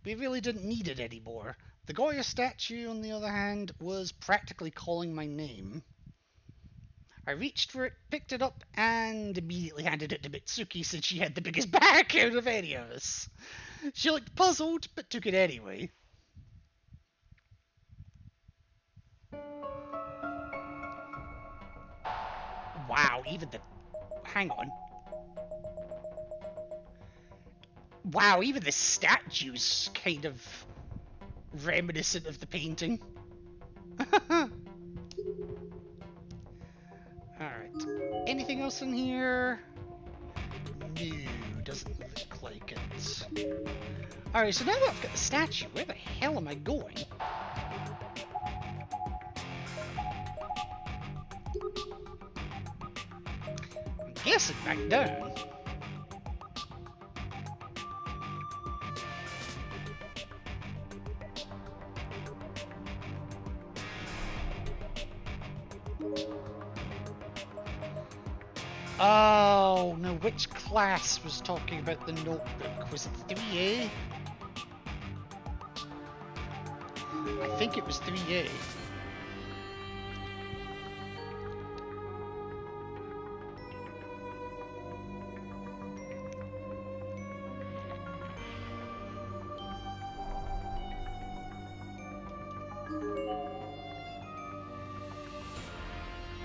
We really didn't need it anymore. The Goya statue, on the other hand, was practically calling my name. I reached for it, picked it up, and immediately handed it to Mitsuki since she had the biggest back out of any of us. She looked puzzled, but took it anyway. Wow, even the... Hang on. Wow, even the statue's kind of reminiscent of the painting. Alright. Anything else in here? No, doesn't look like it. Alright, so now that I've got the statue, where the hell am I going? I'm guessing back down. Oh, no, which class was talking about the notebook? Was it 3A? I think it was 3A.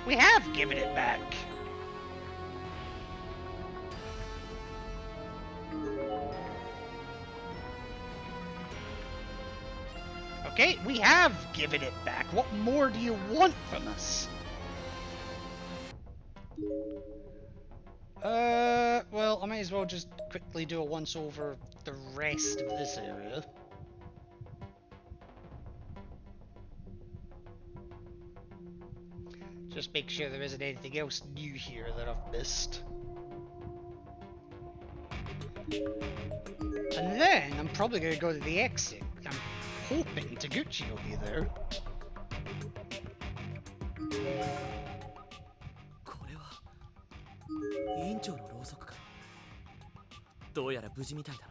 We have given it back. Okay, we have given it back. What more do you want from us? Well, I might as well just quickly do a once over the rest of this area. Just make sure there isn't anything else new here that I've missed. And then I'm probably going to go to the exit. I'm hoping Taguchi will be there.
これは委員長のろうそくか。どうやら無事みたいだな。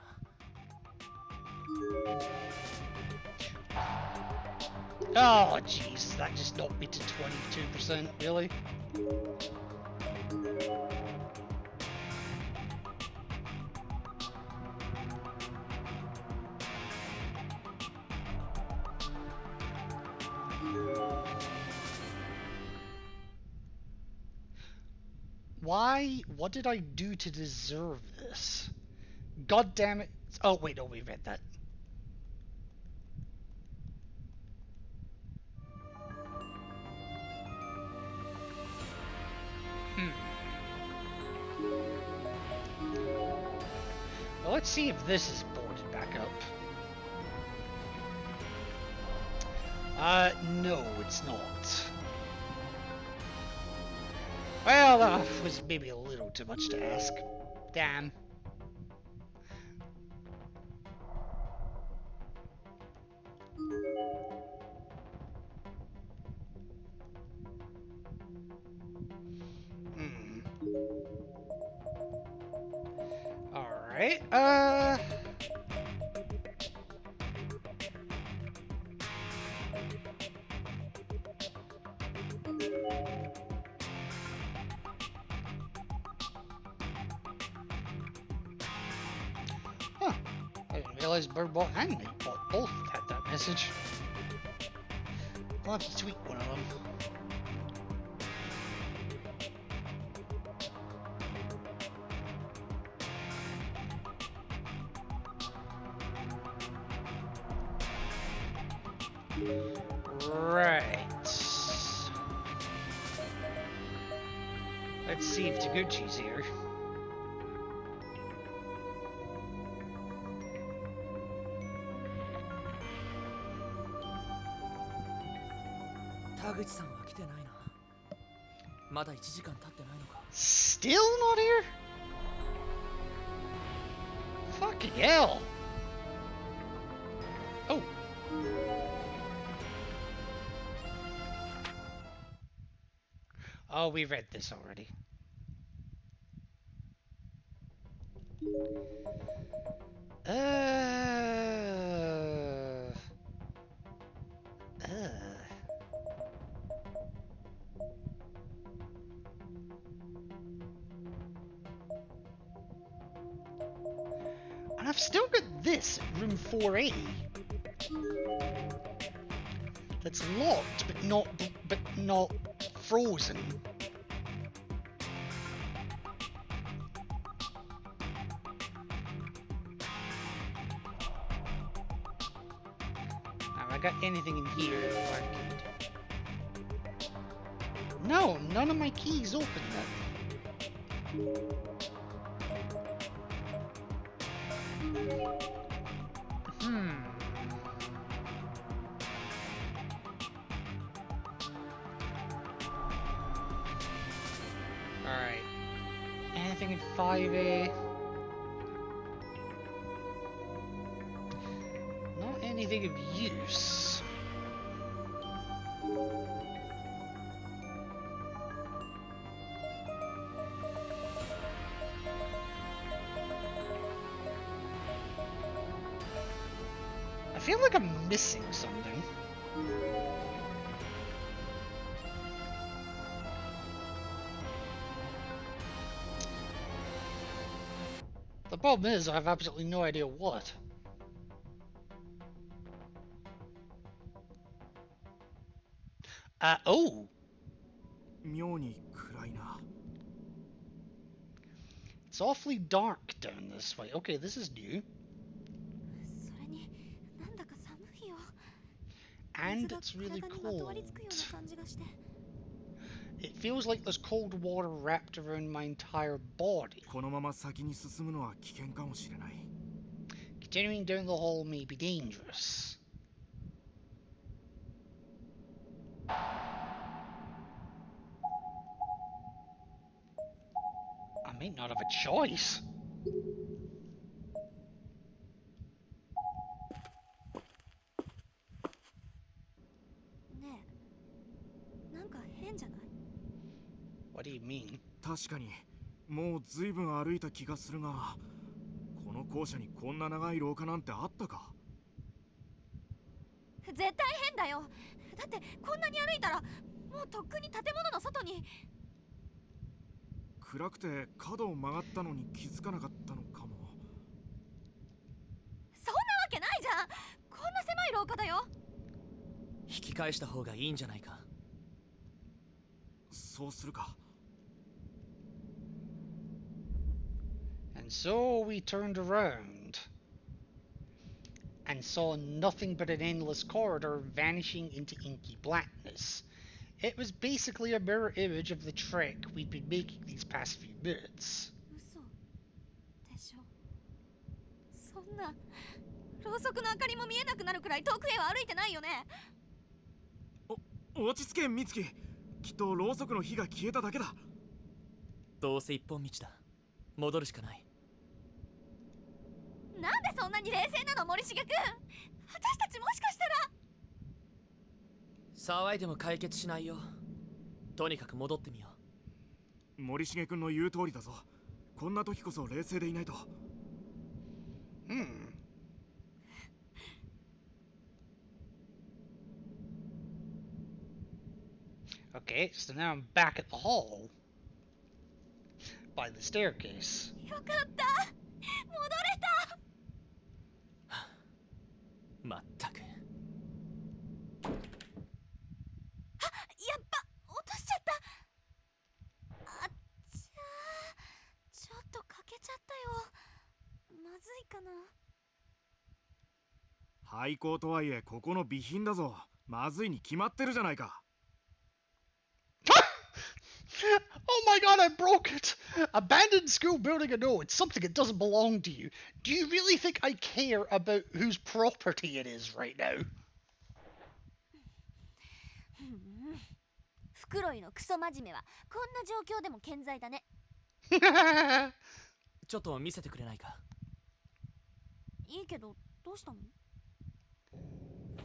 Oh, jeez, that just knocked me to 22%, really? Why? What did I do to deserve this? God damn it. Oh, wait, no, we read that. Well, let's see if this is boarded back up. No, it's not. Well, that was maybe a little too much to ask. Damn. Alright, Huh. I didn't realize Birdbot and Nightbot both had that message. I'll have to tweet one of them. Right. Let's see if Taguchi's here.
Taguchi-san は来てないな。まだ1時間経ってないのか。
Still not here? Fucking hell. Oh. Oh, we read this already. I've still got this at room 4A. That's locked, but not frozen. Have I got anything in here? No, none of my keys open that. Alright. Anything in 5A? Not anything of use. I feel like I'm missing something. The problem is, I have absolutely no idea what. Oh!
妙に暗いな。
It's awfully dark down this way. Okay, this is new.
それになんだか寒いよ。
And
水
it's
が
really
体にまとわり
cold.
つくような感じがして。
It feels like there's cold water wrapped around my entire body.
このまま先に進むのは危険かもしれない。
Continuing down the hall may be dangerous. I may not have a choice.
ねえ、なんか変じゃない？
What do you mean?
確かに、もう随分歩いた気がするが、この校舎にこんな長い廊下なんてあったか？
絶対変だよ。だってこんなに歩いたらもうとっくに建物の外に。
暗くて角を曲がったのに気づかなかったのかも。
そんなわけないじゃん。こんな狭い廊下だよ。
引き返した方がいいんじゃないか。
そうするか。
And so we turned around and saw nothing but an endless corridor vanishing into inky blackness. It was basically a mirror image of the trek we'd been making these past few minutes.
嘘でしょ。そんなろうそくの明かりも見えなくなるくらい遠くへは歩いてないよね。
落ち着け美月。きっとろうそくの火が消えただけだ。
どうせ一本道だ。戻るしかない。
なんでそんなに冷静なの森重くん。私たちもしかしたら。
騒いでも解決しないよ。とにかく戻ってみよ
う。森重君の言う通りだぞ。こんな時こそ冷静でいないと。
Okay, so now I'm back at the hall. By the staircase.
よかった。戻れた。
まったく。
やっぱ落としちゃった。あっちゃー、ちょっと欠けちゃったよ。まずいかな。
廃校とはいえここの備品だぞ。まずいに決まってるじゃないか。
Oh my god, I broke it! Abandoned school building or no, it's something that doesn't belong to you. Do you really think I care about whose property it is right now?
袋井のクソ真面目はこんな状況でも健在だね。
ちょっと見せてくれないか。
いいけど、どうしたの？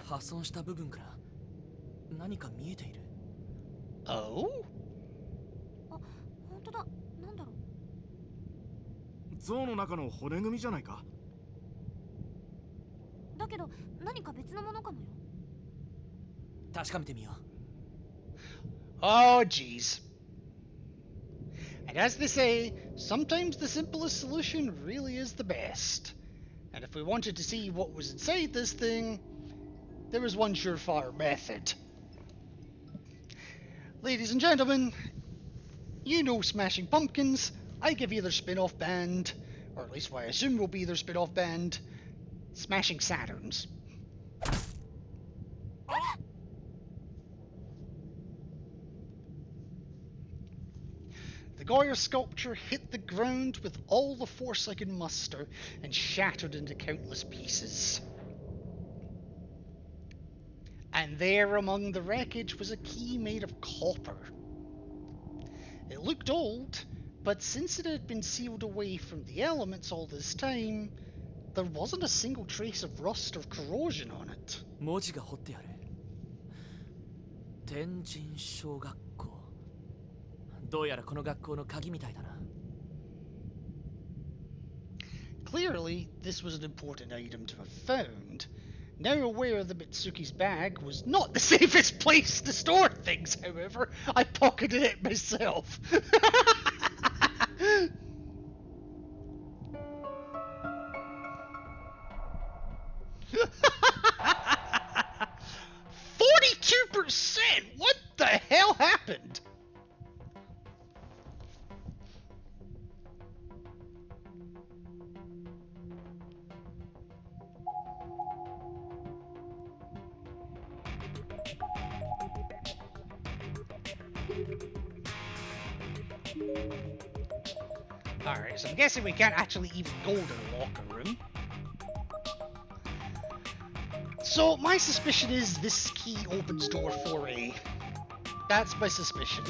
破損した部分から何か見えている。
Oh?
あ、本当だ。なんだろう。
像の中の骨組みじゃないか。
だけど何か別のものかもよ。
確かめてみよう。
Oh, jeez. And as they say, sometimes the simplest solution really is the best. And if we wanted to see what was inside this thing, there was one surefire method. Ladies and gentlemen, you know Smashing Pumpkins. I give you their spin-off band, or at least what I assume will be their spin-off band, Smashing Saturns. The Goya sculpture hit the ground with all the force I could muster and shattered into countless pieces. And there among the wreckage was a key made of copper. It looked old, but since it had been sealed away from the elements all this time, there wasn't a single trace of rust or corrosion on it.
文字が彫ってある。天神小学校。どうやらこの学校の鍵みたいだな。
Clearly, this was an important item to have found. Now aware that Mitsuki's bag was not the safest place to store things, however, I pocketed it myself. %? What the hell happened? Alright, so I'm guessing we can't actually even go to the locker room. So, my suspicion is this key opens door 4A. That's my suspicion.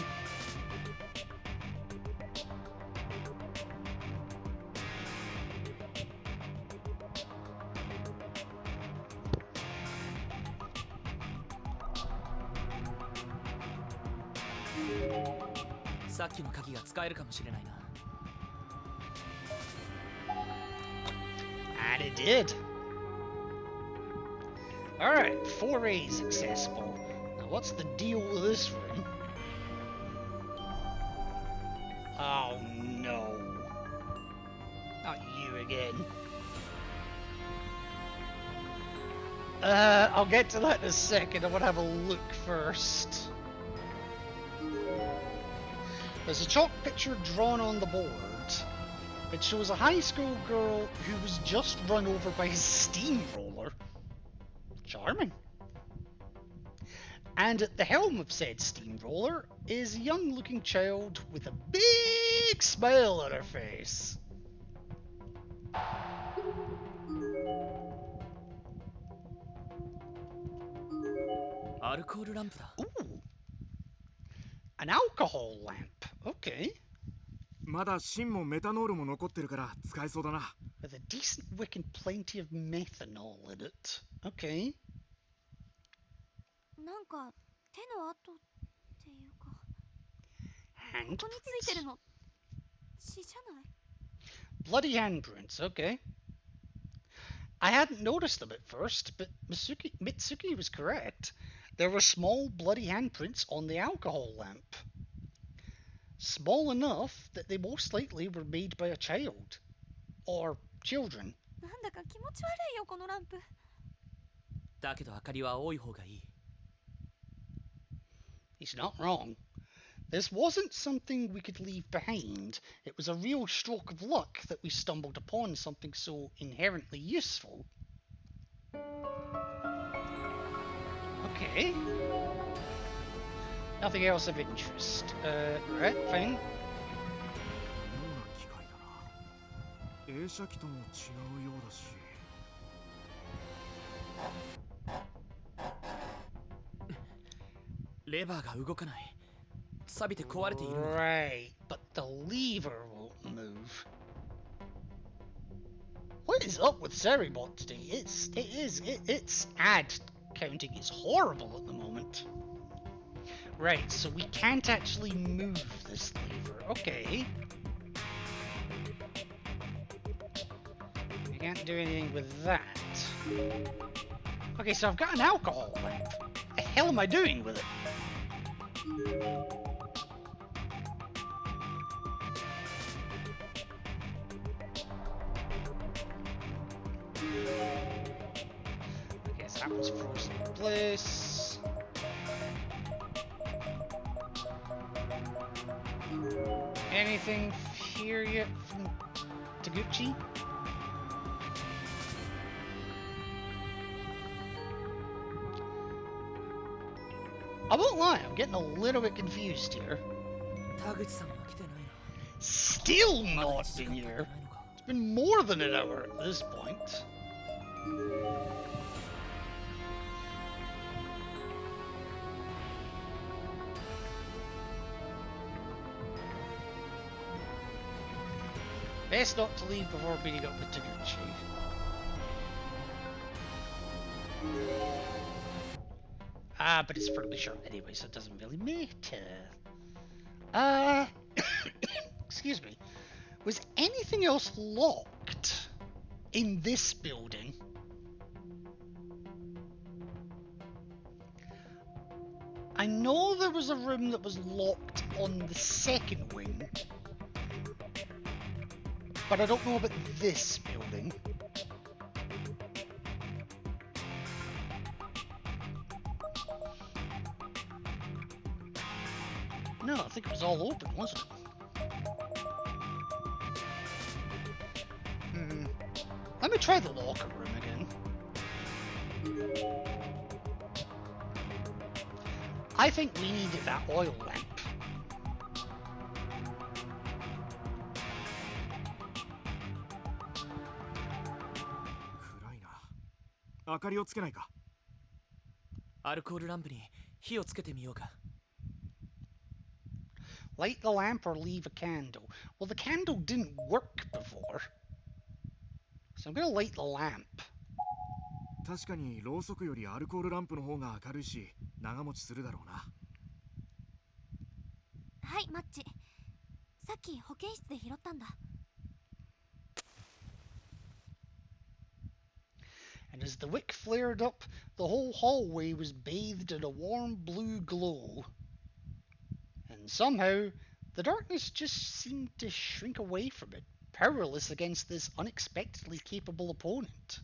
And it did. Alright, 4A's accessible. Now what's the deal with this room? Oh no. Not you again. I'll get to that in a second. I want to have a look first. There's a chalk picture drawn on the board. It shows a high school girl who was just run over by a steamroller. Charming. And at the helm of said steamroller is a young looking child with a big smile on her face. Ooh. An alcohol lamp. Okay.
まだ芯もメタノールも残ってるから使えそうだな。
With a decent wick and plenty of methanol in it. Okay.
なんか手の跡っていうか、こ
Hand
こについてるの血じゃない？
Bloody handprints, okay. I hadn't noticed them at first, but Mitsuki was correct. There were small bloody handprints on the alcohol lamp. Small enough that they most likely were made by a child. Or children.
なんだか気持ち悪いよこのランプ。
だけど明かりは多い方がいい。
He's not wrong. This wasn't something we could leave behind. It was a real stroke of luck that we stumbled upon something so inherently useful. Okay. Nothing else of interest. Right, fine.
機械だな。映写機とも違うようだし。
レバーが動かない。錆びて壊れているのだ。
Right, but the lever won't move. What is up with Cerebot today? Its ad counting is horrible at the moment. Right, so we can't actually move this lever. Okay. We can't do anything with that. Okay, so I've got an alcohol lamp. What the hell am I doing with it? place. Anything here yet from Taguchi? I won't lie, I'm getting a little bit confused here.
田口さんは来てないの
Still
まだ
not
1時
been
間経って
here.
ないのか
It's been more than an hour at this point. Best not to leave before meeting up with Taguchi. But it's fairly short anyway, so it doesn't really matter. Excuse me. Was anything else locked in this building? I know there was a room that was locked on the second wing, but I don't know about this building. No, I think it was all open, wasn't it? Let me try the locker room again. I think we needed that oil lamp.
暗いな。明かりをつけないか。
アルコールランプに火をつけてみようか
Light the lamp or leave a candle. Well, the candle didn't work before. So I'm gonna light the lamp.
確かにろうそくよりアルコールランプの方が明るいし長持ちするだろうな。
はいマッチさっき保健室で拾ったんだ
And as the wick flared up, the whole hallway was bathed in a warm blue glow. And somehow, the darkness just seemed to shrink away from it, powerless against this unexpectedly capable opponent.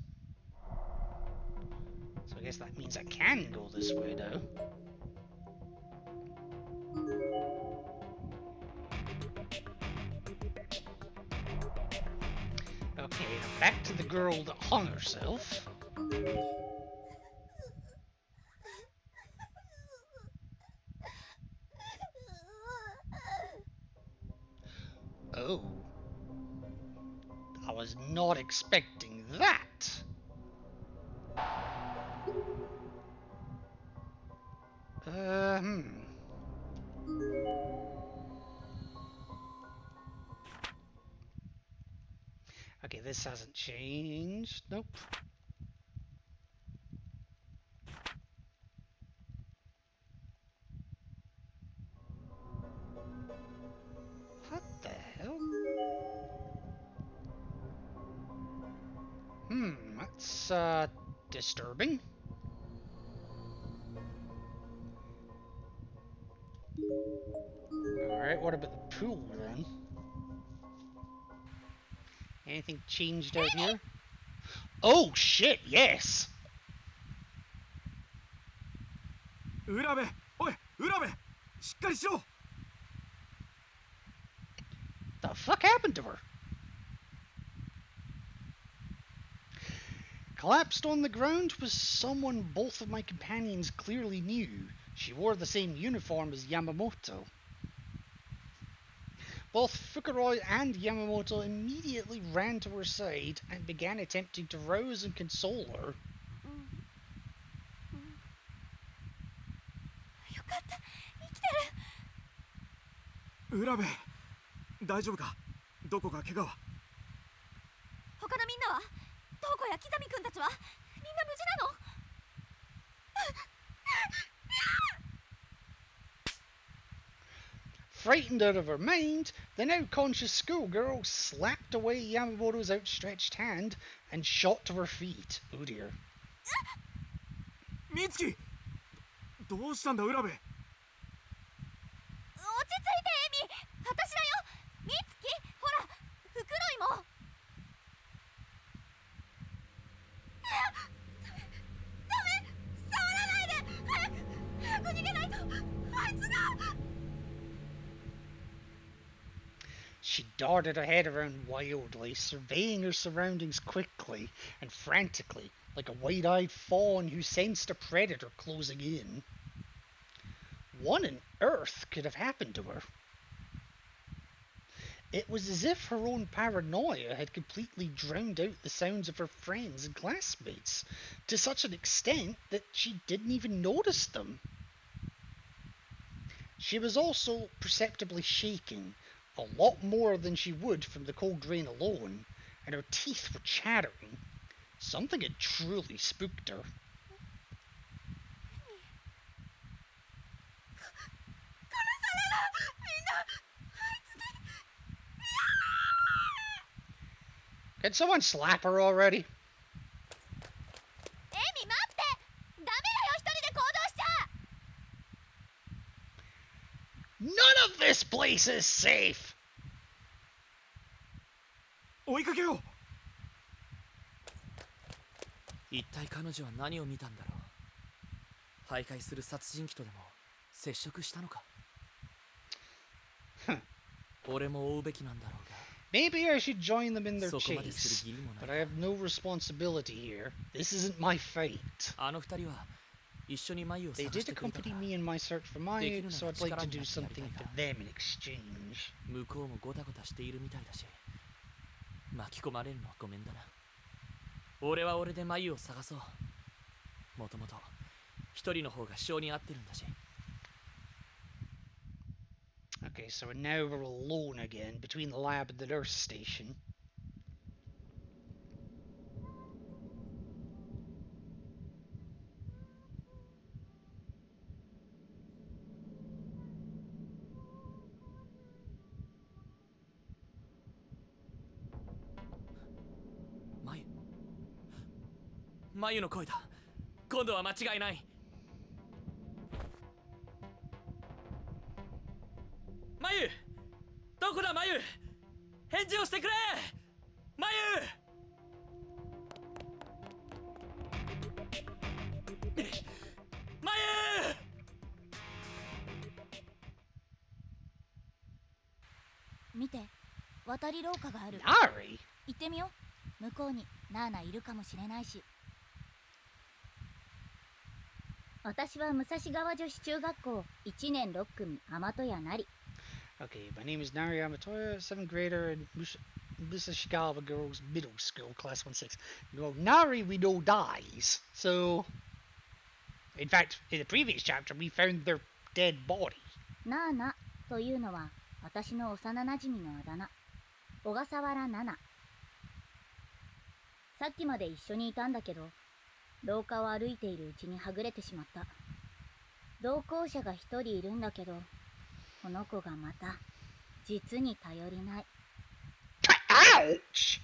So I guess that means I can go this way now. Okay, back to the girl that hung herself. Oh. I was not expecting that. Okay, this hasn't changed. Nope. What the hell? That's, disturbing. Alright, what about the pool then? Anything changed out here? Oh shit, yes!
浦部、おい、浦部、しっかりしろ。
The fuck happened to her? Collapsed on the ground was someone both of my companions clearly knew. She wore the same uniform as Yamamoto. Both Fukuroi and Yamamoto immediately ran to her side and began attempting to rouse and console her.
よかった生きてる
浦部、大丈夫か。どこか怪我は。
他のみんなは東子や木南くんたちはみんな無事なの
Frightened out of her mind, the now conscious schoolgirl slapped away Yamamoto's outstretched hand and shot to her feet. Oh dear.
美月、どうしたんだ浦部。
落ち着いてエミ私だよ美月ほら福来もダメ触らない
She darted her head around wildly, surveying her surroundings quickly and frantically, like a wide-eyed fawn who sensed a predator closing in. What on earth could have happened to her? It was as if her own paranoia had completely drowned out the sounds of her friends and classmates, to such an extent that she didn't even notice them. She was also perceptibly shaking, a lot more than she would from the cold rain alone, and her teeth were chattering. Something had truly spooked her. Can someone slap her already? None of this place is safe!
追いかけよう。
一体彼女は何を見たんだろう。徘徊する殺人鬼とでも接触したのか。俺も追うべきなんだろうが。
Maybe I should join them in their
そこまでする
chase,
義理もない
but I have no responsibility here. This isn't my fate.
あの二人は一緒に眉を
They
探し
did
てくれたか
accompany
ら
me in my search for Mayu, so I'd like to do something for them in exchange.
向こうもゴタゴタしているみたいだし巻き込まれるのはごめんだな。俺は俺で眉を探そう。もともと一人の方が性に合ってるんだし。
Okay, so now we're alone again between the lab and the nurse station.
Mayu 眉の声だ。今度は間違いない。眉、どこだ眉。返事をしてくれ眉。眉。
見て、渡り廊下がある。
Nari?
行ってみよう。向こうにナーナいるかもしれないし。私は武蔵川女子中学校1年6組天戸谷なり。
Okay, my name is Nari Amatoya, 7th grader in Musashikawa Girls Middle School, Class 1-6. Well, Nari we know dies, so... In fact, in the previous chapter, we found their dead body.
ナーナというのは私の幼なじみのあだ名。小笠原奈々。さっきまで一緒にいたんだけど、廊下を歩いているうちにはぐれてしまった。同行者が一人いるんだけど、この子がまた実に頼りない。
Ouch!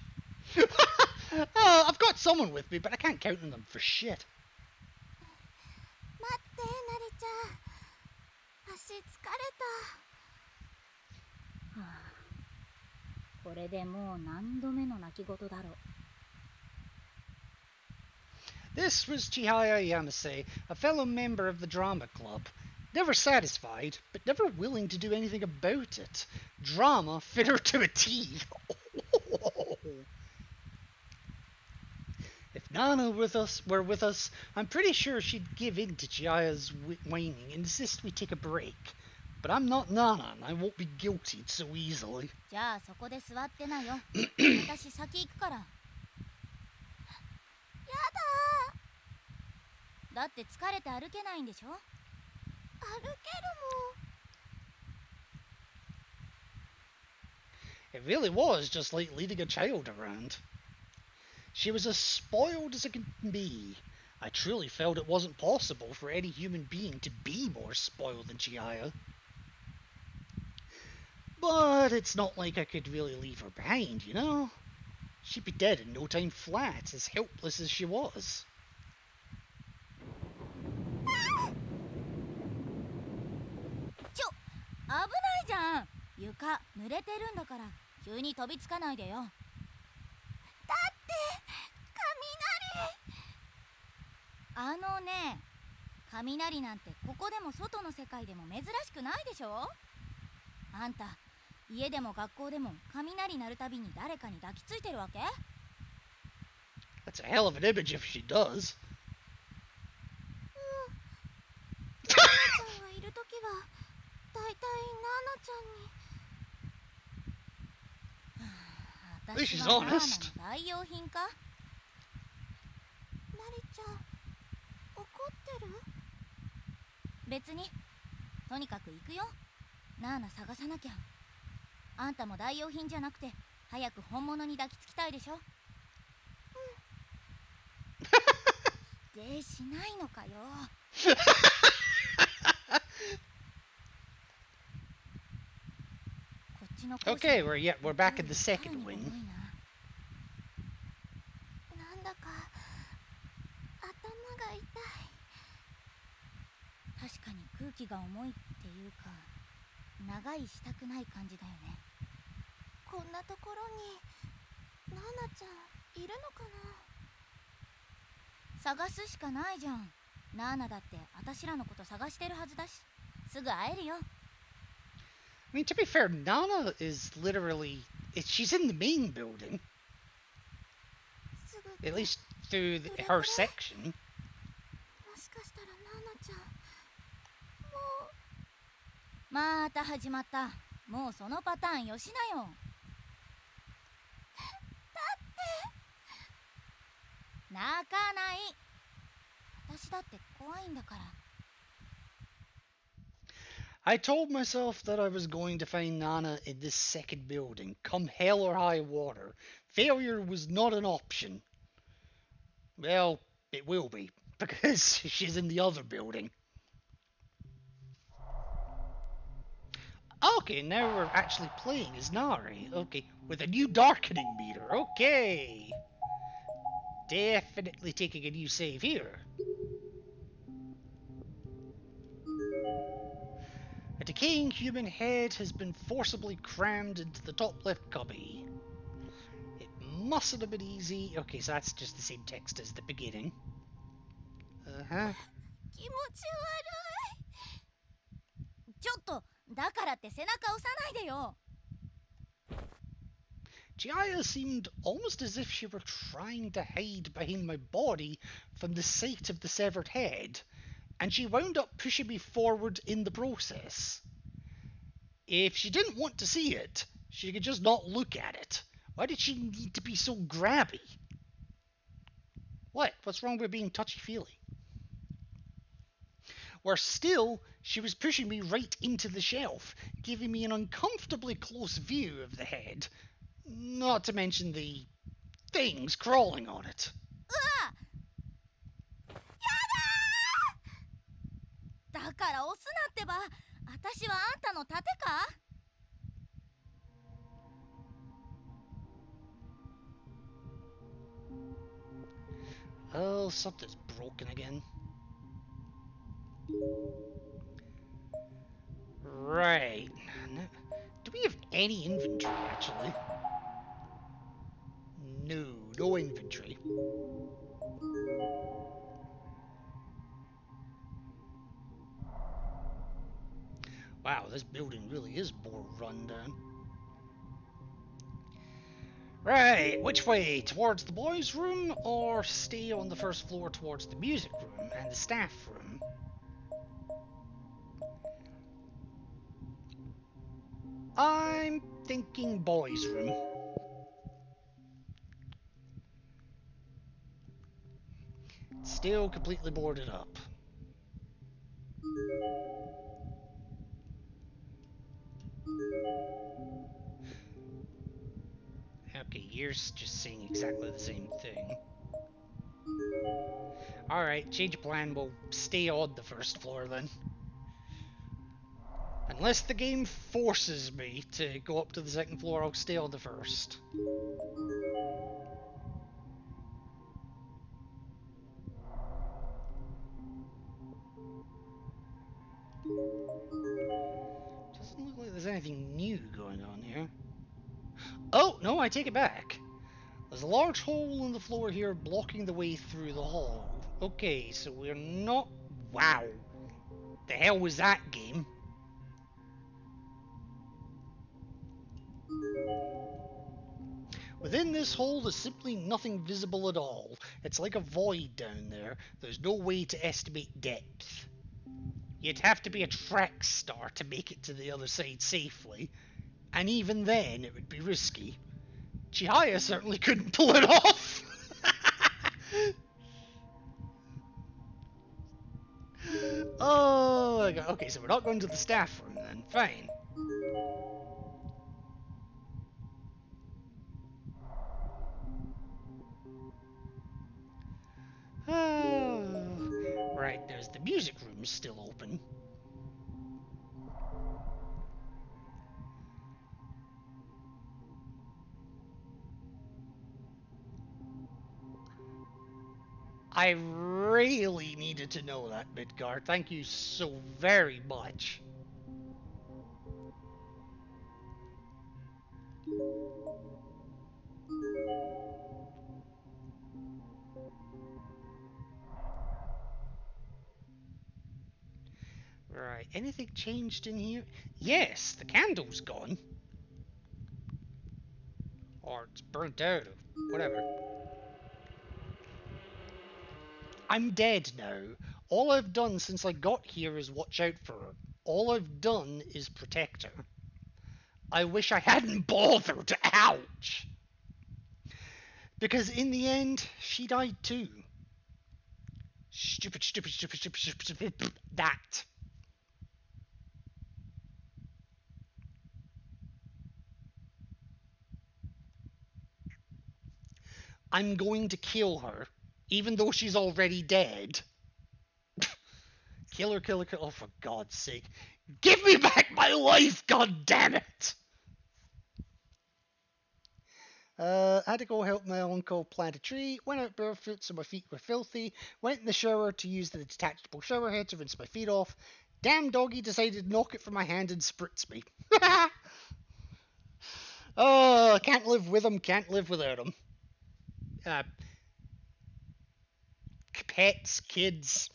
I've got someone with me, but I can't count on them for shit.
待って、なりちゃん。足疲れた。はあ、これでもう何度目の泣き言だろう。
This was Chihaya Yamase, a fellow member of the drama club. Never satisfied, but never willing to do anything about it. Drama fit her to a T. If Nana were with us, I'm pretty sure she'd give in to Chihaya's whining and insist we take a break. But I'm not Nana, and I won't be guilted so easily.
じゃあそこで座ってなよ。私先行くから。やだ。だって疲れて歩けないんでしょ。歩けるもん。
It really was just like leading a child around. She was as spoiled as it can be. I truly felt it wasn't possible for any human being to be more spoiled than Chihaya. But it's not like I could really leave her behind, you know? She'd be dead in no time flat, as helpless as she was.
危ないじゃん。床濡れてるんだから急に飛びつかないでよ。だって雷。あのね、雷なんてここでも外の世界でも珍しくないでしょ。あんた家でも学校でも雷鳴るたびに誰かに抱きついてるわけ？
That's a hell of an image if she does.
ナナちゃんがいるときはだいたいナナちゃんに。
At least she's
私はナーナの
honest.
代用品か？マリちゃん怒ってる？別に。とにかく行くよ。ナーナ探さなきゃ。あんたも代用品じゃなくて早く本物に抱きつきたいでしょ。でしないのかよ。こっちの
Okay, we're back in the second wing.
なんだか頭が痛い。確かに空気が重いっていうか長居したくない感じだよね。こんなところにナナちゃんいるのかな。探すしかないじゃん。ナーナだって私らのこと探してるはずだし、すぐ会えるよ。
I mean, to be fair, Nana is literally... She's in the main building.
すぐ
At least through her section.
もしかしたらナナちゃんもう。また始まった。もうそのパターンよしなよ。泣かない。私だって怖いんだから。
I told myself that I was going to find Nana in this second building, come hell or high water. Failure was not an option. Well, it will be, because she's in the other building. Okay, now we're actually playing as Nari. Okay, with a new darkening meter. Okay. Definitely taking a new save here. A decaying human head has been forcibly crammed into the top left cubby. It mustn't have been easy. Okay, so that's just the same text as the beginning. Uh-huh.
気持ち悪い。ちょっと、だからって背中押さないでよ。
Jaya seemed almost as if she were trying to hide behind my body from the sight of the severed head, and she wound up pushing me forward in the process. If she didn't want to see it, she could just not look at it. Why did she need to be so grabby? What? What's wrong with being touchy-feely? Worse still, she was pushing me right into the shelf, giving me an uncomfortably close view of the head, not to mention the things crawling on it.
だから押すなってば。私はあんたの盾か？
Oh, something's broken again. Right. Do we have any inventory, actually? No, no inventory. Wow, this building really is more rundown. Right, which way? Towards the boys' room, or stay on the first floor towards the music room and the staff room? I'm thinking boys' room. Still completely boarded up. Okay, you're just saying exactly the same thing. Alright, change of plan, we'll stay on the first floor then. Unless the game forces me to go up to the second floor, I'll stay on the first. Doesn't look like there's anything new going on here. Oh, no, I take it back. There's a large hole in the floor here blocking the way through the hall. Okay, so we're not Wow. The hell was that game? Within this hole there's simply nothing visible at all. It's like a void down there. There's no way to estimate depth. You'd have to be a track star to make it to the other side safely. And even then, it would be risky. Chihaya certainly couldn't pull it off. Oh my god. Okay, so we're not going to the staff room then. Fine. Right, there's the music room still open. I really needed to know that, Midgard. Thank you so very much. Right, anything changed in here? Yes, the candle's gone. Or it's burnt out, or whatever. I'm dead now. All I've done since I got here is watch out for her. All I've done is protect her. I wish I hadn't bothered. Ouch! Because in the end, she died too. Stupid, stupid, stupid, stupid, stupid, stupid. That. I'm going to kill her, even though she's already dead. Kill her, kill her, kill her. Oh, for God's sake. Give me back my life, god damn it! I had to go help my uncle plant a tree, went out barefoot so my feet were filthy, went in the shower to use the detachable shower head to rinse my feet off. Damn doggy decided to knock it from my hand and spritz me. Oh, can't live with him, can't live without him. Pets, kids,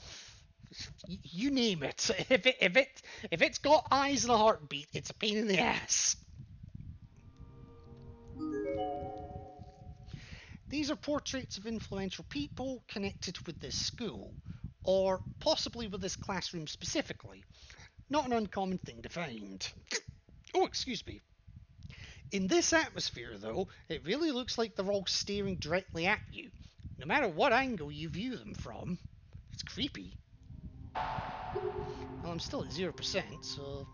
you name it. If it's got eyes and a heartbeat, it's a pain in the ass. These are portraits of influential people connected with this school, or possibly with this classroom specifically. Not an uncommon thing to find. Oh, excuse me. In this atmosphere, though, it really looks like they're all staring directly at you, no matter what angle you view them from. It's creepy. Well, I'm still at 0%, so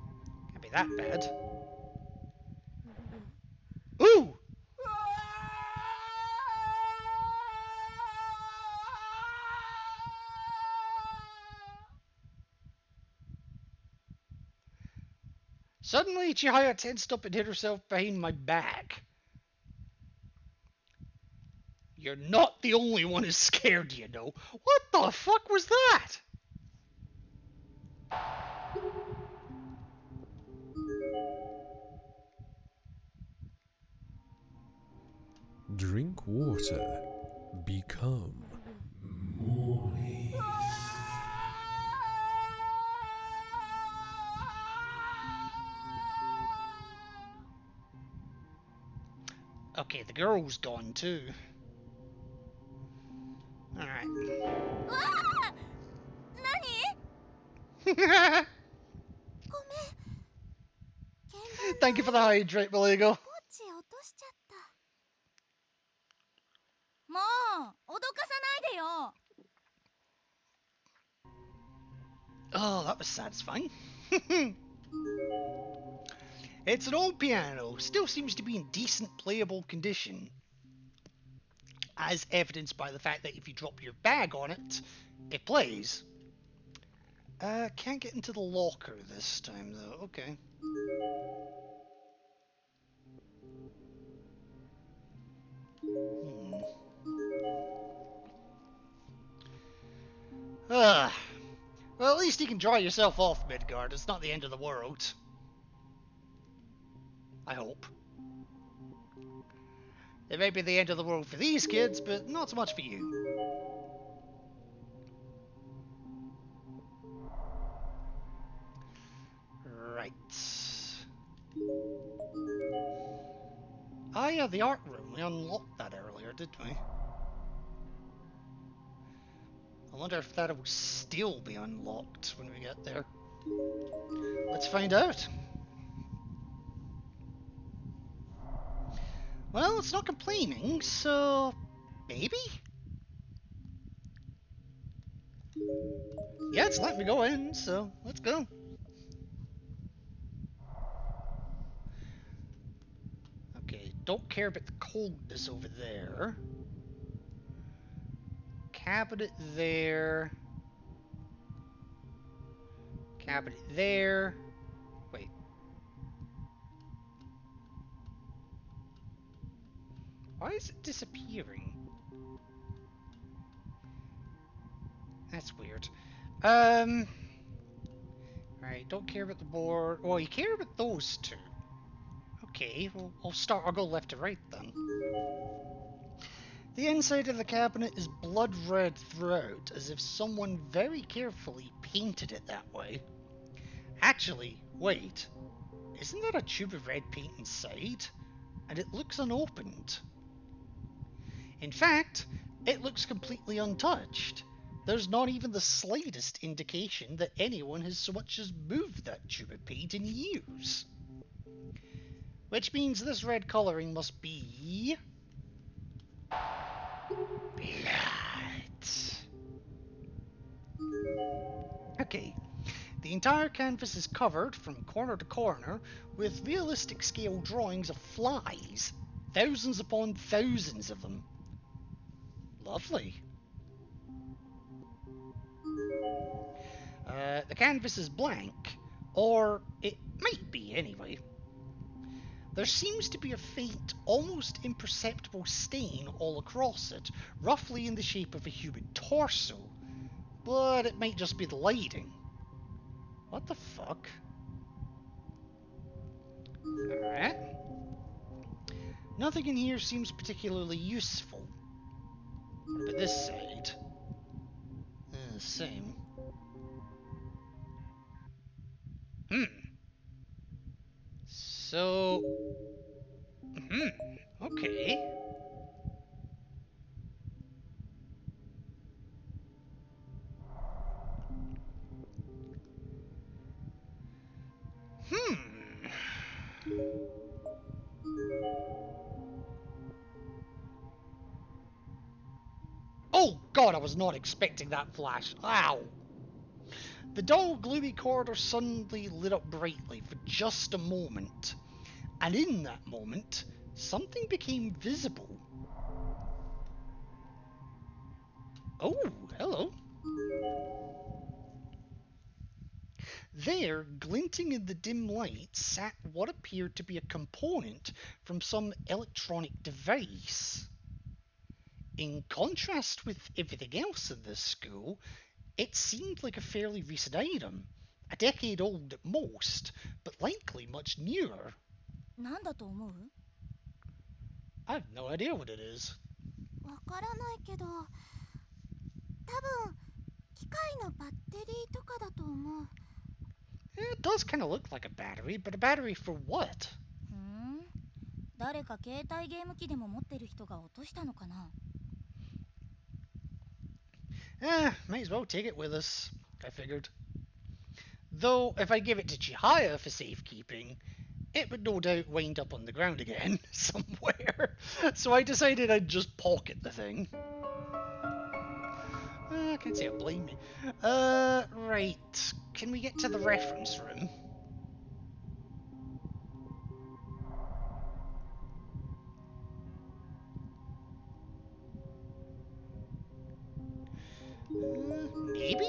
can't be that bad. Ooh! Suddenly, Chihaya tensed up and hid herself behind my back. You're not the only one who's scared, you know. What the fuck was that?
Drink water. Become moist.
Okay, the girl's gone too. Alright. Thank you for the hydrate, Maligo. Oh, that was satisfying. It's an old piano, still seems to be in decent playable condition, as evidenced by the fact that if you drop your bag on it, it plays. Can't get into the locker this time though, okay. Well, at least you can dry yourself off, Midgard. It's not the end of the world. I hope. It may be the end of the world for these kids, but not so much for you. yeah, the art room. We unlocked that earlier, didn't we? I wonder if that will still be unlocked when we get there. Let's find out. Well, it's not complaining, so maybe? Yeah, it's letting me go in, so let's go. Okay, don't care about the coldness over there. Cabinet there. Cabinet there. Wait. Why is it disappearing? That's weird. Alright, don't care about the board. Oh, you care about those two. Okay, well, I'll go left to right then. The inside of the cabinet is blood red throughout, as if someone very carefully painted it that way. Actually, wait. Isn't that a tube of red paint inside? And it looks unopened. In fact, it looks completely untouched. There's not even the slightest indication that anyone has so much as moved that tube of paint in years. Which means this red colouring must be... blood. Okay, the entire canvas is covered from corner to corner with realistic scale drawings of flies, thousands upon thousands of them. Lovely. The canvas is blank, or it might be anyway. There seems to be a faint, almost imperceptible stain all across it, roughly in the shape of a human torso, but it might just be the lighting. What the fuck? Alright. Nothing in here seems particularly useful. What about this side? Same. So... okay. Oh god, I was not expecting that flash. Ow! The dull, gloomy corridor suddenly lit up brightly for just a moment. And in that moment, something became visible. Oh, hello. There, glinting in the dim light, sat what appeared to be a component from some electronic device. In contrast with everything else in this school, it seemed like a fairly recent item, a decade old at most, but likely much newer.
なんだと思う?
I have no idea what it is.
わからないけど、多分機械のバッテリーとかだと思う。
It does kind of look like a battery, but a battery for what?
誰か携帯ゲーム機でも持ってる人が落としたのかな?
Might as well take it with us, I figured. Though, if I give it to Chihaya for safekeeping, it would no doubt wind up on the ground again, somewhere. So I decided I'd just pocket the thing. I can't say I blame me. Right. Can we get to the reference room? Maybe?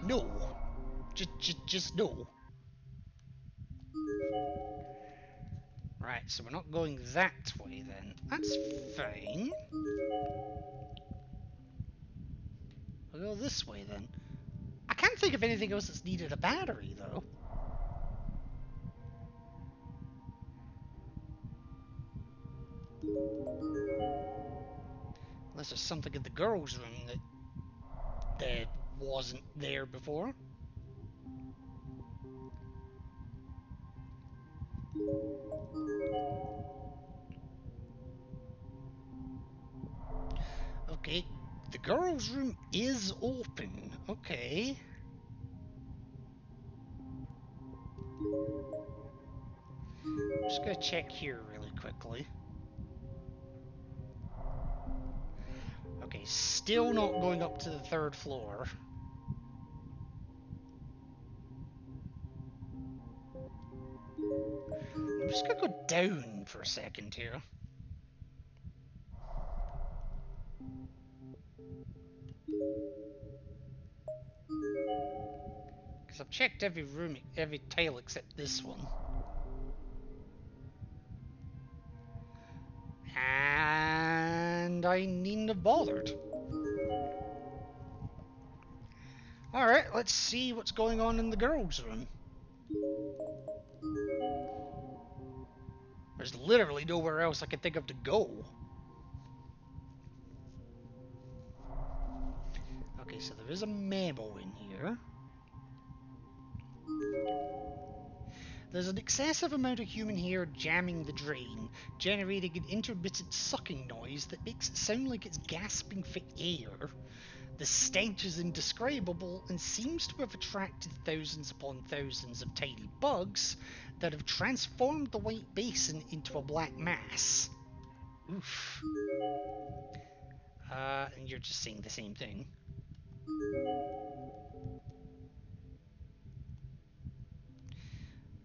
No. Just no. Right, so we're not going that way then. That's fine. We'll go this way then. I can't think of anything else that's needed a battery though. Unless there's something in the girls' room that wasn't there before. Okay, the girls' room is open. Okay. I'm just gonna check here really quickly. Okay, still not going up to the 3rd floor. I'm just gonna go down for a second here. Because I've checked every room, every tile except this one. And I needn't have bothered. Alright, let's see what's going on in the girls' room. There's literally nowhere else I can think of to go. Okay, so there is a memo in here. There's an excessive amount of human hair jamming the drain, generating an intermittent sucking noise that makes it sound like it's gasping for air. The stench is indescribable and seems to have attracted thousands upon thousands of tiny bugs that have transformed the white basin into a black mass. Oof. And you're just saying the same thing.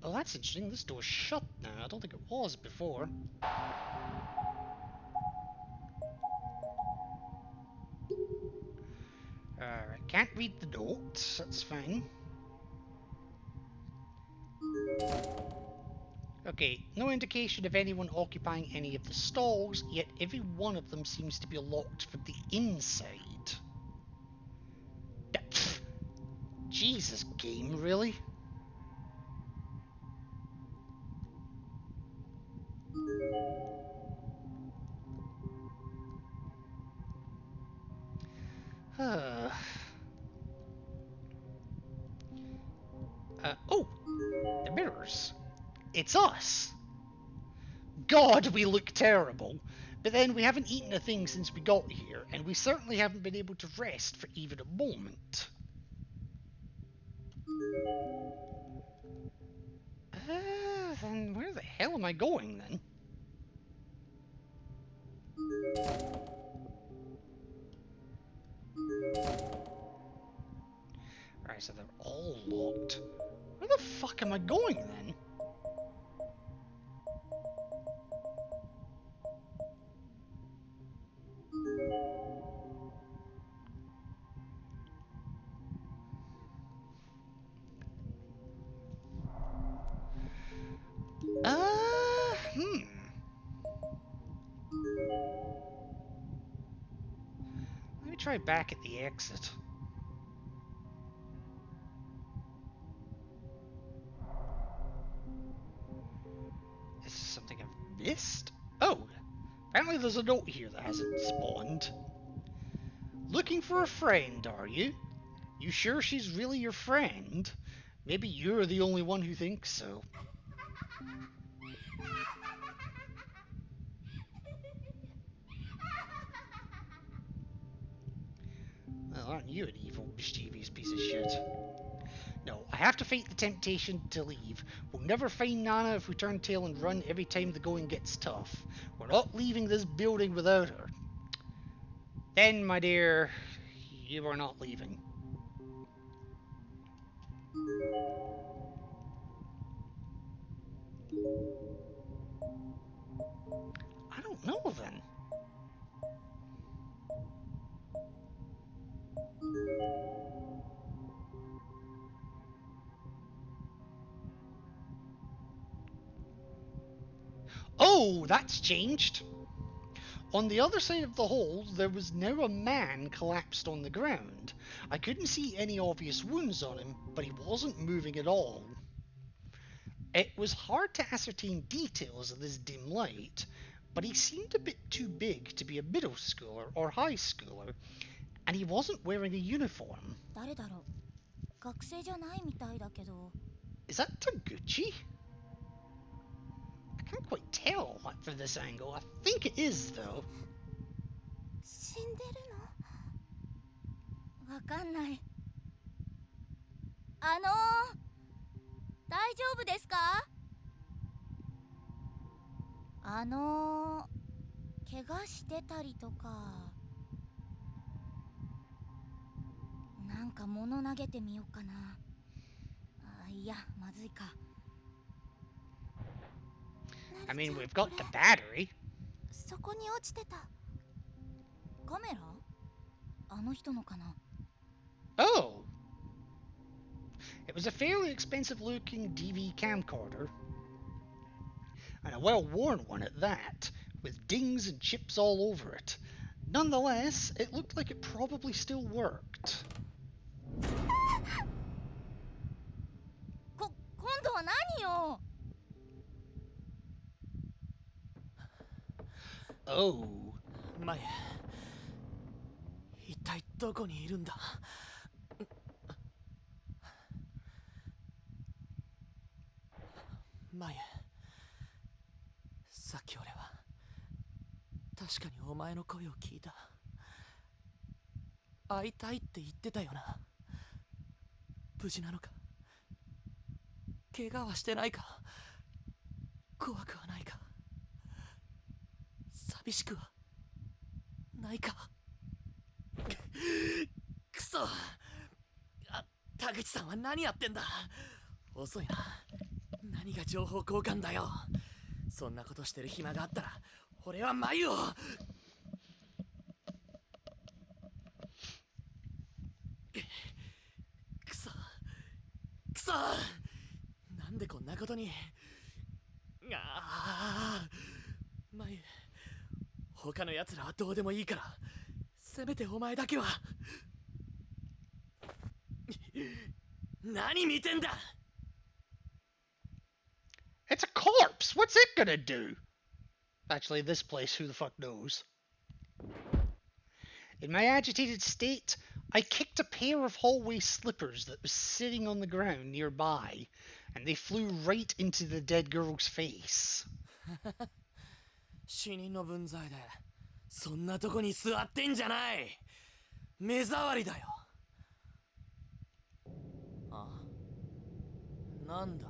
Oh, that's interesting. This door's shut now. I don't think it was before. Alright, can't read the notes. That's fine. Okay, no indication of anyone occupying any of the stalls, yet every one of them seems to be locked from the inside. Jesus, game, really? Oh! The mirrors. It's us! God, we look terrible! But then we haven't eaten a thing since we got here, and we certainly haven't been able to rest for even a moment. Then where the hell am I going then? Alright, so they're all locked. Where the fuck am I going then? Let me try back at the exit. Is this something I've missed? Oh, apparently there's a note here that hasn't spawned. Looking for a friend, are you? You sure she's really your friend? Maybe you're the only one who thinks so. Well, aren't you an evil, mischievous piece of shit? No, I have to fight the temptation to leave. We'll never find Nana if we turn tail and run every time the going gets tough. We're not leaving this building without her. Then, my dear, you are not leaving. I don't know then. Oh, that's changed. On the other side of the hole, there was now a man collapsed on the ground. I couldn't see any obvious wounds on him, but he wasn't moving at all. It was hard to ascertain details in this dim light, but he seemed a bit too big to be a middle schooler or high schooler, and he wasn't wearing a uniform.
誰だろう学生じゃないみたいだけど
Is that Taguchi? can't quite tell from this angle. I think it is, though.
死んでるの？わかんない。大丈夫ですか？怪我してたりとか。なんか物投げてみようかな。いや、まずいか。
I mean, we've got the battery.
そこに落ちてた。カメラ？あの人のかな？
Oh! It was a fairly expensive looking DV camcorder. And a well-worn one at that, with dings and chips all over it. Nonetheless, it looked like it probably still worked.
今度は何よ
Oh.
前一体どこにいるんだ？前さっき俺は確かにお前の声を聞いた。会いたいって言ってたよな。無事なのか？怪我はしてないか？怖くはないか？寂しくはないか？くそ！田口さんは何やってんだ？遅いな。何が情報交換だよ。そんなことしてる暇があったら俺は眉を。くそくそ、なんでこんなことに。眉、他の奴らはどうでもいいからせめてお前だけは。何見てんだ。
It's a corpse! What's it gonna do? Actually, this place, who the fuck knows? In my agitated state, I kicked a pair of hallway slippers that was sitting on the ground nearby, and they flew right into the dead girl's face.
死人の分際でそんなとこに座ってんじゃない。目障りだよ。あ、なんだ。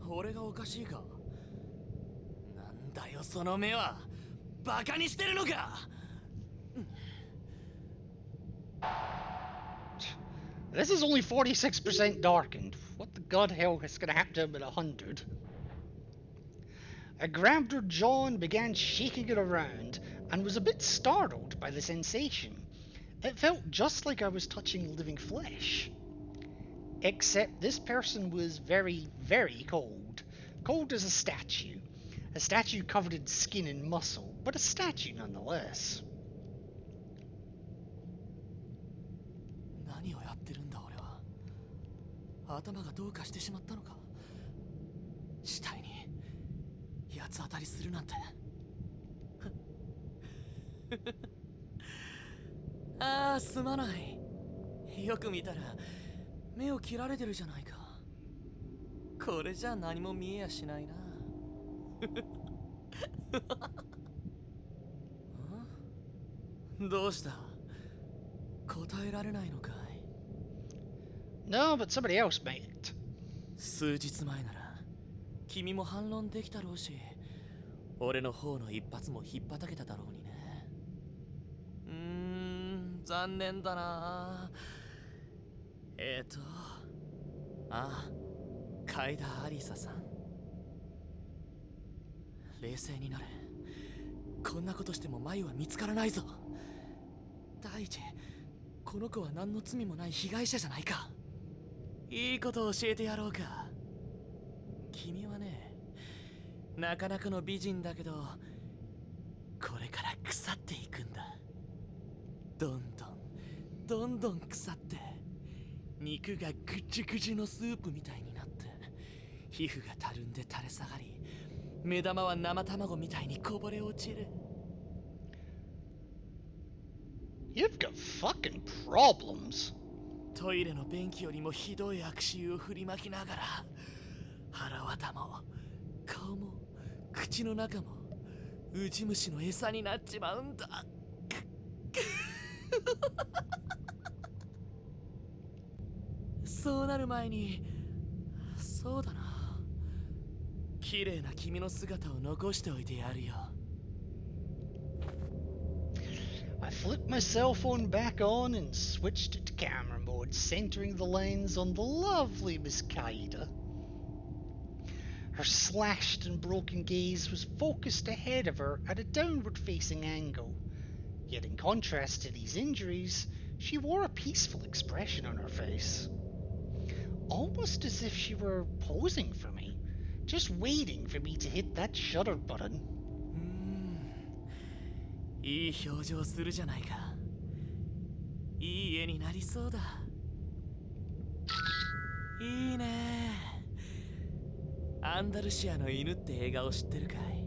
俺がおかしいか。なんだよその目は。バカにしてるのか。
This is only 46% darkened. What the god hell is gonna happen to him at 100? I grabbed her jaw and began shaking it around, and was a bit startled by the sensation. It felt just like I was touching living flesh. Except this person was very, very cold. Cold as a statue. A statue covered in skin and muscle, but a statue nonetheless.
何をやってるんだ俺は。頭がどうかしてしまったのか。死体に八つ当たりするなんて。ああ、すまない。よく見たら目を切られてるじゃないか。これじゃ何も見えやしないな。どうした？答えられないのかい？
No, but somebody else might.
数日前なら君も反論できたろうし、俺の方の一発も引っ叩けただろうにね。残念だな。海田アリサさん。冷静になれ。こんなことしても眉は見つからないぞ。第一、この子は何の罪もない被害者じゃないか。いいことを教えてやろうか。君はね、なかなかの美人だけど、これから腐っていくんだ。どんどん腐って、肉がぐちゅぐちゅのスープみたいになって、皮膚がたるんで垂れ下がり、目玉は生卵みたいにこぼれ落ちる。
You've got fucking problems.
トイレの便器よりもひどい悪臭を振りまきながら、腹渡も顔も口の中もウジ虫の餌になっちまうんだ。そうなる前に、そうだな、綺麗な君の姿を残しておいてやるよ。
I flipped my cell phone back on and switched it to camera mode, centering the lens on the lovely Miss Kaida. Her slashed and broken gaze was focused ahead of her at a downward-facing angle. Yet in contrast to these injuries, she wore a peaceful expression on her face. Almost as if she were posing for me, just waiting for me to hit that shutter button.
いい表情するじゃないか。いい絵になりそうだ。いいね。アンダルシアの犬って映画を知ってるかい？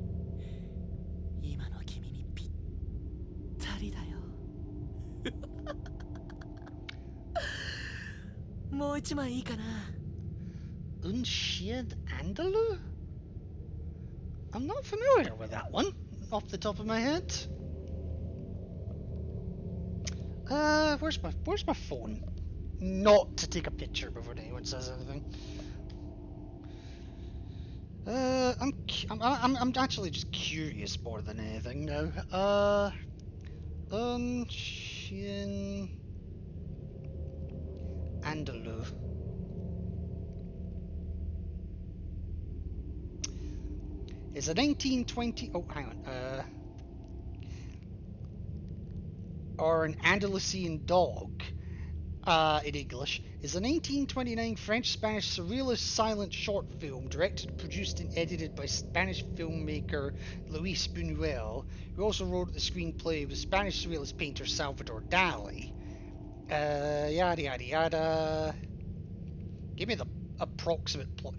今の君にぴったりだよ。もう一枚いいかな。
Unshed Andalou? I'm not familiar with that one, off the top of my head. Where's my phone? Not to take a picture before anyone says anything. I'm actually just curious more than anything now. Unshin Andalou. It's a 1920. Oh, hang on. Or an Andalusian dog, in English, is a 1929 French-Spanish surrealist silent short film directed, produced, and edited by Spanish filmmaker Luis Buñuel, who also wrote the screenplay with Spanish surrealist painter Salvador Dali. Yada yada yada. Give me the approximate plot.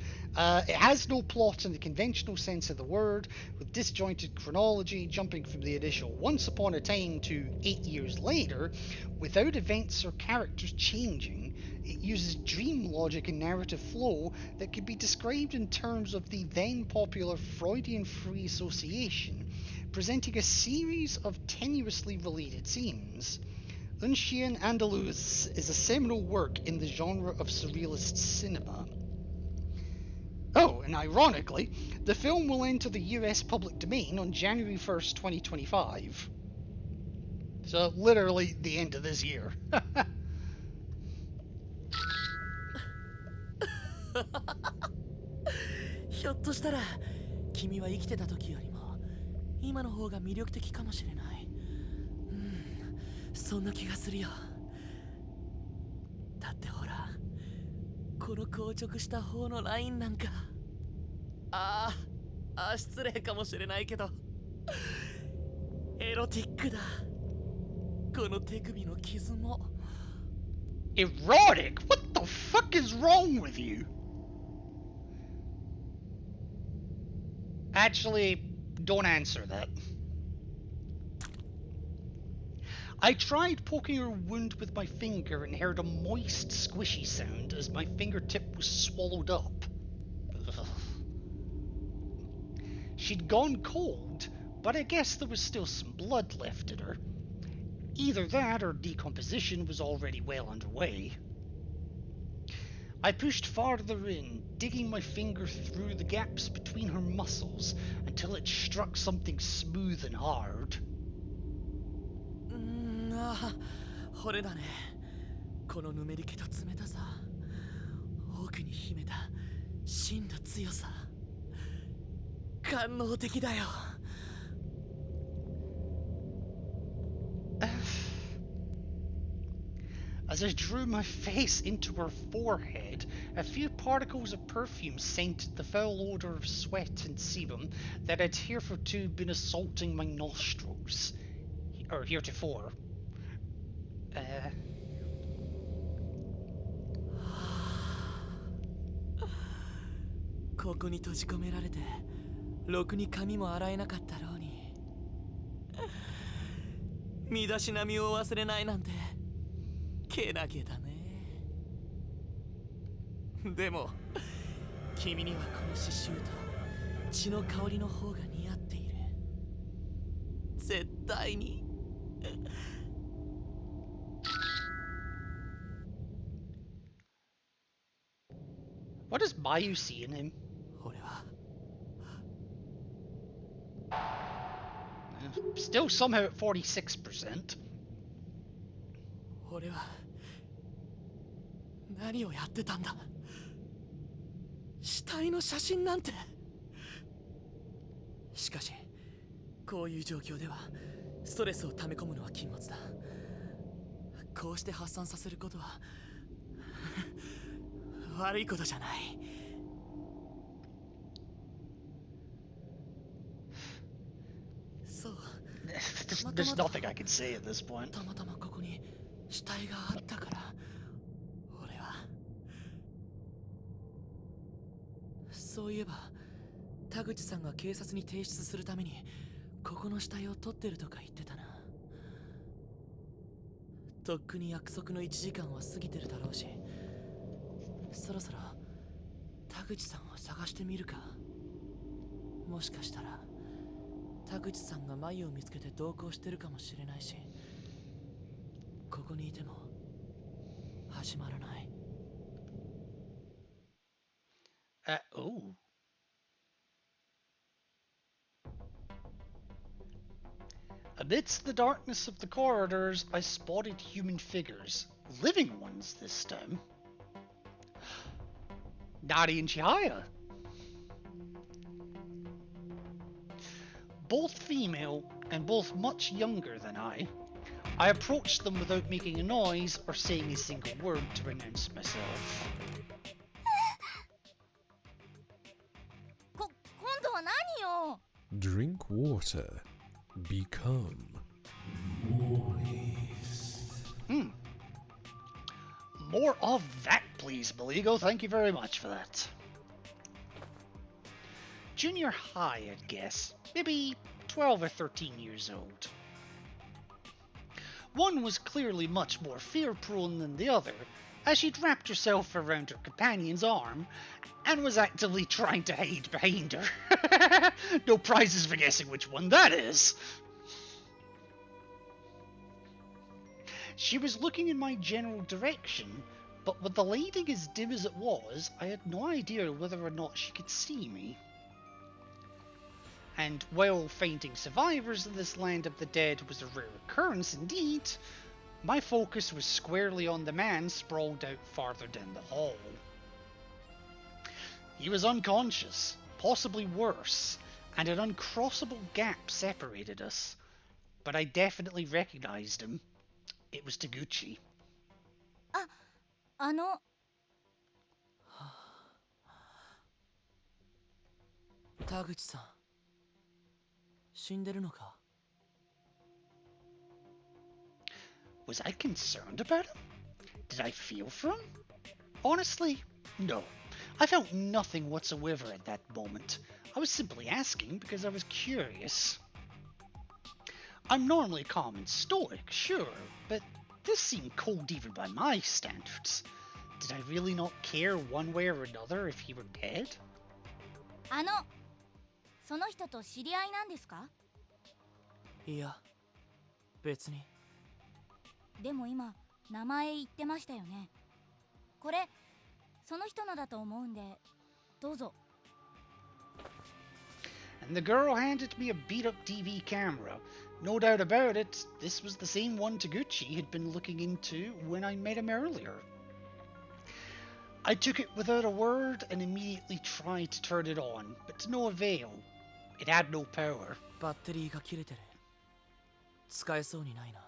It has no plot in the conventional sense of the word, with disjointed chronology jumping from the initial once upon a time to 8 years later, without events or characters changing. It uses dream logic and narrative flow that could be described in terms of the then popular Freudian free association, presenting a series of tenuously related scenes. Un Chien Andalou is a seminal work in the genre of surrealist cinema. Oh, and ironically, the film will enter the US public domain on January 1st, 2025. So, literally the end of this year.
ひょっとしたら君は生きてた時よりも今の方が魅力的かもしれない。そんな気がするよ。だってほら、この硬直した方のラインなんか、失礼かもしれないけどエロティックだ。この手首の傷も。
Erotic? What the fuck is wrong with you? Actually, don't answer that. I tried poking her wound with my finger and heard a moist, squishy sound as my fingertip was swallowed up. Ugh. She'd gone cold, but I guess there was still some blood left in her. Either that or decomposition was already well underway. I pushed farther in, digging my finger through the gaps between her muscles until it struck something smooth and hard.
これだね。このぬめり気と冷たさ、奥に秘めた真の強さ、官能的だよ。
As I drew my face into her forehead, a few particles of perfume scented the foul odour of sweat and sebum that had heretofore been assaulting my nostrils. Or heretofore.
ここに閉じ込められてろくに髪も洗えなかったろうに。身だしなみを忘れないなんてけなげだね。でも君にはこの刺繍と血の香りの方が似合っている。絶対に。
What does Mayu see in him?
俺は
Still somehow at 46%.
俺は何をやってたんだ。死体の写真なんて。しかしこういう状況ではストレスを溜め込むのは禁物だ。こうして発散させることは悪いことじゃない。そう。
There's nothing I can say at this point.
たまたまここに死体があったから俺は。そういえば田口さんが警察に提出するためにここの死体を取ってるとか言ってたな。とっくに約束の1時間は過ぎてるだろうし、そろそろ田口さんを探してみるか。もしかしたら田口さんが眉を見つけて同行してるかもしれないし、ここにいても始まらない。
Oh. Amidst the darkness of the corridors, I spotted human figures. Living ones this time. Nari and Chihaya. Both female and both much younger than I. I approached them without making a noise or saying a single word to announce myself.
今度は何よ。
Drink water. Become
More of that, please, Maligo. Thank you very much for that. Junior high, I'd guess. Maybe 12 or 13 years old. One was clearly much more fear-prone than the other, as she'd wrapped herself around her companion's arm and was actively trying to hide behind her. No prizes for guessing which one that is. She was looking in my general direction, but with the lighting as dim as it was, I had no idea whether or not she could see me. And while finding survivors in this land of the dead was a rare occurrence indeed, my focus was squarely on the man sprawled out farther down the hall. He was unconscious, possibly worse, and an uncrossable gap separated us. But I definitely recognized him. It was Taguchi.
田口さん、死んでるのか?
Was I concerned about him? Did I feel for him? Honestly, no. I felt nothing whatsoever at that moment. I was simply asking because I was curious. I'm normally calm and stoic, sure, but this seemed cold even by my standards. Did I really not care one way or another if he were dead?
その人と知り合いなんですか?
いや、別に。
でも今、名前言ってましたよね。これ、その人のだと思うんで、どうぞ。
And the girl handed me a beat-up DV camera. No doubt about it, this was the same one Taguchi had been looking into when I met him earlier. I took it without a word and immediately tried to turn it on, but to no avail. It had no power.
バッテリーが切れてる。使えそうにないな。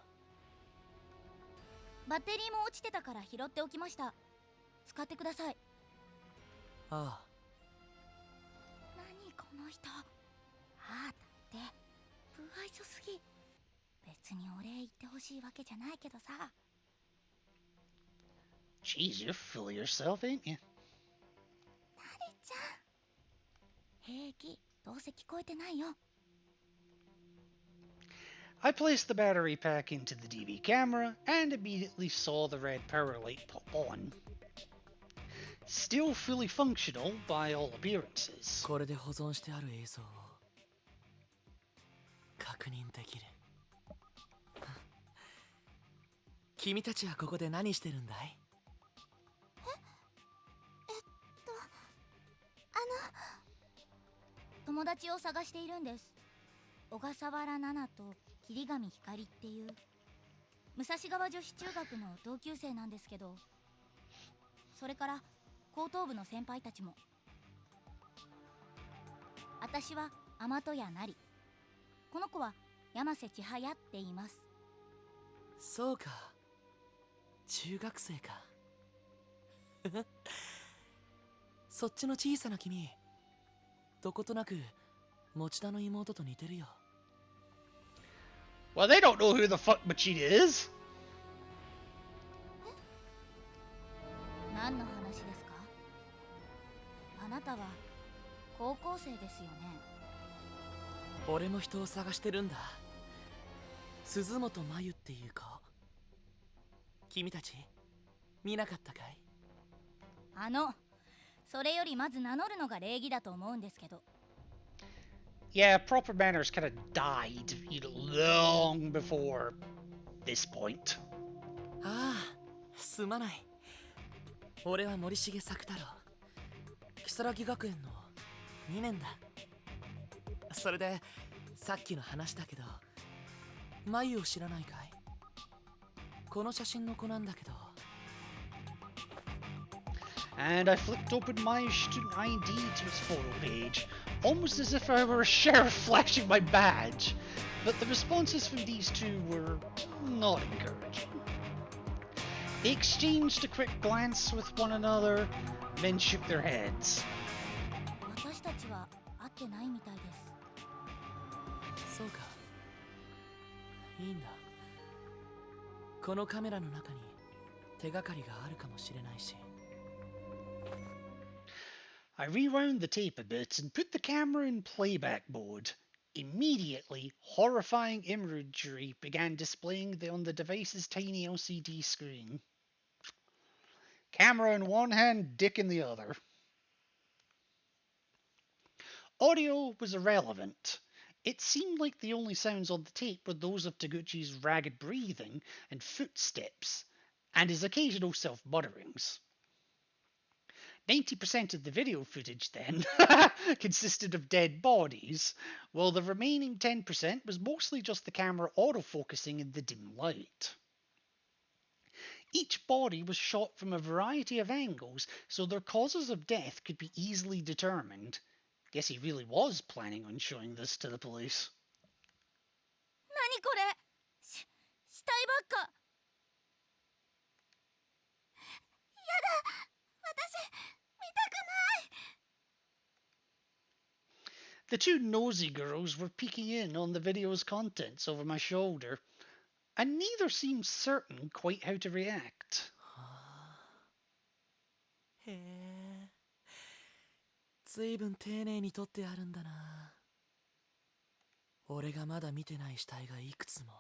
バッテリーも落ちてたから拾っておきました。使ってください。
ああ。
何この人。ああだって、不愛想すぎ。別にお礼言ってほしいわけじゃないけどさ。
Jeez, you're full of yourself, ain't you?
なれちゃん。平気、どうせ聞こえてないよ。
I placed the battery pack into the DV camera and immediately saw the red power light pop on. still fully functional by all appearances.
これで保存してある映像を確認できる。君たちはここで何してるんだい？
友達を探しているんです。小笠原奈々と霧上光っていう武蔵川女子中学の同級生なんですけど、それから高等部の先輩たちも。私は天戸谷なり、この子は山瀬千早って言います。
そうか、中学生か。そっちの小さな君、どことなく持田の妹と似てるよ。
Well, they don't know who the fuck Machida is.
何の話ですか？あなたは高校生ですよね。
俺も人を探してるんだ。鈴本真由っていう子。君たち見なかったかい？
それよりまず名乗るのが礼儀だと思うんですけど。
Yeah, proper manners kind of died, long before this point.
ああ、すまない。俺は森重作太郎。如月学園の2年だ。それで、さっきの話だけど、真由を知らないかい？この写真の子なんだけど。
And I flicked open my student ID to its photo page, almost as if I were a sheriff flashing my badge. But the responses from these two were not encouraging. They exchanged a quick glance with one another, then shook their heads.
私たちは会ってないみたいです。
そうか。いいんだ。このカメラの中に手がかりがあるかもしれないし。
I rewound the tape a bit and put the camera in playback mode. Immediately, horrifying imagery began displaying on the device's tiny LCD screen. Camera in one hand, dick in the other. Audio was irrelevant. It seemed like the only sounds on the tape were those of Taguchi's ragged breathing and footsteps, and his occasional self-mutterings. 90% of the video footage, then, consisted of dead bodies, while the remaining 10% was mostly just the camera autofocusing in the dim light. Each body was shot from a variety of angles, so their causes of death could be easily determined. Guess he really was planning on showing this to the police.
何これ？死体ばっか。やだ、私見たくない。
The two nosy girls were peeking in on the video's contents over my shoulder, and neither seemed certain quite how to react.
へえ、ずいぶん丁寧に撮ってあるんだな。俺がまだ見てない死体がいくつも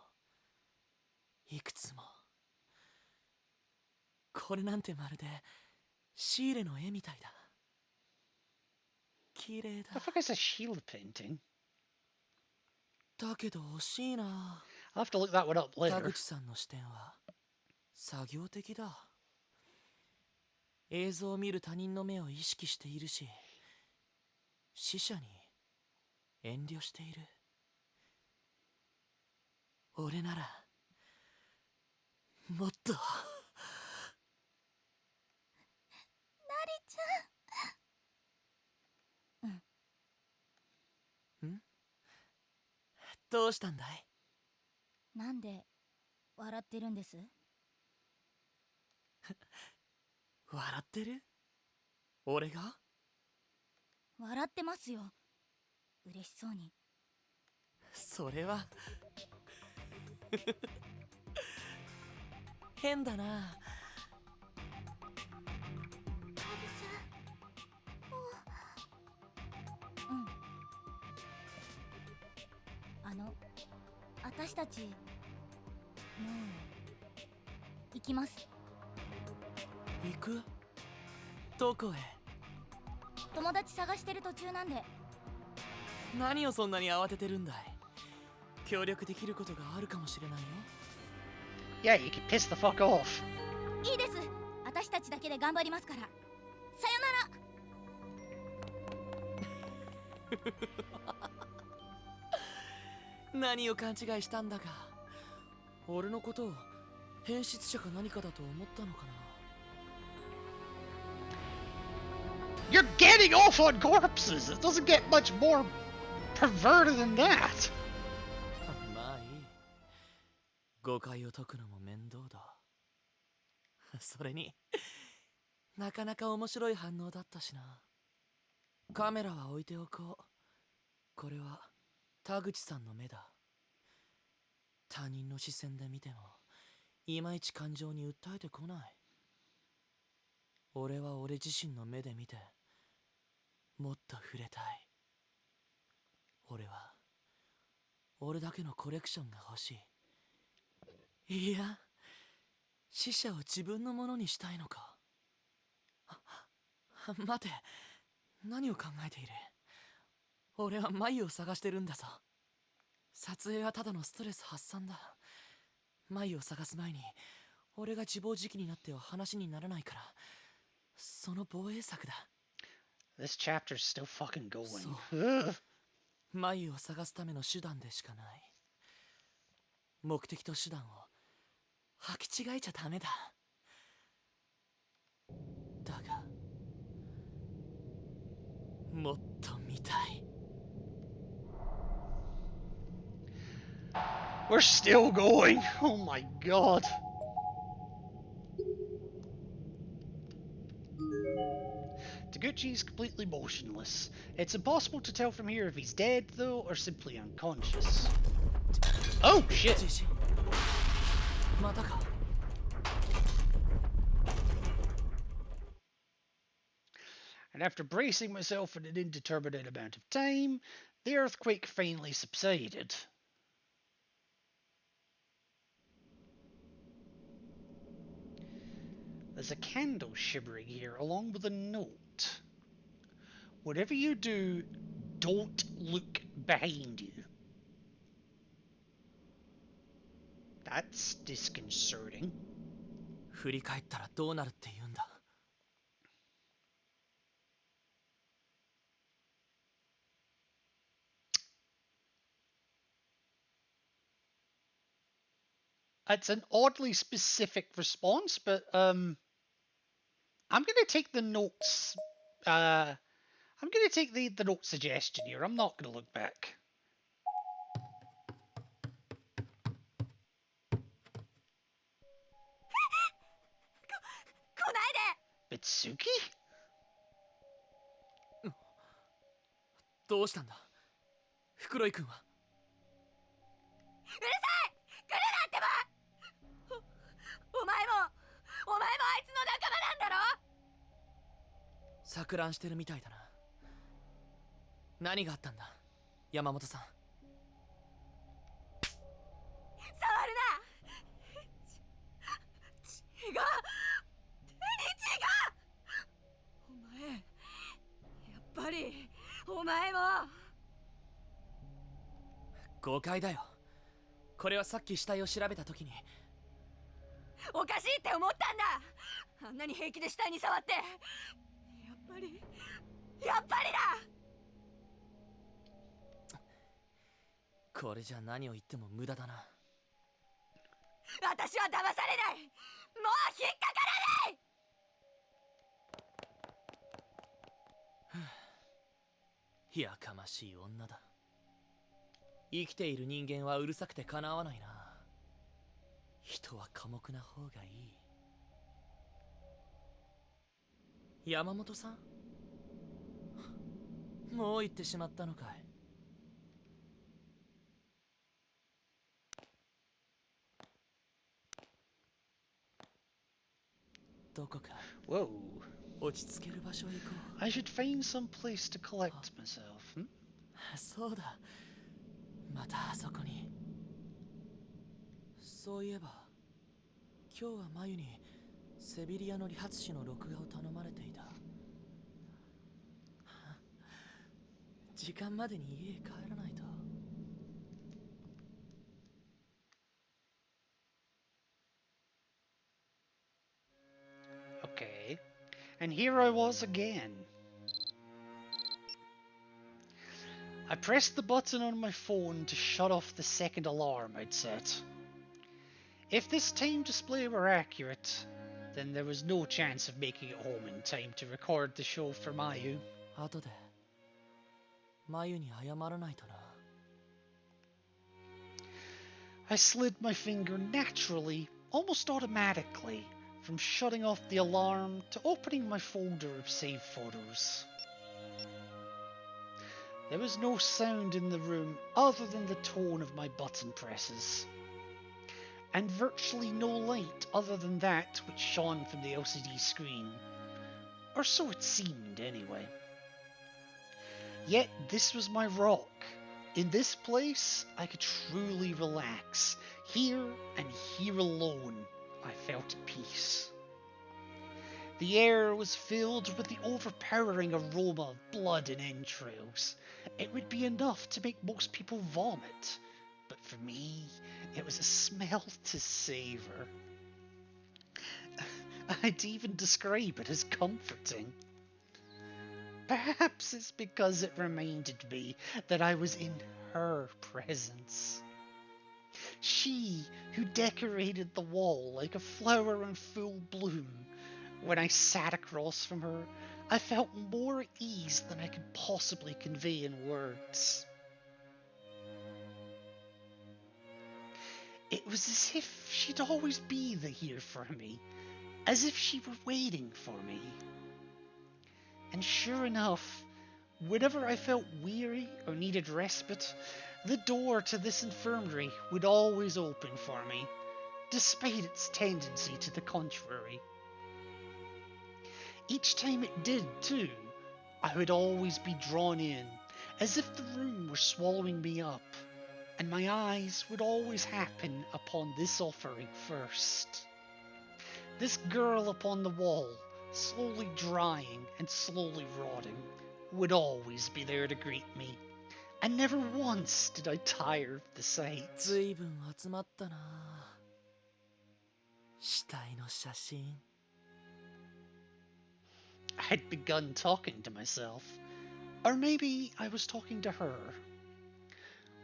いくつも。これなんてまるでシーレの絵みたいだ。綺麗
The
だ。
fuck is a Sheila painting?
だけど惜しいな。
I'll have to look that one up
田
later.
口さんの視点は作業的だ。映像を見る他人の目を意識しているし、死者に遠慮している。俺ならもっと。
なりちゃん。
どうしたんだい？
なんで笑ってるんです？
笑ってる？俺が？
笑ってますよ。嬉しそうに。
それは変だな。
なりちゃん、もう。私たちもう行きます。
行く？どこへ？
友達探してる途中なんで。
何をそんなに慌ててるんだい？協力できることがあるかもしれないよ。
Yeah, you can piss the fuck off.
いいです。私たちだけで頑張りますから。さよなら。
何を勘違いしたんだか。俺のことを変質者か何かだと思ったのかな。
You're getting off on corpses. It doesn't get much more perverted than that.
まあいい。誤解を解くのも面倒だ。それになかなか面白い反応だったしな。カメラは置いておこう。これは田口さんの目だ。他人の視線で見てもいまいち感情に訴えてこない。俺は俺自身の目で見てもっと触れたい。俺は俺だけのコレクションが欲しい。いや、死者を自分のものにしたいのか。待て、何を考えている？俺は眉を探してるんだぞ。撮影はただのストレス発散だ。眉を探す前に俺が自暴自棄になっては話にならないから、その防衛策だ。
This chapter's still fucking going.
そう
Ugh.
眉を探すための手段でしかない。目的と手段を履き違えちゃダメだ。だがもっと見たい。
We're still going. Oh my god. Taguchi's completely motionless. It's impossible to tell from here if he's dead, though, or simply unconscious. Oh, shit!
ジジまたか。
And after bracing myself in an indeterminate amount of time, the earthquake finally subsided. There's a candle shimmering here, along with a note. Whatever you do, don't look behind you. That's disconcerting.
振り返ったらどうなるって言うんだ。
It's an oddly specific response, but I'm gonna take the notes. I'm gonna take the note suggestion here. I'm not gonna look back. Bitsuki?
どうしたんだ袋井君は。
うるさい！来るなってば！お前もあいつの仲間なんだろ？
錯乱してるみたいだな。何があったんだ山本さん。
触るな！血が！血が！お前、やっぱりお前も。
誤解だよ。これはさっき死体を調べた時に。
おかしいって思ったんだ。あんなに平気で死体に触って。やっぱりだ。
これじゃ何を言っても無駄だな。
私は騙されない。もう引っかからない。
やかましい女だ。生きている人間はうるさくてかなわないな。人は寡黙な方がいい。山本さんもう行ってしまったのかい。どこか
Whoa.
落ち着ける場所へ行こう。
I should find some place to collect myself.
そうだ、またあそこに。そういえば今日はマユにセビリアの理髪師の録画を頼まれていた。時間までに家へ帰らないと。
Okay. And here I was again. I pressed the button on my phone to shut off the second alarm I'd set. If this time display were accurate, then there was no chance of making it home in time to record the show for Mayu.
後でマユに謝らないとな。
I slid my finger naturally, almost automatically, from shutting off the alarm to opening my folder of saved photos. There was no sound in the room other than the tone of my button presses, and virtually no light other than that which shone from the LCD screen, or so it seemed anyway. Yet this was my rock. In this place, I could truly relax. Here and here alone, I felt at peace. The air was filled with the overpowering aroma of blood and entrails. It would be enough to make most people vomit, but for me, it was a smell to savour. I'd even describe it as comforting. Perhaps it's because it reminded me that I was in her presence. She who decorated the wall like a flower in full bloom. When I sat across from her, I felt more at ease than I could possibly convey in words. It was as if she'd always be here for me, as if she were waiting for me. And sure enough, whenever I felt weary or needed respite, the door to this infirmary would always open for me, despite its tendency to the contrary. Each time it did, too, I would always be drawn in, as if the room were swallowing me up, and my eyes would always happen upon this offering first. This girl upon the wall, slowly drying and slowly rotting, would always be there to greet me, and never once did I tire of the sight.
ずいぶん集まったな。死体の写真。
I'd begun talking to myself, or maybe I was talking to her.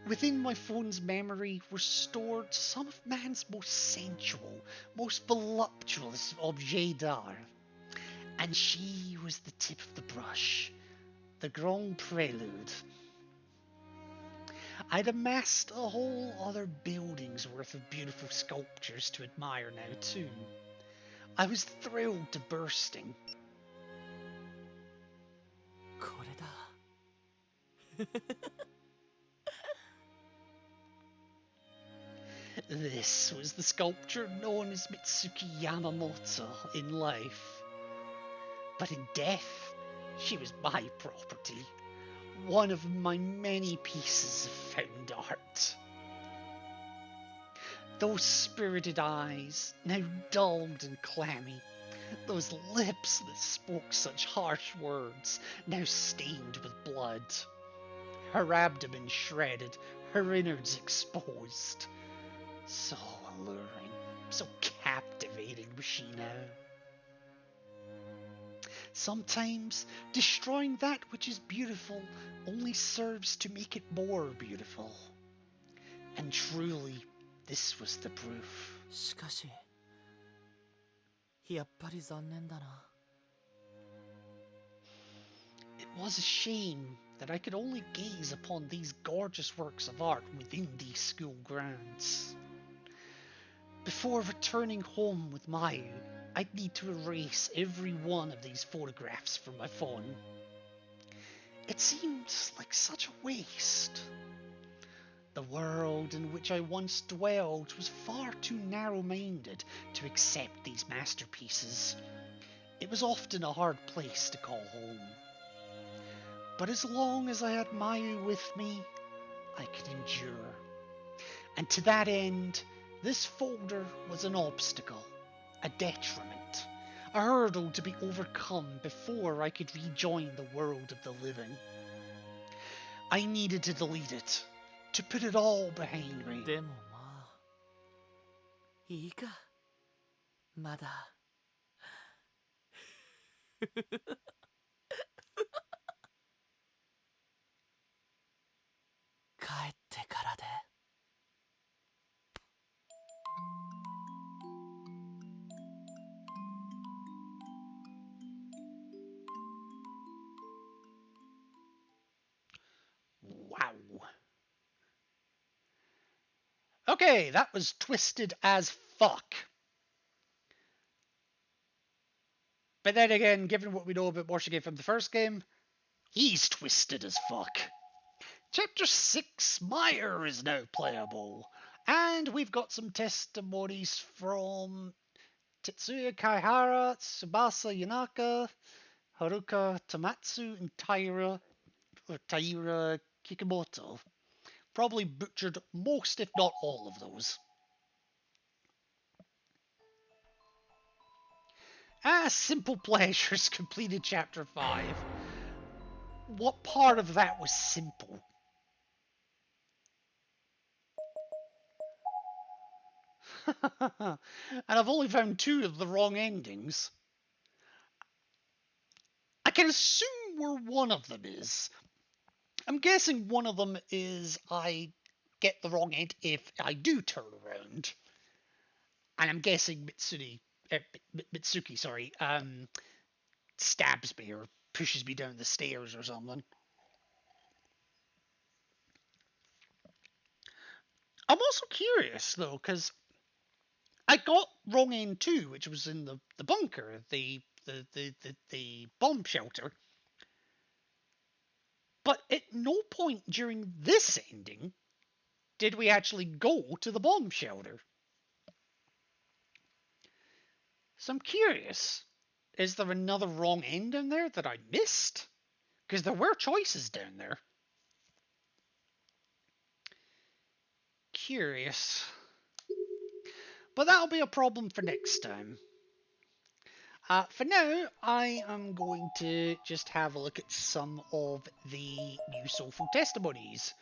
Within my phone's memory were stored some of man's most sensual, most voluptuous objets d'art, and she was the tip of the brush, the grand prelude. I'd amassed a whole other building's worth of beautiful sculptures to admire now too. I was thrilled to bursting.
これだ。
This was the sculpture known as Mitsuki Yamamoto in life. But in death, she was my property, one of my many pieces of found art. Those spirited eyes, now dulled and clammy, those lips that spoke such harsh words, now stained with blood. Her abdomen shredded, her innards exposed. So alluring, so captivating was she now. Sometimes, destroying that which is beautiful only serves to make it more beautiful. And truly, this was the proof.
しかし、やっぱり残念だな。
It was a shame that I could only gaze upon these gorgeous works of art within these school grounds. Before returning home with Mayu, I'd need to erase every one of these photographs from my phone. It seemed like such a waste. The world in which I once dwelled was far too narrow-minded to accept these masterpieces. It was often a hard place to call home. But as long as I had Mayu with me, I could endure. And to that end, this folder was an obstacle, a detriment, a hurdle to be overcome before I could rejoin the world of the living. I needed to delete it. To put it all behind me.
でもまあいいかまだ帰ってからで
Wow. Okay, that was twisted as fuck. But then again, given what we know about Morshige from the first game, he's twisted as fuck. Chapter 6, Meyer is now playable. And we've got some testimonies from Tetsuya Kaihara, Tsubasa Yanaka, Haruka Tamatsu, and Taira Kikumoto. Probably butchered most, if not all, of those. Simple Pleasures completed Chapter 5. What part of that was simple? And I've only found 2 of the wrong endings. I can assume where one of them is. I'm guessing one of them is I get the wrong end if I do turn around. And I'm guessing Mitsuki, stabs me or pushes me down the stairs or something. I'm also curious though, because I got wrong end 2, which was in the bunker, the bomb shelter. But at no point during this ending did we actually go to the bomb shelter. So I'm curious, is there another wrong end in there that I missed? Because there were choices down there. Curious. But that'll be a problem for next time. For now, I am going to just have a look at some of the new soulful testimonies.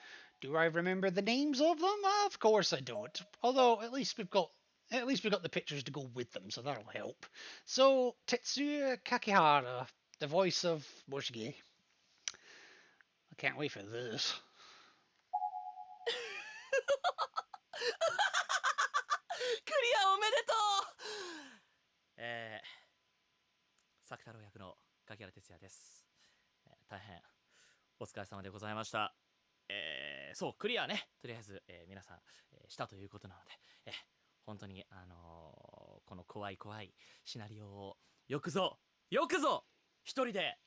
Do I remember the names of them? Of course I don't. Although at least we've got the pictures to go with them, so that'll help. So Tetsuya Kakihara, the voice of Morshige. I can't wait for this.
クリアおめでとう作太郎役の柿原哲也です、大変お疲れ様でございました。そうクリアね、とりあえず、皆さん、したということなので、本当にこの怖いシナリオをよくぞ一人で、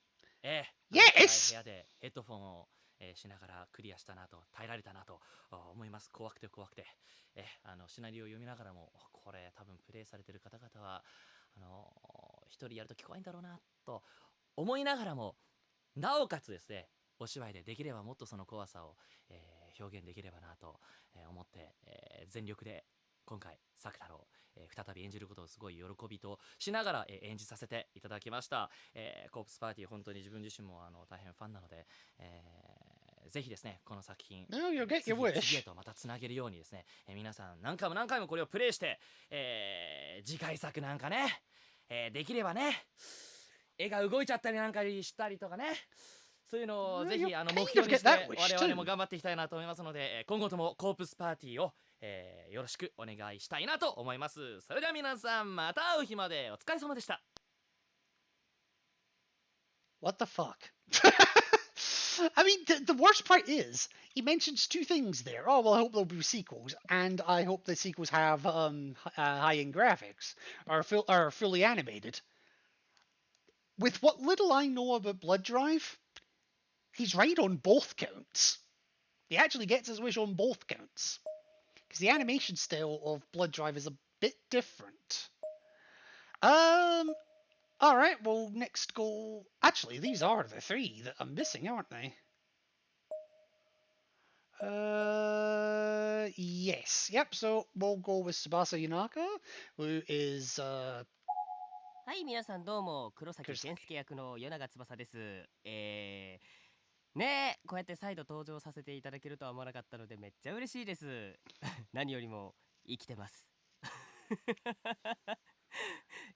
Yes!
部屋でヘッドフォンを、しながらクリアしたなと、耐えられたなと思います。怖くてシナリオを読みながらも、これ多分プレイされてる方々は一人やると怖いんだろうなと思いながらも、なおかつですね、お芝居でできればもっとその怖さを、表現できればなと思って、全力で今回作太郎、再び演じることをすごい喜びとしながら、演じさせていただきました。コープスパーティー、本当に自分自身も大変ファンなので、ぜひですね、この作品、
No, you'll get your
次
wish.
へとまたつなげるようにですね、皆さん何回もこれをプレイして、次回作なんかね、できればね、絵が動いちゃったりなんかしたりとかね、そういうのをぜひ目標にして我々も頑張っていきたいなと思いますので、今後ともコープスパーティーを、よろしくお願いしたいなと思います。それでは皆さん、また会う日までお疲れ様でした。
What the fuck? I mean, the worst part is, he mentions 2 things there. Oh, well, I hope there'll be sequels, and I hope the sequels have high-end graphics, or fully animated. With what little I know about Blood Drive, he's right on both counts. He actually gets his wish on both counts. Because the animation style of Blood Drive is a bit different. Alright, well, next go... Actually, these are the 3 that I'm missing, aren't they? Yes. Yep, so we'll go with Tsubasa Yanaka, who is,
はい、皆さんどうも、黒崎健介役の与永翼です。ねえ、こうやって再度登場させていただけるとは思わなかったのでめっちゃ嬉しいです。何よりも生きてます。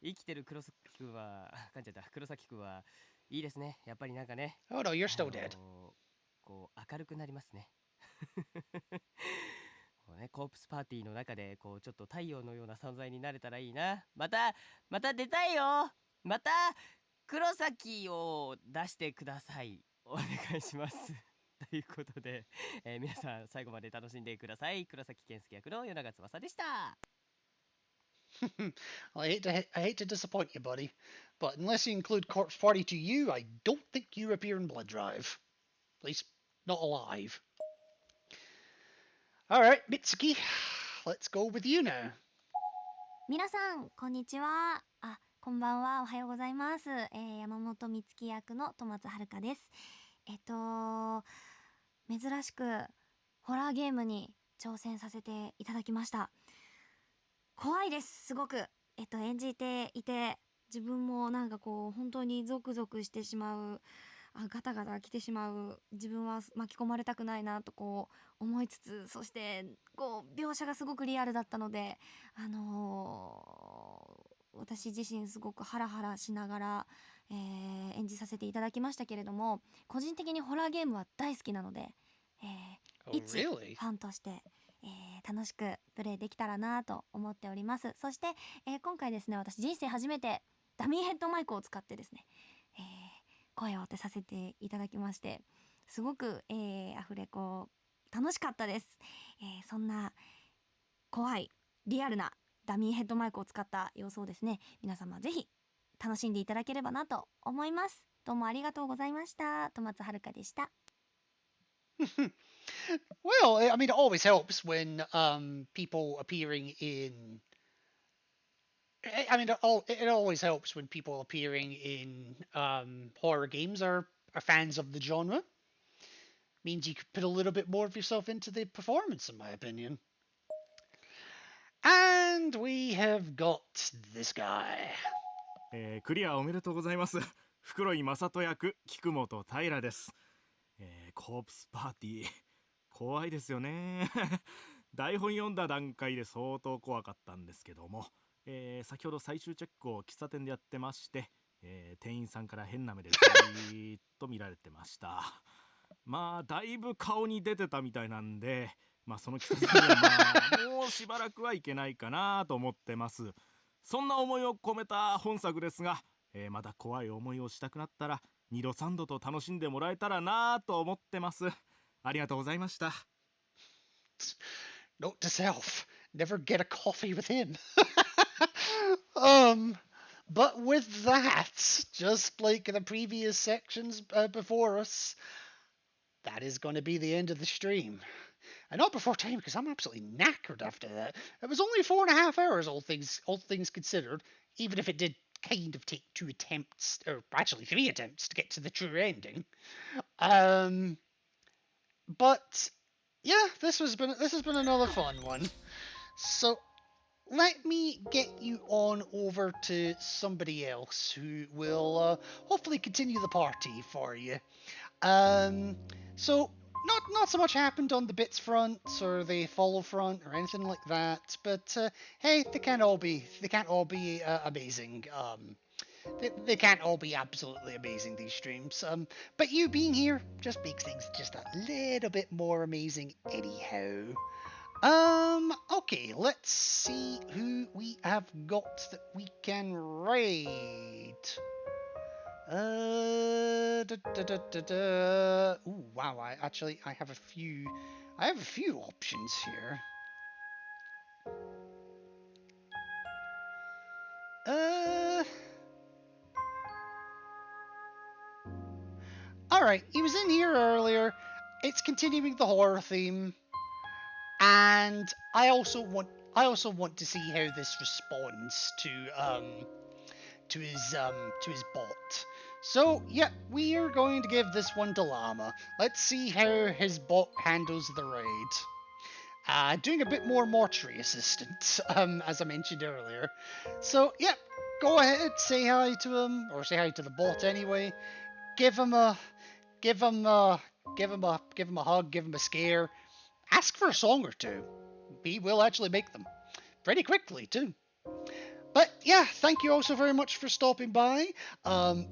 生きてる黒崎くんは、噛んじゃった。黒崎くんはいいですね。やっぱりなんかね、
Oh no, you're still dead.
こう明るくなりますね。こうね、コープスパーティーの中でこうちょっと太陽のような存在になれたらいいな。また出たいよ。また黒崎を出してください。お願いします。ということで、皆さん最後まで楽しんでください。黒崎健介役の与永翼でした。
I hate to disappoint you, buddy, but unless you include Corpse Party to you, I don't think you appear in Blood Drive. At least, not alive. Alright, Mitsuki, let's go with you now.
皆さんこんにちは。あ、こんばんは。おはようございます。山本美月役の戸松遥です。珍しくホラーゲームに挑戦させていただきました。怖いです、すごく。演じていて自分もなんかこう本当にゾクゾクしてしまう、ガタガタ来てしまう、自分は巻き込まれたくないなとこう思いつつ、そしてこう描写がすごくリアルだったので、私自身すごくハラハラしながら、演じさせていただきましたけれども、個人的にホラーゲームは大好きなので、
Oh,
一フ
really?
ァンとして、楽しくプレイできたらなと思っております。そして、今回ですね、私人生初めてダミーヘッドマイクを使ってですね、声を当てさせていただきまして、すごく、アフレコ楽しかったです。そんな怖いリアルなダミーヘッドマイクを使った様子をですね、皆様ぜひ楽しんでいただければなと思います。どうもありがとうございました。戸松遥でした。
Well, I mean, it always helps when people appearing in. I mean, it always helps when people appearing in horror games are fans of the genre. Means you could put a little bit more of yourself into the performance, in my opinion. And we have got this guy.
クリアおめでとうございます。袋井正人役菊本平です。コープスパーティー怖いですよね。台本読んだ段階で相当怖かったんですけども、先ほど最終チェックを喫茶店でやってまして、店員さんから変な目でずーっと見られてました。まあだいぶ顔に出てたみたいなんで、まあその喫茶店にはもうしばらくはいけないかなと思ってます。そんな思いを込めた本作ですが、まだ怖い思いをしたくなったら2度3度と楽しんでもらえたらなと思ってます。ありがとうございました。
Note to self: never get a coffee with him. But with that, just like the previous sections before us, that is going to be the end of the stream. And not before time, because I'm absolutely knackered after that. It was only 4.5 hours, all things considered, even if it did kind of take 2 attempts, or actually 3 attempts to get to the true ending. But yeah, this has been another fun one. So let me get you on over to somebody else who will hopefully continue the party for you. So not so much happened on the bits front or the follow front or anything like that, but hey, they can't all be amazing. They can't all be absolutely amazing, these streams. But you being here just makes things just a little bit more amazing anyhow. Okay, let's see who we have got that we can raid. Ooh, wow, I have a few options here. Alright, he was in here earlier. It's continuing the horror theme. And I also want to see how this responds to his bot. So yeah, we are going to give this one to Llama. Let's see how his bot handles the raid. Doing a bit more mortuary assistant, as I mentioned earlier. So yeah, go ahead, say hi to him, or say hi to the bot anyway. Give him a give him give him a hug, give him a scare, ask for a song or two. He will actually make them pretty quickly too. But yeah, thank you also very much for stopping by.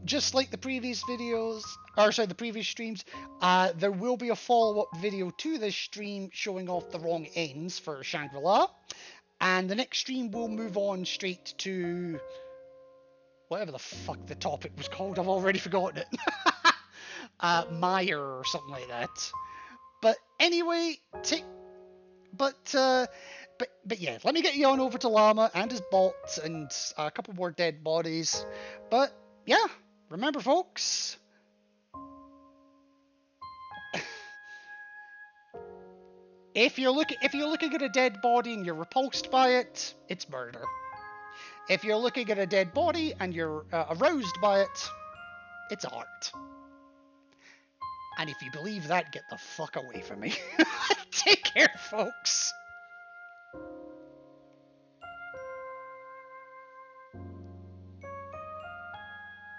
Just like the previous videos, or sorry, the previous streams, there will be a follow-up video to this stream showing off the wrong ends for Shangri-La. And the next stream will move on straight to whatever the fuck the topic was called. I've already forgotten it. Meyer or something like that. But anyway, But yeah, let me get you on over to Llama and his bot and a couple more dead bodies. But yeah, remember folks, if you're looking at a dead body and you're repulsed by it, it's murder. If you're looking at a dead body and you're aroused by it, it's art. And if you believe that, get the fuck away from me. Take care, folks.